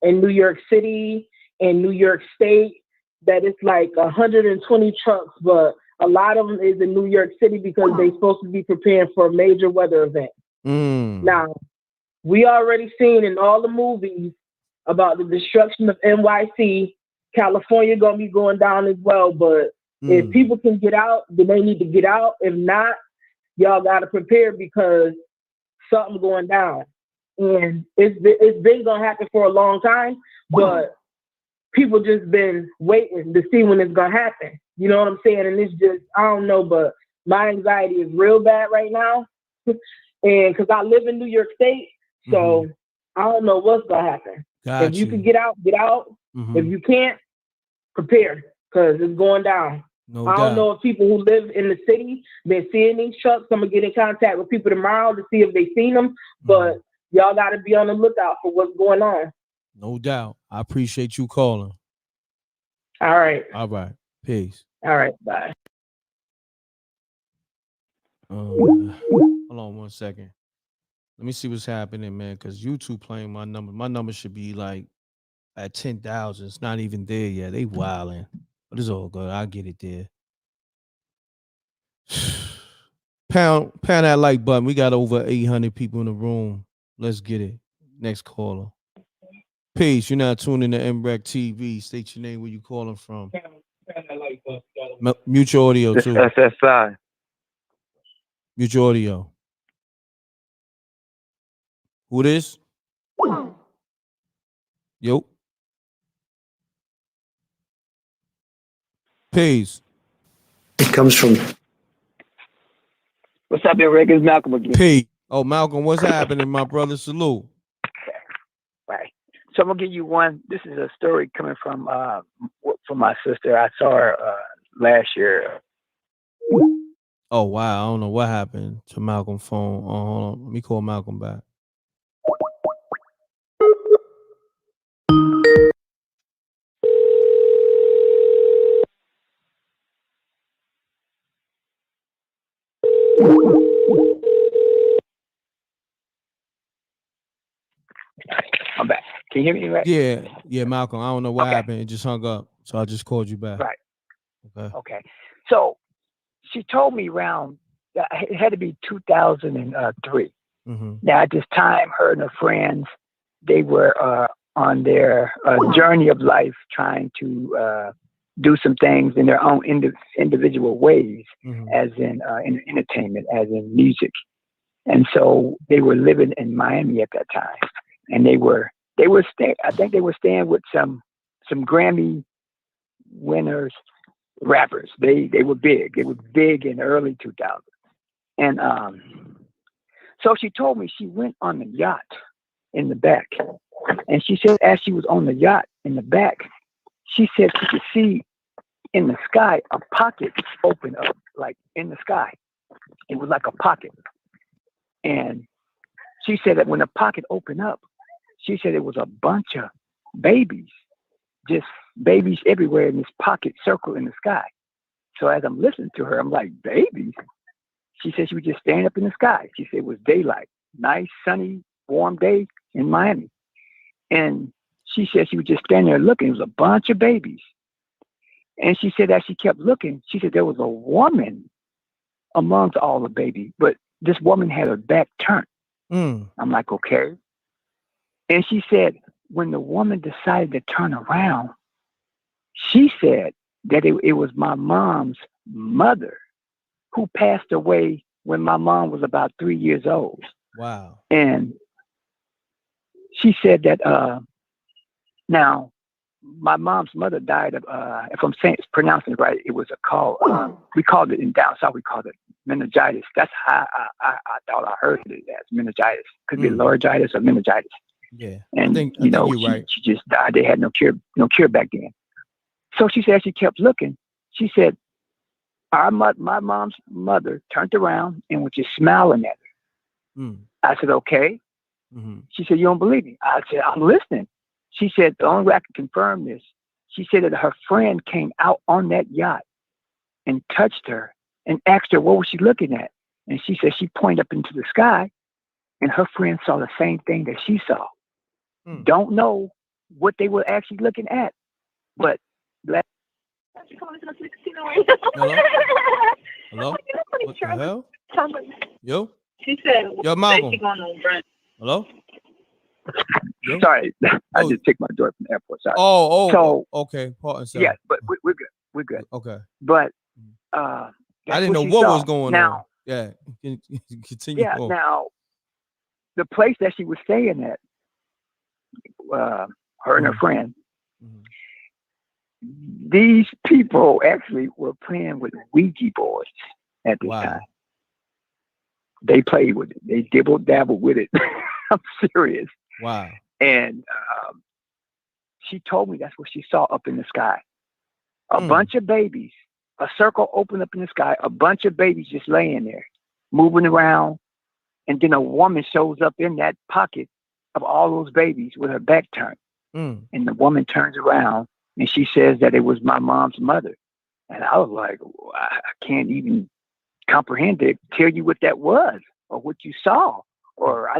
in New York City and New York State that it's like 120 trucks, but a lot of them is in New York City because they're supposed to be preparing for a major weather event. Now, we already seen in all the movies about the destruction of NYC. California gonna be going down as well, but if people can get out, then they need to get out. If not, y'all gotta prepare because something going down. And it's been gonna happen for a long time, but people just been waiting to see when it's gonna happen. You know what I'm saying? And it's just, I don't know, but my anxiety is real bad right now. And because I live in New York State, so I don't know what's gonna happen. If you can get out, get out. If you can't, prepare because it's going down. I don't know if people who live in the city been seeing these trucks. I'm gonna get in contact with people tomorrow to see if they seen them, but y'all got to be on the lookout for what's going on. No doubt. I appreciate you calling. All right. All right. Peace. All right. Bye. Hold on 1 second. Let me see what's happening, man, because YouTube playing my number. My number should be like at 10,000. It's not even there yet. They wilding. But it's all good. I'll get it there. Pound that like button. We got over 800 people in the room. Let's get it. Next caller. Peace. You're not tuning to m.reck TV. State your name, where you calling from. Mute your audio, This too. SSI. Mute your audio. Who this? Yo. Peace. It comes from. What's up, m.reck? It's Malcolm again. P. Oh, Malcolm, what's happening, my brother? Salute. Right. So I'm gonna give you one. This is a story coming from my sister. I saw her last year. Oh wow, I don't know what happened to Malcolm's phone. Oh, hold on, let me call Malcolm back. I'm back. Can you hear me? Right? Yeah, Malcolm. I don't know what happened. It just hung up, so I just called you back. Right. Okay. Okay. So she told me around, it had to be 2003. Mm-hmm. Now, at this time, her and her friends, they were on their journey of life, trying to do some things in their own individual ways, as in entertainment, as in music. And so they were living in Miami at that time, and they were staying. I think they were staying with some Grammy winners, rappers. They were big. They were big in the early 2000s. And so she told me she went on the yacht in the back, and she said as she was on the yacht in the back, she said she could see in the sky a pocket open up, like in the sky. It was like a pocket. And she said that when the pocket opened up, she said it was a bunch of babies, just babies everywhere in this pocket circle in the sky. So as I'm listening to her, I'm like, babies? She said she was just standing up in the sky. She said it was daylight, nice, sunny, warm day in Miami. And she said she was just standing there looking. It was a bunch of babies. And she said as she kept looking, she said there was a woman amongst all the babies, but this woman had her back turned. I'm like, okay. And she said when the woman decided to turn around, she said that it was my mom's mother who passed away when my mom was about 3 years old. Wow. And she said that now my mom's mother died of if I'm pronouncing it right, it was a call. We called it in down south. We called it meningitis. That's how I thought I heard it as meningitis. Could be laryngitis or meningitis. Yeah, And I think you're she, right. She just died. They had no cure back then. So she said she kept looking. She said my mom's mother turned around and was just smiling at her. I said, okay. She said, you don't believe me? I said, I'm listening. She said, the only way I can confirm this, she said that her friend came out on that yacht and touched her and asked her, what was she looking at? And she said she pointed up into the sky, and her friend saw the same thing that she saw. Don't know what they were actually looking at, but Hello? Hello? What the hell? Yo? She said, Yo, Malcolm. Hello? Yo? Sorry, I just took my daughter from the airport. Sorry. So, okay. Pardon, yeah, but we're good. We're good. Okay. But I didn't know what was going on. Yeah. Continue. Yeah. on. Now, the place that she was staying at, her and her friend, these people actually were playing with Ouija boards at this time. They played with it. They dibble-dabble with it. I'm serious. Wow. And she told me that's what she saw up in the sky. A bunch of babies, a circle opened up in the sky, a bunch of babies just laying there, moving around. And then a woman shows up in that pocket of all those babies with her back turned. And the woman turns around and she says that it was my mom's mother. And I was like, I can't even comprehend it, tell you what that was or what you saw. Or I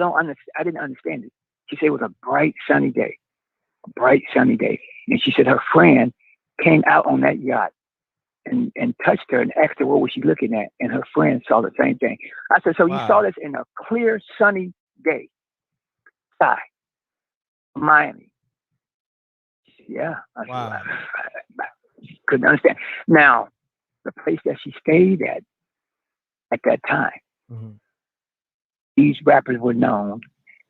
didn't understand it. She said it was a bright, sunny day. And she said her friend came out on that yacht and touched her and asked her what was she looking at. And her friend saw the same thing. I said, so you saw this in a clear, sunny day. Sky. Miami. Yeah. I couldn't understand. Now, the place that she stayed at that time, these rappers were known,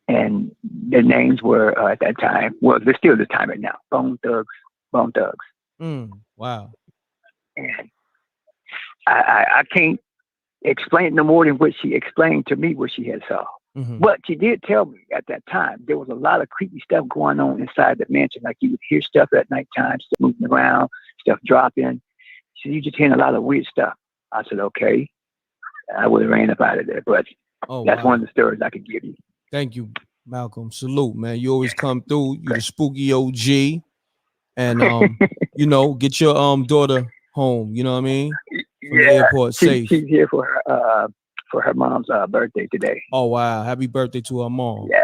and their names were at that time, well, they're still the time right now, Bone Thugs. Wow. And I can't explain no more than what she explained to me what she had saw. But she did tell me at that time there was a lot of creepy stuff going on inside the mansion. Like you would hear stuff at nighttime, stuff moving around, stuff dropping. She said, you just hearing a lot of weird stuff. I said, okay. I would have ran up out of there, but that's one of the stories I could give you. Thank you, Malcolm. Salute, man. You always come through. You the spooky OG. And get your daughter home, you know what I mean? From the airport safe. She's here for her mom's birthday today. Oh wow. Happy birthday to her mom. Yeah.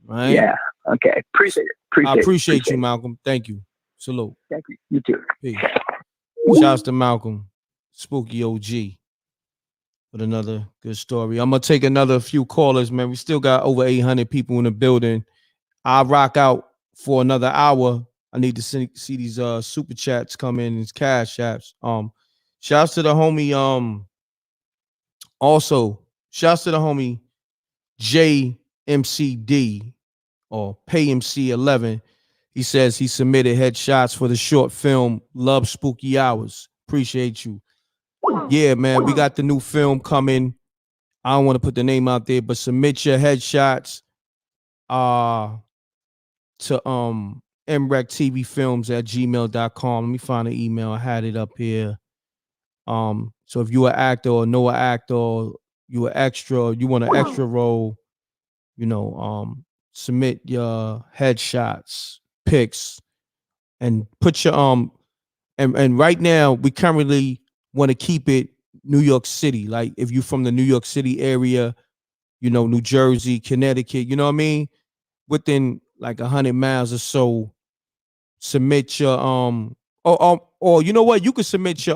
Right? Yeah. Okay. Appreciate it. I appreciate you, Malcolm. Thank you. Salute. Thank you. You too. Peace. Shouts to Malcolm. Spooky OG with another good story. I'm gonna take another few callers, man. We still got over 800 people in the building. I'll rock out for another hour. I need to see these super chats come in, these cash apps. Shouts to the homie. Also, shouts to the homie JMCD or PayMC11. He says he submitted headshots for the short film Love Spooky Hours. Appreciate you. Yeah, man, we got the new film coming. I don't want to put the name out there, but submit your headshots to m.reck.tv films@gmail.com. Let me find the email. I had it up here. So if you're an actor or know an actor, or you an extra, or you want an extra role, submit your headshots, pics, and put your and right now we currently want to keep it New York City. Like if you're from the New York City area, New Jersey, Connecticut, you know what I mean? Within like 100 miles or so, submit your or you know what? You could submit your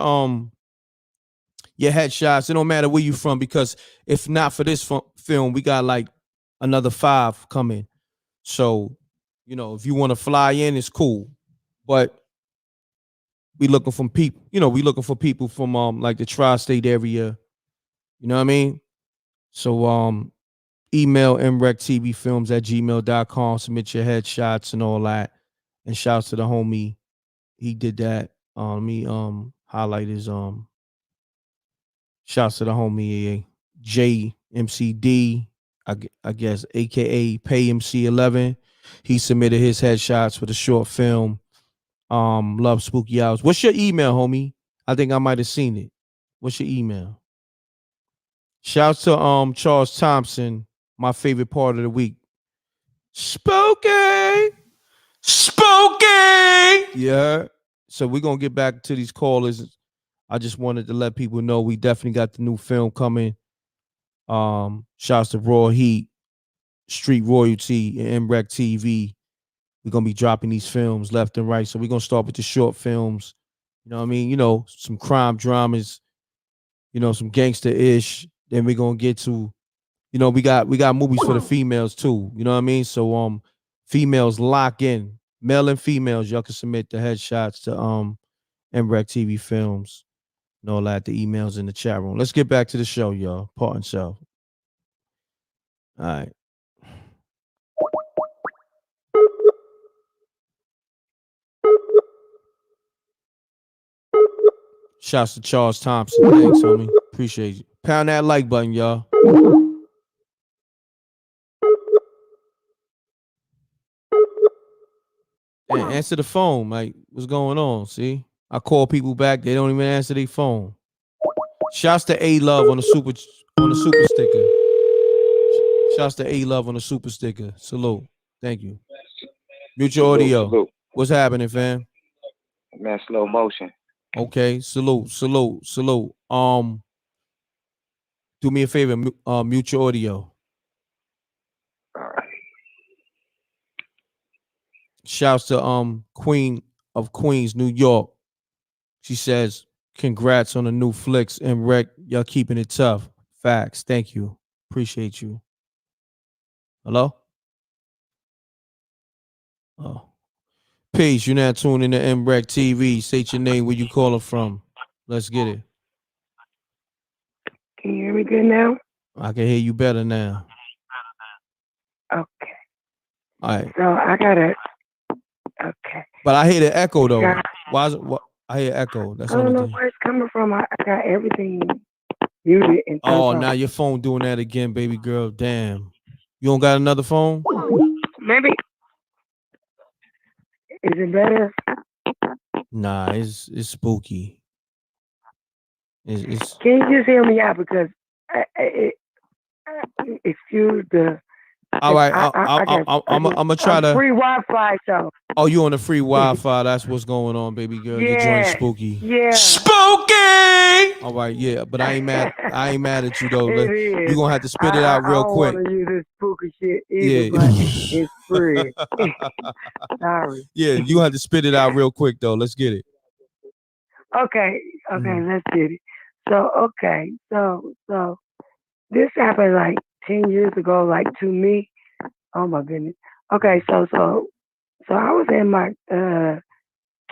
headshots. It don't matter where you from, because if not for this film, we got like another 5 coming. So, if you want to fly in, it's cool. But we looking for people, we looking for people from like the tri-state area. You know what I mean? So email mrecktv@gmail.com, submit your headshots and all that. And shouts to the homie. He did that. Let me highlight his shouts to the homie JMCD, I guess, aka PayMC11. He submitted his headshots for the short film Love Spooky Hours. What's your email, homie? I think I might have seen it. What's your email? Shouts to Charles Thompson, my favorite part of the week. Spooky. Yeah. So we're gonna get back to these callers. I just wanted to let people know we definitely got the new film coming. Shouts to Raw Heat, Street Royalty, and m.reck TV. We're gonna be dropping these films left and right. So we're gonna start with the short films. You know what I mean? Some crime dramas, some gangster-ish. Then we're gonna get to, we got movies for the females too. You know what I mean? So females lock in. Male and females, y'all can submit the headshots to m.reck TV films and all that, the emails in the chat room. Let's get back to the show, y'all. Part and self. All right. Shouts to Charles Thompson. Thanks, homie. Appreciate you. Pound that like button, y'all. And answer the phone. Like, what's going on? See? I call people back, they don't even answer their phone. Shouts to A-Love on the super sticker. Shouts to A-Love on the super sticker. Salute. Thank you. Mute your audio. Salute. What's happening, fam? Man, slow motion. Okay, salute. Do me a favor, mute your audio. All right. Shouts to Queen of Queens, New York. She says, congrats on the new flicks, m.reck. Y'all keeping it tough. Facts. Thank you. Appreciate you. Hello? Oh. Peace. You're not tuning in to m.reck TV. State your name, where you calling from. Let's get it. Can you hear me good now? I can hear you better now. Okay. All right. So I got it. Okay. But I hear the echo though. Yeah. Why is it? What? I hear echo. That's I don't know thing. where it's coming from. I got everything muted and Oh, turned now off. your phone doing that again, baby girl. Damn. You don't got another phone? Maybe. Is it better? Nah, it's spooky. It's Can you just hear me out, because excuse the. all right. I'm gonna try to. Free Wi-Fi, so. Oh, you on the free Wi-Fi? That's what's going on, baby girl. Yeah. Your joint spooky. Yeah. Spooky. All right, yeah, but I ain't mad. I ain't mad at you though. You gonna have to spit it out real quick. I don't want to use this spooky shit either, but it's free. Sorry. Yeah, you have to spit it out real quick though. Let's get it. Okay, let's get it. okay, so this happened like 10 years ago, like to me. Oh my goodness. Okay, so I was in my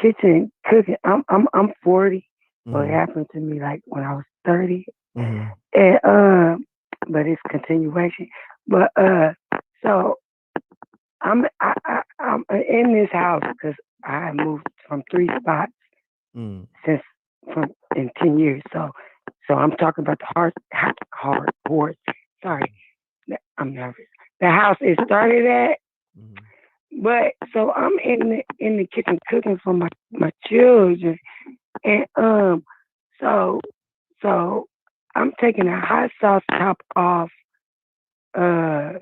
kitchen cooking. I'm 40. So it happened to me like when I was 30. Mm-hmm. And but it's continuation. But so I'm in this house because I moved from 3 spots since in 10 years. So I'm talking about the hard board. Sorry, I'm nervous. The house it started at, but so I'm in the kitchen cooking for my children, and so I'm taking a hot sauce top off, the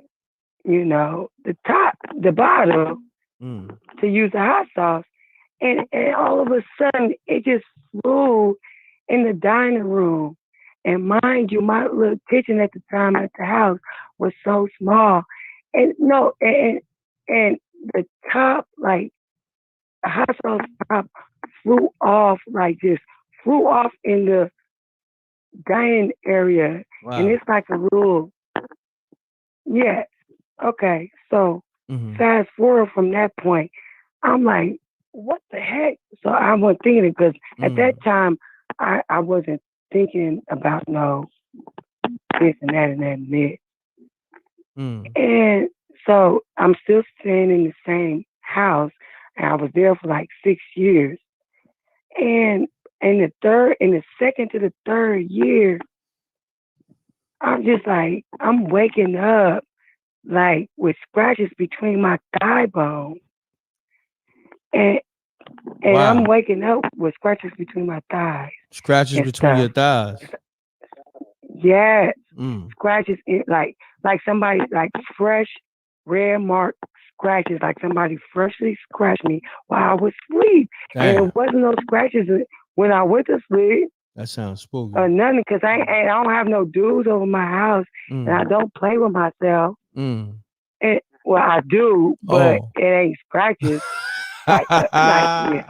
bottle to use the hot sauce, and all of a sudden it just flew in the dining room. And mind you, my little kitchen at the time at the house was so small, and and the top, like the hot sauce top, flew off in the dining area, and it's like a little, yeah. Okay, so fast forward from that point, I'm like, what the heck? So I wasn't thinking it because at that time I wasn't thinking about no this and that and mid. And so I'm still staying in the same house, and I was there for like 6 years. And in the second to the third year, I'm just like, I'm waking up like with scratches between my thigh bone. And I'm waking up with scratches between my thighs. Scratches between your thighs. Yeah. Scratches like somebody like fresh red mark scratches, like somebody freshly scratched me while I was asleep. Damn. And it wasn't no scratches when I went to sleep. That sounds spooky. Nothing, because I don't have no dudes over my house, and I don't play with myself. And, well, I do, but it ain't scratches. Yeah.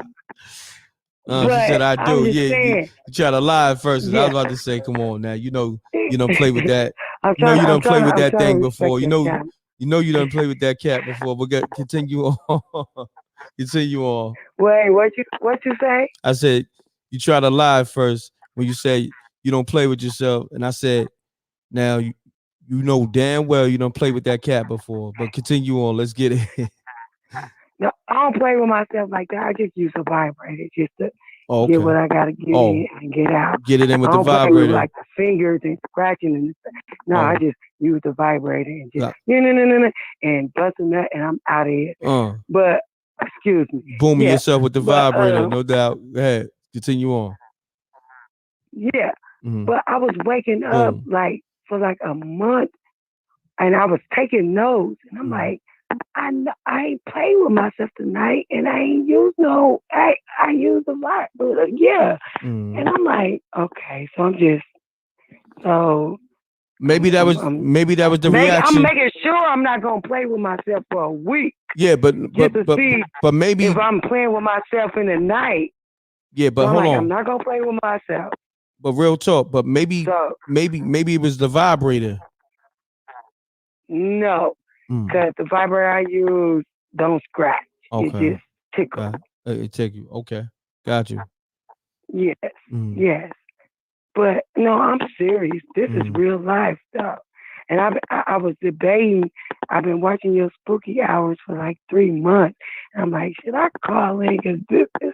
She said, "I do." Yeah, saying, you try to lie at first. Yeah. I was about to say, "Come on now, you don't play with that. I'm You trying don't play with that to thing respect before. You your time. know you don't play with that cat before." But continue on. Continue on. Wait, what you say? I said you try to lie at first when you say you don't play with yourself, and I said, now you know damn well you don't play with that cat before. But continue on. Let's get it. No, I don't play with myself like that. I just use a vibrator just to Oh, get okay. what I gotta get in and get out. Get it in with I the don't play vibrator. with like the fingers and scratching and no, I just use the vibrator and just no, and bust a nut and I'm out of here. But excuse me. Booming yourself with the vibrator, no doubt. Go ahead. Continue on. Yeah. But I was waking up like for like a month, and I was taking notes, and I'm like, I ain't played with myself tonight, and I ain't used no. I used a lot, but and I'm like, okay, so I'm just maybe that was the reaction. I'm making sure I'm not gonna play with myself for a week. Yeah, but maybe if I'm playing with myself in the night. Yeah, but so hold on. I'm not gonna play with myself. But real talk. But maybe it was the vibrator. No, because the vibrator I use don't scratch. Okay. It just tickles. It tickles. Okay, got you. Yes, yes. But no, I'm serious. This is real life stuff. And I was debating. I've been watching your spooky hours for like 3 months. And I'm like, should I call in? Because this is.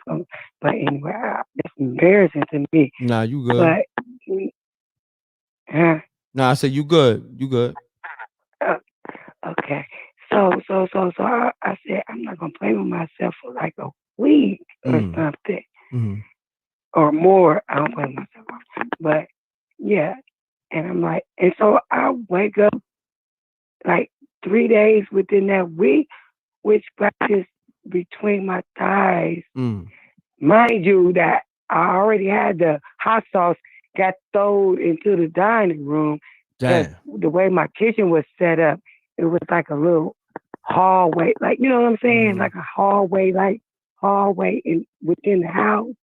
But anyway, it's embarrassing to me. Nah, you good. But nah, I said you good. You good. Okay. So I said I'm not gonna play with myself for like a week or something. Or more. I don't play with myself. But yeah. And I'm like, and so I wake up like 3 days within that week with scratches between my thighs. Mind you that I already had the hot sauce got thrown into the dining room. Damn. The way my kitchen was set up, it was like a little hallway, like, you know what I'm saying? Like a hallway, within the house.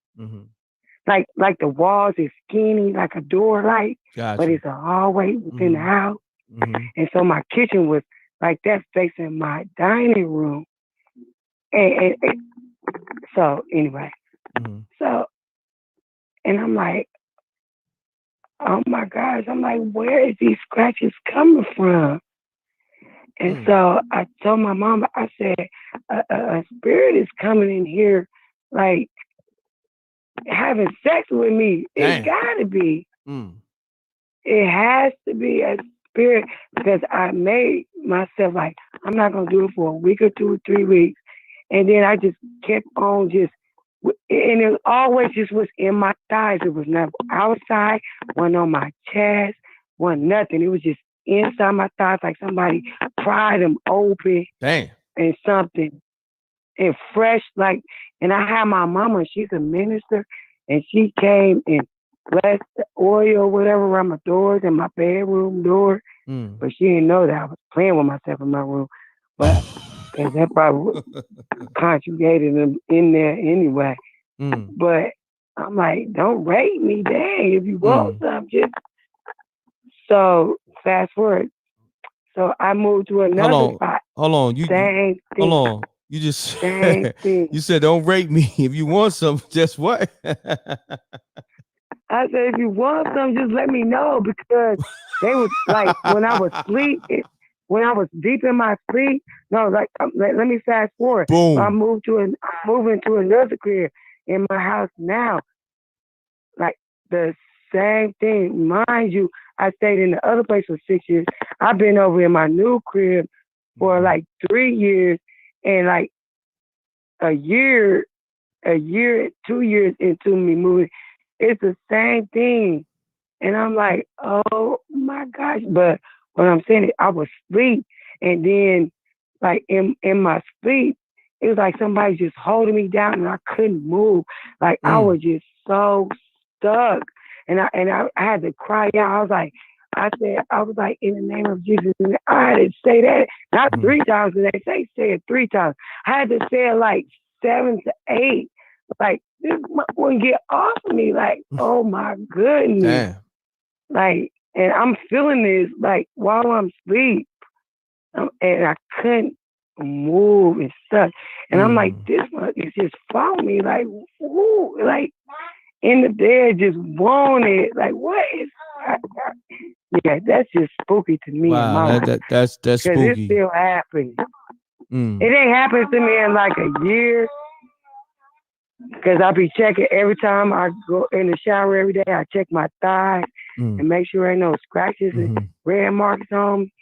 like the walls is skinny, like a door light, but it's a hallway within the house. And so my kitchen was like that, facing my dining room. And so anyway, so, and I'm like, oh my gosh, I'm like, where is these scratches coming from? And so I told my mom, I said, a spirit is coming in here, like having sex with me. It gotta be. It has to be a spirit, because I made myself like, I'm not gonna do it for a week or 2 or 3 weeks. And then I just kept on and it always just was in my thighs. It was never outside, wasn't on my chest, wasn't nothing. It was just inside my thighs, like somebody pried them open. Damn. And something. And fresh, like, and I had my mama, she's a minister, and she came and blessed the oil or whatever around my doors and my bedroom door. But she didn't know that I was playing with myself in my room. But because that probably conjugated them in there anyway. But I'm like, don't rape me, dang. If you want some, just. So fast forward. So I moved to another spot. Hold on. Same thing. Hold on. You just Same thing. you said don't rape me. If you want some, just what? I said, if you want some, just let me know, because they was like, when I was asleep, when I was deep in my sleep, no, like, let me fast forward. Boom. So I'm moving to another crib in my house now. Like the same thing. Mind you, I stayed in the other place for 6 years. I've been over in my new crib for like 3 years, and like a year, 2 years into me moving, it's the same thing. And I'm like, oh my gosh. But what I'm saying is I was asleep, and then like in my sleep, it was like somebody just holding me down and I couldn't move. Like I was just so stuck. And I had to cry out. I was like, in the name of Jesus. And I had to say that, not 3 times, and they say it 3 times. I had to say it like 7 to 8. Like, this wouldn't get off of me. Like, oh my goodness. Damn. Like, and I'm feeling this, like, while I'm asleep. And I couldn't move and stuff. And I'm like, this one is just following me. Like, woo, like, in the bed, just wanted. Like, what is yeah, that's just spooky to me. Wow, that's spooky. Because it's still happening. It ain't happened to me in like a year. Because I be checking every time I go in the shower every day. I check my thighs and make sure ain't no scratches and red marks on me.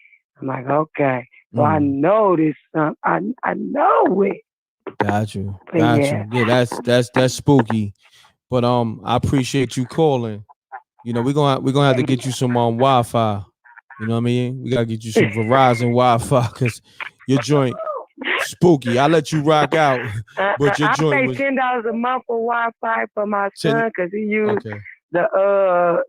I'm like, okay. So I know this. I know it. Got you. But Got yeah. you. Yeah, that's spooky. But I appreciate you calling. You know, we're gonna have to get you some Wi-Fi. You know what I mean? We gotta get you some Verizon Wi-Fi, because your joint spooky. I let you rock out, but your joint I was pay $10 a month for Wi-Fi for my son, because he used okay.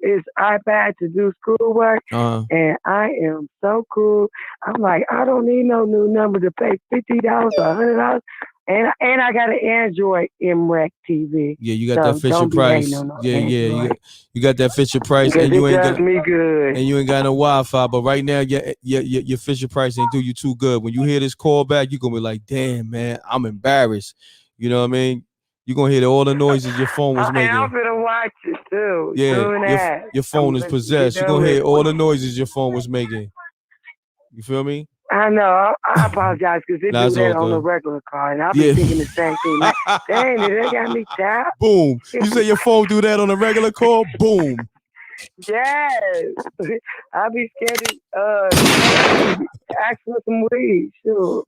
his iPad to do schoolwork, and I am so cool. I'm like, I don't need no new number to pay $50 or $100, and I got an Android m.reck TV. Yeah, you got that Fisher Price. You got that Fisher Price, because and you ain't got me good. And you ain't got no Wi-Fi. But right now, your Fisher Price ain't do you too good. When you hear this call back, you gonna be like, damn, man, I'm embarrassed. You know what I mean? You're gonna hear all the noises your phone was making. I'm gonna watch it too. Yeah, your phone is possessed. You're gonna hear all the noises your phone was making. You feel me? I know. I apologize, because they do that on the regular car, and I'll be thinking the same thing. Like, dang, they got me tapped. Boom. You say your phone do that on a regular call? Boom. Yes. I'll be scared to ask for some weed. Sure.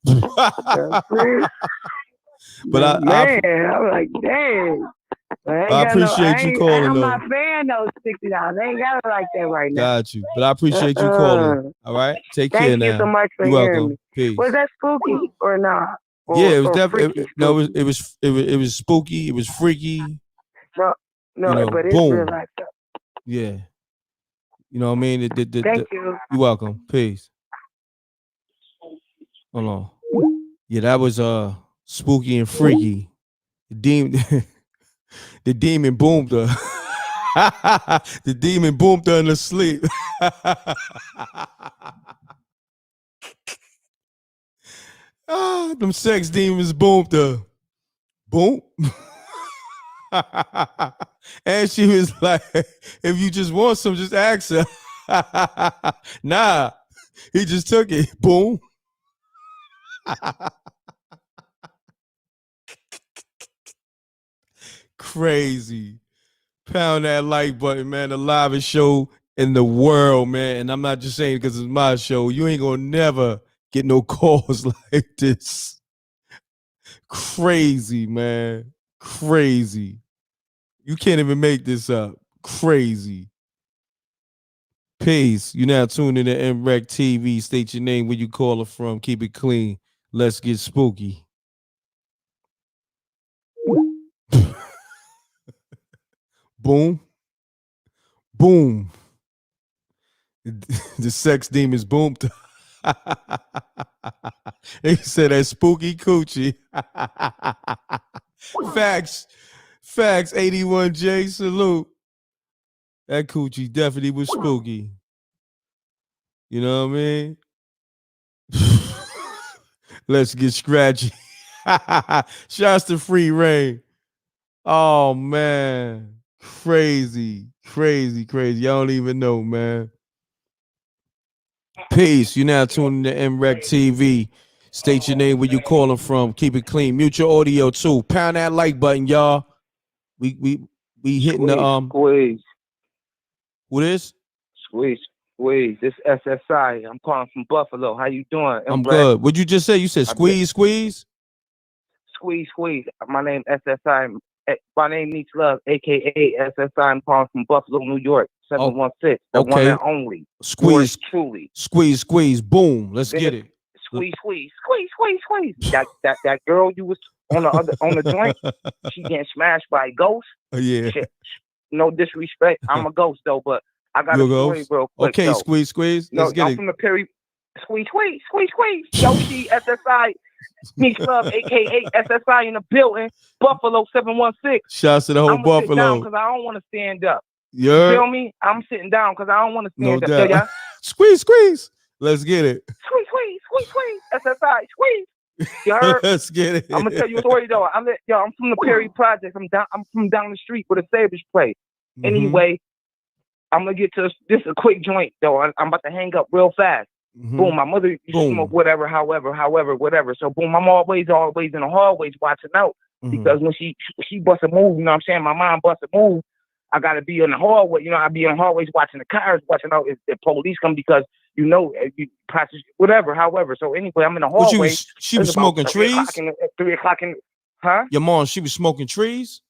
But I'm like, dang. I appreciate you calling, I'm though. not paying those $60. I ain't got it like that right now. Got you. But I appreciate you calling. All right? Take care now. Thank you so much for You're hearing welcome. me. Peace. Was that spooky or not? Yeah, it was definitely it was spooky. It was freaky. No, you know, but it's boom. real life stuff. Yeah. You know what I mean? Thank you. You're welcome. Peace. Hold on. Yeah, that was spooky and freaky. Demon The demon boomed her. The demon boomed her in her sleep. Them sex demons boomed her. Boom. And she was like, if you just want some, just ask her. Nah, he just took it. Boom. Crazy. Pound that like button, man. The livest show in the world, man. And I'm not just saying because it's my show. You ain't gonna never get no calls like this. Crazy, man. Crazy. You can't even make this up. Crazy. Peace. You now tuned in to m.reck TV. State your name, where you caller from. Keep it clean. Let's get spooky. Boom. Boom. The sex demons boomed. They said that spooky coochie. Facts. Facts. 81J. Salute. That coochie definitely was spooky. You know what I mean? Let's get scratchy. Shouts to Free Reign. Oh, man. Crazy. Crazy, crazy. Y'all don't even know, man. Peace. You now tuning to m.reck TV. State your name, where you calling from. Keep it clean. Mute your audio too. Pound that like button, y'all. We hitting the Squeeze. Who this? Squeeze. This SSI. I'm calling from Buffalo. How you doing? I'm good. What'd you just say? You said squeeze. Squeeze. My name SSI. My name Needs Love, aka SSI. I'm calling from Buffalo, New York. 716. The one and only. Squeeze. Truly. Squeeze. Boom. Let's get it. Squeeze. That girl you was on the joint, she getting smashed by a ghost. Yeah. Shit. No disrespect. I'm a ghost though, but I got a story real quick. Okay, though. squeeze. Let's get I'm it. from the Perry. Squeeze. Yoshi SSI. Needs Love, aka SSI in the building. Buffalo 716. Shouts to the whole Buffalo. Sit down because I don't want to stand up. Yeah. You feel me? I'm sitting down because I don't want to stand up. Doubt. Yeah? Squeeze. Let's get it. Squeeze. SSI. Squeeze. You heard? Let's get it. I'm gonna tell you a story though. I'm from the Perry Project. I'm from down the street where the Sabres play. Anyway, I'm gonna get to this a quick joint though. I'm about to hang up real fast. Boom. My mother used to smoke whatever. So boom, I'm always in the hallways watching out because when she busts a move, you know what I'm saying? My mom busts a move. I gotta be in the hallway. You know, I be in the hallways watching the cars, watching out if the police come because you know you practice whatever. So anyway, I'm in the hallway. She was smoking trees. 3 o'clock huh? Your mom, she was smoking trees.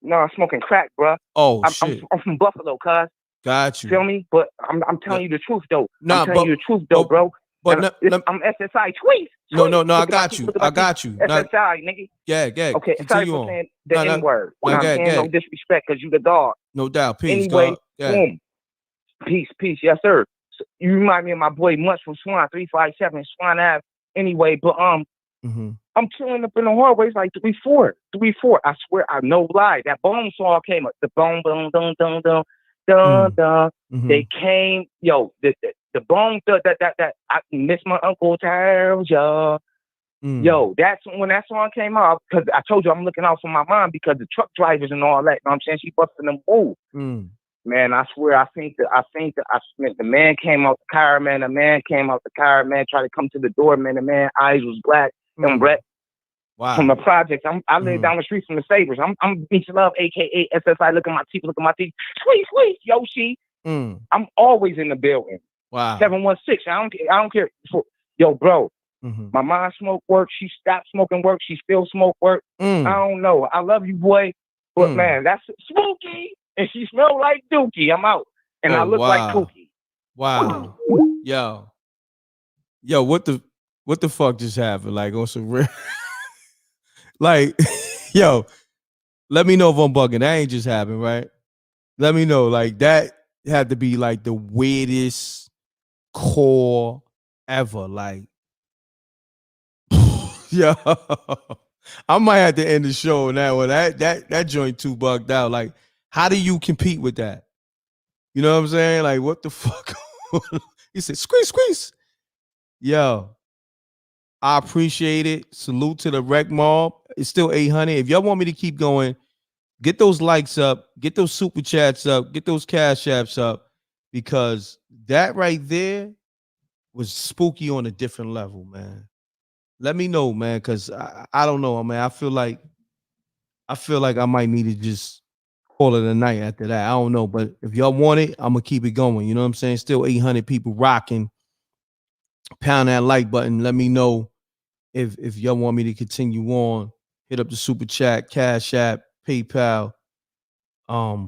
No, I'm smoking crack, bro. Oh shit. I'm from Buffalo, cuz. Got you. Feel me? But I'm telling you the truth though. Nah, I'm telling you the truth though, bro. But I'm SSI. Tweet. No, I got you. SSI, nigga. Yeah. Okay, sorry for saying the N word. No disrespect, cause you the dog. No doubt. Peace. Anyway, boom. Peace. Yes, sir. So you remind me of my boy Munch from Swan 357 Swan Ave. Anyway, but I'm chilling up in the hallways like 3-4. I swear, I no lie. That bone song came up. The bone, dun. They came, the bone that I miss my Uncle Charles, y'all. Yo, that's when that song came out because I told you I'm looking out for my mom because the truck drivers and all that. You know what I'm saying? She busting them move. Man, I swear, I think the man came out the car, man. The man came out the car, man, tried to come to the door, man. The man eyes was black and red. Wow. From the projects. I live down the street from the Sabres. I'm Beach Love, aka SSI. Look at my teeth. Squeeze, Yoshi. I'm always in the building. Wow. 716. I don't care. Yo, bro. My mom smoked work. She stopped smoking work. She still smoke work. I don't know. I love you, boy. But man, that's spooky. And she smelled like Dookie. I'm out. And I look like Kookie. Wow. Yo, what the fuck just happened? Like on some real like, yo, let me know if I'm bugging. That ain't just happened, right? Let me know. Like that had to be like the weirdest call ever. Like, yo, I might have to end the show on that one. That joint too bugged out. Like, how do you compete with that? You know what I'm saying? Like, what the fuck? He said, squeeze. Yo, I appreciate it. Salute to the Rec Mob. It's still 800. If y'all want me to keep going, get those likes up, get those super chats up, get those cash apps up, because that right there was spooky on a different level, man. Let me know, man, because I don't know, man. I feel like I might need to just call it a night after that. I don't know, but if y'all want it, I'm gonna keep it going. You know what I'm saying? Still 800 people rocking. Pound that like button. Let me know if y'all want me to continue on. Hit up the super chat, Cash App, PayPal. Let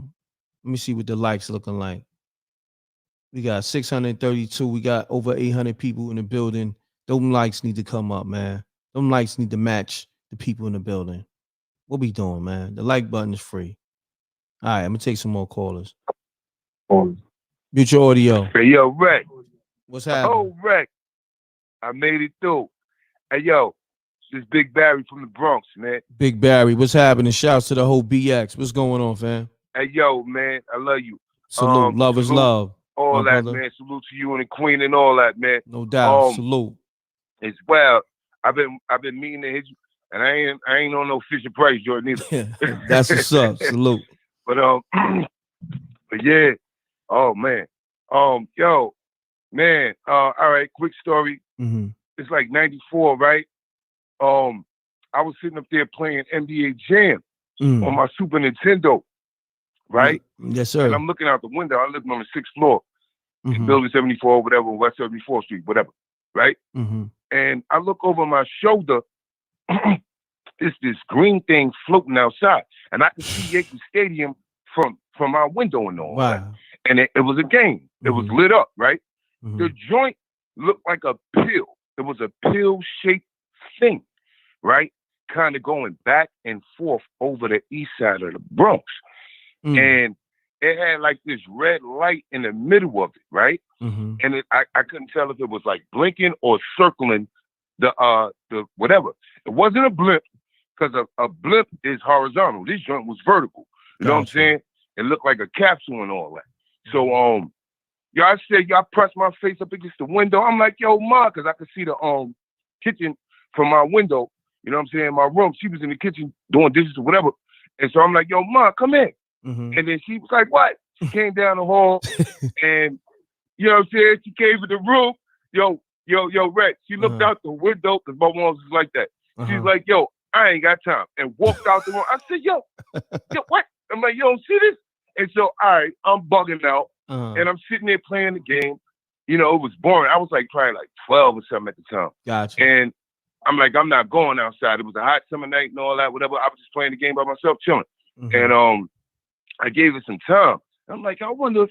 me see what the likes looking like. We got 632. We got over 800 people in the building. Them likes need to come up, man. Them likes need to match the people in the building. What we doing, man? The like button is free. All right, I'm gonna take some more callers. Mute your audio. Hey, yo, Reck. What's happening? Oh, Reck. I made it through. Hey, yo, this is Big Barry from the Bronx, man. Big Barry, what's happening? Shouts to the whole BX. What's going on, fam? Hey, yo, man, I love you. Salute. Love is love. All that, brother. man. Salute to you and the Queen and all that, man. No doubt. Salute. It's wild. I've been meaning to hit you, and I ain't on no Fisher Price joint either. That's what's up. Salute. But but yeah. Oh man. Yo, man. All right. Quick story. Mm-hmm. It's like '94, right? I was sitting up there playing NBA Jam on my Super Nintendo, right? Yes, sir. And I'm looking out the window. I live on the 6th floor, in Building 74, whatever, West 74th Street, whatever, right? Mm-hmm. And I look over my shoulder. It's this green thing floating outside, and I can see Yankee Stadium from my window and all. Wow. Right? And it was a game. It was lit up, right? The joint looked like a pill. It was a pill-shaped thing, right? Kind of going back and forth over the east side of the Bronx. And it had like this red light in the middle of it, right? And I couldn't tell if it was like blinking or circling the whatever. It wasn't a blimp, because a blimp is horizontal. This joint was vertical. You know what I'm saying? It looked like a capsule and all that. So y'all said y'all pressed my face up against the window. I'm like, yo, Ma, because I could see the kitchen from my window. You know what I'm saying? My room. She was in the kitchen doing dishes or whatever. And so I'm like, yo, Ma, come in. And then she was like, what? She came down the hall and, you know what I'm saying? She came in the room. Yo, Rex. She looked out the window, because my mom was like that. She's like, yo, I ain't got time. And walked out the room. I said, yo, what? I'm like, yo, don't see this? And so, all right, I'm bugging out. And I'm sitting there playing the game. You know, it was boring. I was like probably like 12 or something at the time. Gotcha. And I'm like, I'm not going outside. It was a hot summer night and all that, whatever. I was just playing the game by myself, chilling. And I gave it some time. I'm like, I wonder if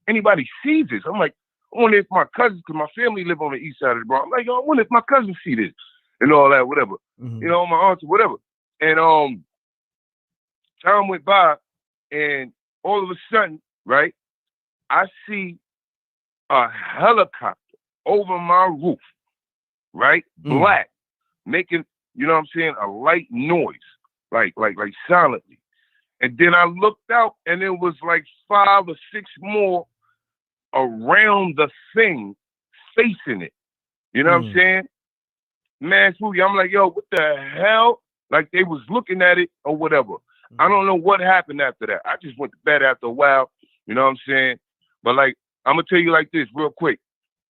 anybody sees this. I'm like, I wonder if my cousins, because my family live on the east side of the Bronx. I'm like, I wonder if my cousins see this and all that, whatever. You know, my aunts or whatever. And time went by, and all of a sudden, right, I see a helicopter over my roof, right, black, making, you know what I'm saying, a light noise, like silently. And then I looked out, and it was like 5 or 6 more around the thing, facing it. You know what I'm saying? Man, spooky. I'm like, yo, what the hell? Like they was looking at it or whatever. I don't know what happened after that. I just went to bed after a while. You know what I'm saying? But like, I'm gonna tell you like this real quick.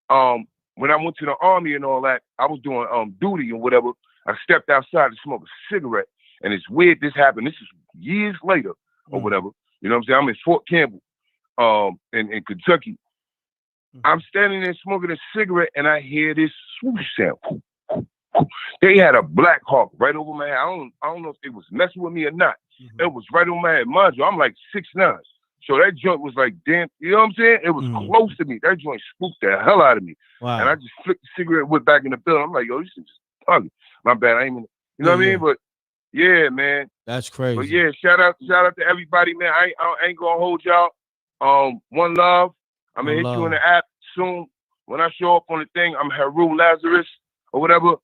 When I went to the army and all that, I was doing duty and whatever. I stepped outside to smoke a cigarette, and it's weird this happened. This is years later or whatever. You know what I'm saying? I'm in Fort Campbell, in Kentucky. I'm standing there smoking a cigarette, and I hear this swoosh sound. They had a Black Hawk right over my head. I don't know if they was messing with me or not. It was right over my head. Mind you, I'm like 6'9". So that joint was like, damn, you know what I'm saying? It was close to me. That joint spooked the hell out of me. Wow. And I just flicked the cigarette, went back in the building. I'm like, yo, this is just ugly. My bad. I ain't even, you know what I mean? But yeah, man. That's crazy. But yeah, shout out to everybody, man. I ain't gonna hold y'all. One love. I'm gonna hit you in the app soon. When I show up on the thing, I'm Haru Lazarus or whatever.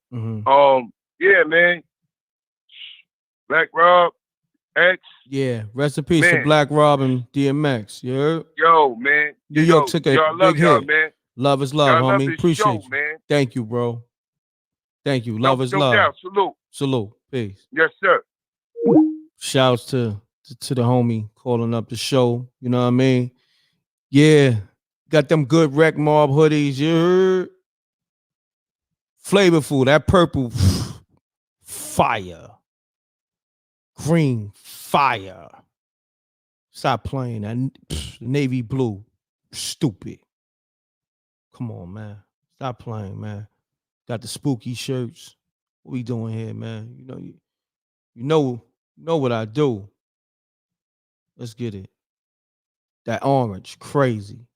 Yeah, man. Black Rob, X. Yeah, rest in peace to Man. Black Rob and DMX. You heard? Yo, man. New York took a y'all big love y'all, hit. man. Love is love, Y'all love homie. this Appreciate show, you. man. Thank you, bro. Thank you. Love is no love. doubt. Salute. Salute. Peace. Yes, sir. Shouts to the homie calling up the show. You know what I mean? Yeah. Got them good m.reck mob hoodies. You heard? Flavorful. That purple fire. Green fire. Stop playing that navy blue. Stupid. Come on, man. Stop playing, man. Got the spooky shirts. What we doing here, man? You know what I do. Let's get it. That orange, crazy.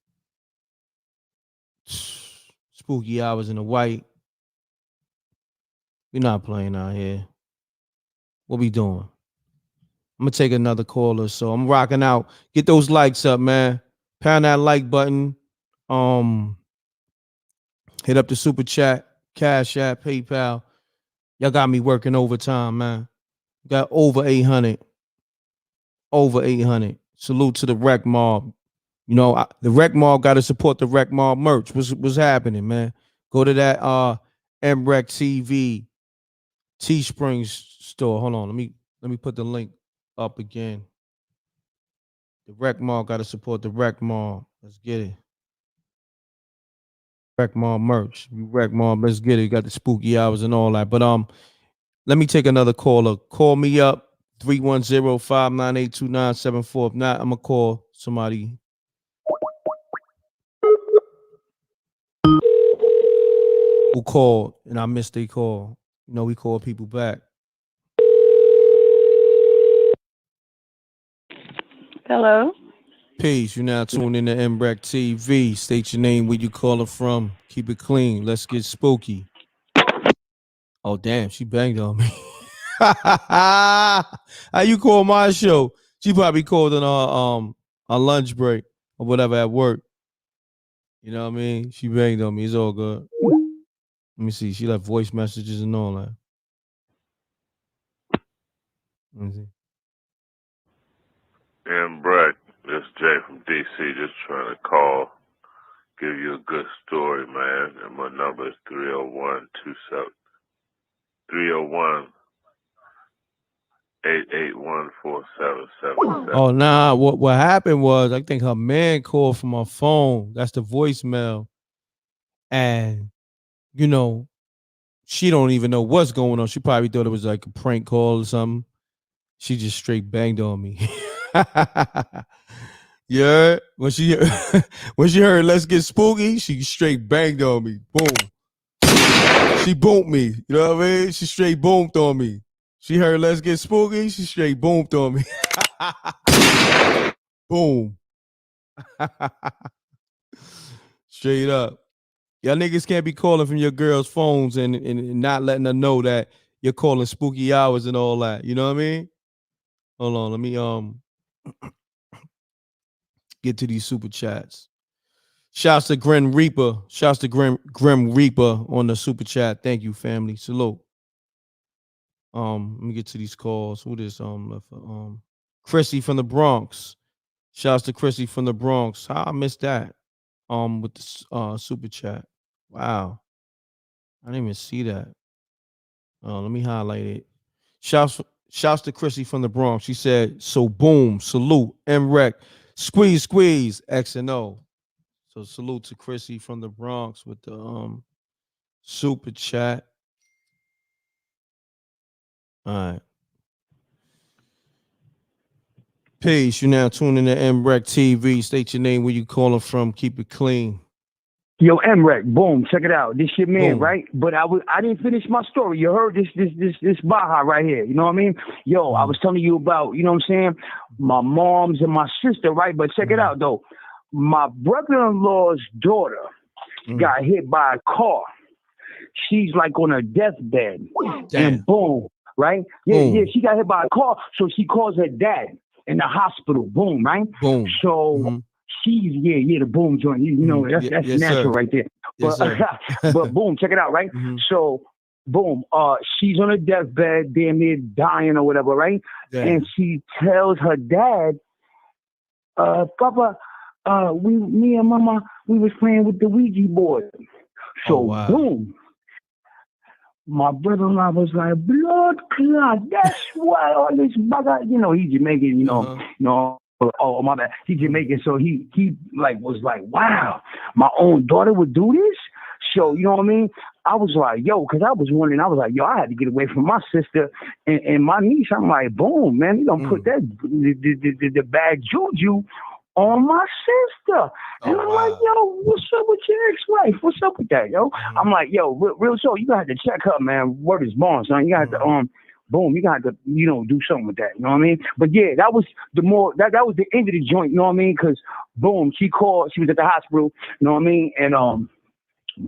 Spooky hours in the white. We're not playing out here. What we doing? I'm gonna take another caller. So I'm rocking out. Get those likes up, man. Pound that like button. Hit up the super chat, Cash App, PayPal. Y'all got me working overtime, man. Got over 800. Over 800. Salute to the m.reck mob. You know, the m.reck mob got to support the m.reck mob merch. What's happening, man? Go to that mrecktv Teesprings store. Hold on, let me put the link up again. The m.reck mob got to support the m.reck mob. Let's get it. m.reck mob merch. m.reck mob, let's get it. Got the spooky hours and all that. But let me take another caller. Call me up. 310-598-2974. If not, I'm gonna call somebody. Who called and I missed their call. You know, we call people back. Hello. Peace. You now tuned in to m.reck TV. State your name, where you calling from. Keep it clean. Let's get spooky. Oh damn, she banged on me. How you call my show? She probably called on our lunch break or whatever at work. You know what I mean? She banged on me. It's all good. Let me see. She left voice messages and all that. Let me see. m.reck, this Jay from DC, just trying to call, give you a good story, man. And my number is 301-881-4777. Oh nah, what happened was I think her man called from her phone. That's the voicemail. And you know, she don't even know what's going on. She probably thought it was like a prank call or something. She just straight banged on me. Yeah, when she heard "Let's Get Spooky," she straight banged on me. Boom. She boomed me. You know what I mean? She straight boomed on me. She heard "Let's Get Spooky," she straight boomed on me. Boom. Straight up. Y'all niggas can't be calling from your girl's phones and not letting her know that you're calling spooky hours and all that. You know what I mean? Hold on, let me get to these super chats. Shouts to Grim Reaper. Shouts to Grim Reaper on the super chat. Thank you, family. Salute. Let me get to these calls. Who this Chrissy from the Bronx. Shouts to Chrissy from the Bronx. How I missed that? With the super chat. Wow. I didn't even see that. Let me highlight it. Shouts to Chrissy from the Bronx. She said, so boom, salute, m.reck, squeeze, X and O. So salute to Chrissy from the Bronx with the super chat. All right. Peace. You now tuning in to m.reck TV. State your name, where you calling from. Keep it clean. Yo, m.reck, boom, check it out. This your man, Boom. right? But I didn't finish my story. You heard this Baja right here. You know what I mean? Yo, I was telling you about, you know what I'm saying? My mom's and my sister, right? But check it out though. My brother-in-law's daughter got hit by a car. She's like on her deathbed. Damn. And boom, right? Yeah, she got hit by a car. So she calls her dad in the hospital. Boom, right? Boom. So she's the boom joint. You know, that's yes, natural sir. right there. Yes, But sir. but boom, check it out, right? So boom, she's on her deathbed, damn near dying or whatever, right? Damn. And she tells her dad, Papa, me and Mama, we was playing with the Ouija board. So boom. My brother-in-law was like, blood clot, that's why all this bugger, he's Jamaican, oh, my bad, he's Jamaican, so he like was like, wow, my own daughter would do this? So, you know what I mean? I was like, yo, because I was wondering, I was like, yo, I had to get away from my sister and my niece. I'm like, boom, man, you don't put that, the bad juju on my sister. And I'm like, yo, what's up with your ex-wife? What's up with that, yo? I'm like, yo, real so you got to check her, man. Word is born, son. You got to, boom, you got to, do something with that. You know what I mean? But yeah, that was that was the end of the joint. You know what I mean? Because boom, she called. She was at the hospital. You know what I mean? And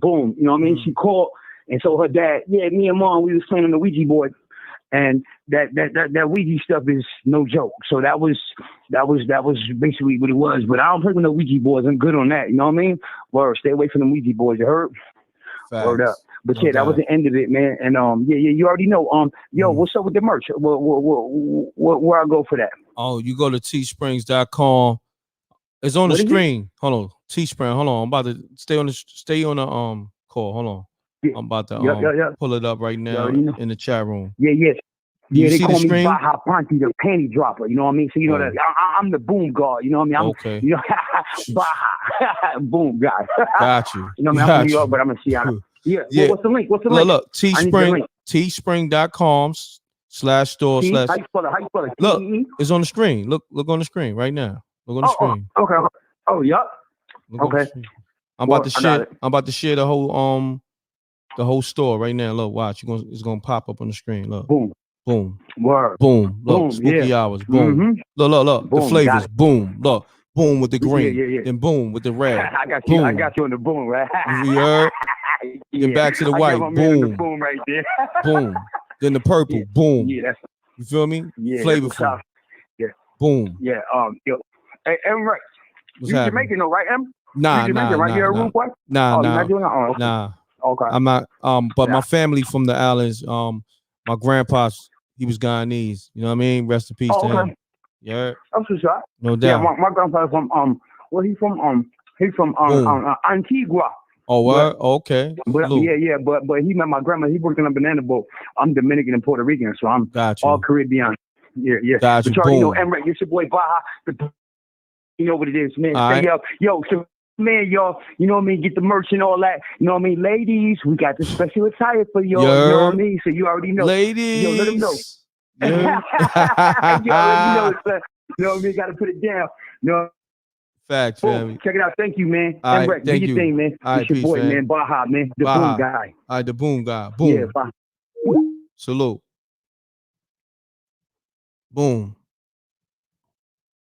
boom, you know what I mean? She called, and so her dad, yeah, me and mom, we was playing on the Ouija board. And that Ouija stuff is no joke. So that was basically what it was. But I don't play with no Ouija boards. I'm good on that. You know what I mean? Word, stay away from the Ouija boards. You heard? Facts. Word up. But No yeah, doubt. that was the end of it, man. And yeah, you already know. Yo, what's up with the merch? Where I go for that? Oh, you go to teesprings.com. It's on the screen. Hold on, Teespring. Hold on, I'm about to stay on the call. Hold on. Yeah. I'm about to pull it up right now in the chat room. Yeah, yes. You Yeah, they see call the me screen? Baja Ponte, the panty dropper. You know what I mean? So you know that I'm the boom guard. You know what I mean? I'm, Okay. You know, Baja boom guy. Got you. You know what I mean? I'm from New York, but I'm in Seattle. Yeah. Yeah. Well, what's the link? What's the link? Look, I need the link. teespring.com/store/ How you spell it? How you spell it? Look, T-E-E? it's on the screen. Look on the screen right now. Look on the screen. Okay. Oh, yup. Look on the Okay. screen. I'm about to share the whole store right now. Look, watch. It's gonna pop up on the screen. Look. Boom. Boom. Word. Boom. Look, Boom. spooky Yeah. hours. Boom. Mhm. Look. Boom, The flavors. got it. Boom. Look. Boom with the green. Yeah. Then boom with the red. I got boom. you. I got you on the boom, right? You heard? Then back to the I white. got my man on the Boom. boom right there. Boom. Then the purple. Boom. Yeah, that's You feel me? yeah. That's what's Flavorful. up. Yeah. Boom. Yeah. Yo. Hey, M.reck. What's You happening? Jamaican though, right, M? Nah, You Jamaican, right? You're a rude boy? Nah, Oh, nah. you're not doing that? Oh, okay. Nah. Okay. I'm not. But Yeah. my family from the islands. My grandpa's he was Guyanese. You know what I mean? Rest in peace to him. Yeah. I'm so sorry. No Yeah, doubt. my grandfather from where he from? He's from Antigua. Oh, what? Okay. But Salute. yeah, but he met my grandma. He worked on a banana boat. I'm Dominican and Puerto Rican, so I'm all Caribbean. Yeah. Got But you. you already know Boom. M.reck. It's your boy Baja. You know what it is, man. All Stay right. up, yo. So, man, y'all, you know what I mean? Get the merch and all that. You know what I mean? Ladies, we got the special attire for y'all. You know what I mean? So you already know. Ladies. Yo, let them know. Yeah. You already know, son. You know what I mean? Got to put it down. You know. Facts, Boom. family. Check it out. Thank you, man. All right, M.reck, do thank your you. thing, man. All right, It's your peace, boy, fam. man. Baja, man. The Baja. boom guy. All right, the boom guy. Boom. Yeah, Baja. Salute. Boom.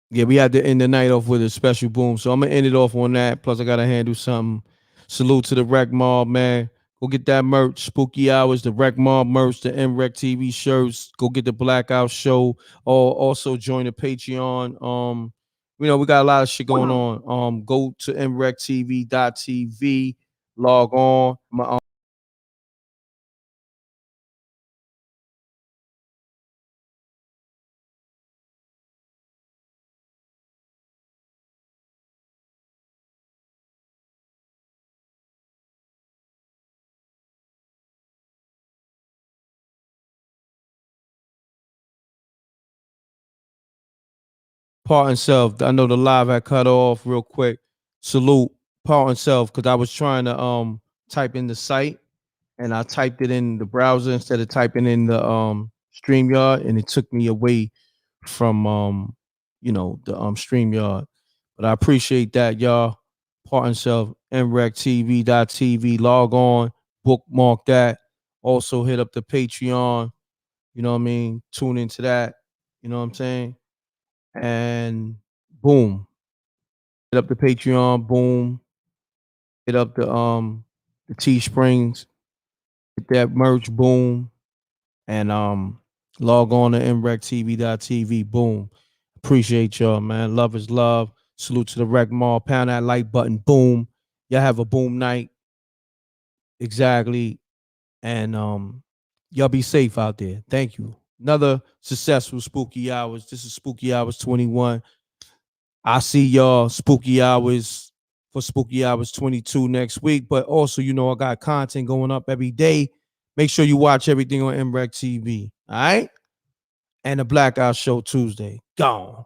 Yeah, we had to end the night off with a special boom. So I'm gonna end it off on that. Plus, I gotta handle something. Salute to the Rec Mob, man. Go get that merch, Spooky Hours, the Rec Mob merch, the m.reck TV shirts. Go get the Blackout Show. Or also join the Patreon. We got a lot of shit going on. Go to mrecktv.tv, log on. Part self. I know the live had cut off real quick. Salute. Part self, because I was trying to type in the site and I typed it in the browser instead of typing in the StreamYard, and it took me away from the StreamYard. But I appreciate that, y'all. Part self, mrecktv.tv. Log on, bookmark that. Also hit up the Patreon. You know what I mean? Tune into that. You know what I'm saying? And boom. Hit up the Patreon, boom. Hit up the Teesprings, hit that merch, boom. And log on to mrecktv.tv, boom. Appreciate y'all, man. Love is love. Salute to the Rec Mall. Pound that like button, boom. Y'all have a boom night. Exactly. And Y'all be safe out there. Thank you. Another successful Spooky Hours. This is Spooky Hours 21. I see y'all Spooky Hours for Spooky Hours 22 next week. But also, you know, I got content going up every day. Make sure you watch everything on m.reck TV. All right? And the Blackout Show Tuesday. Gone.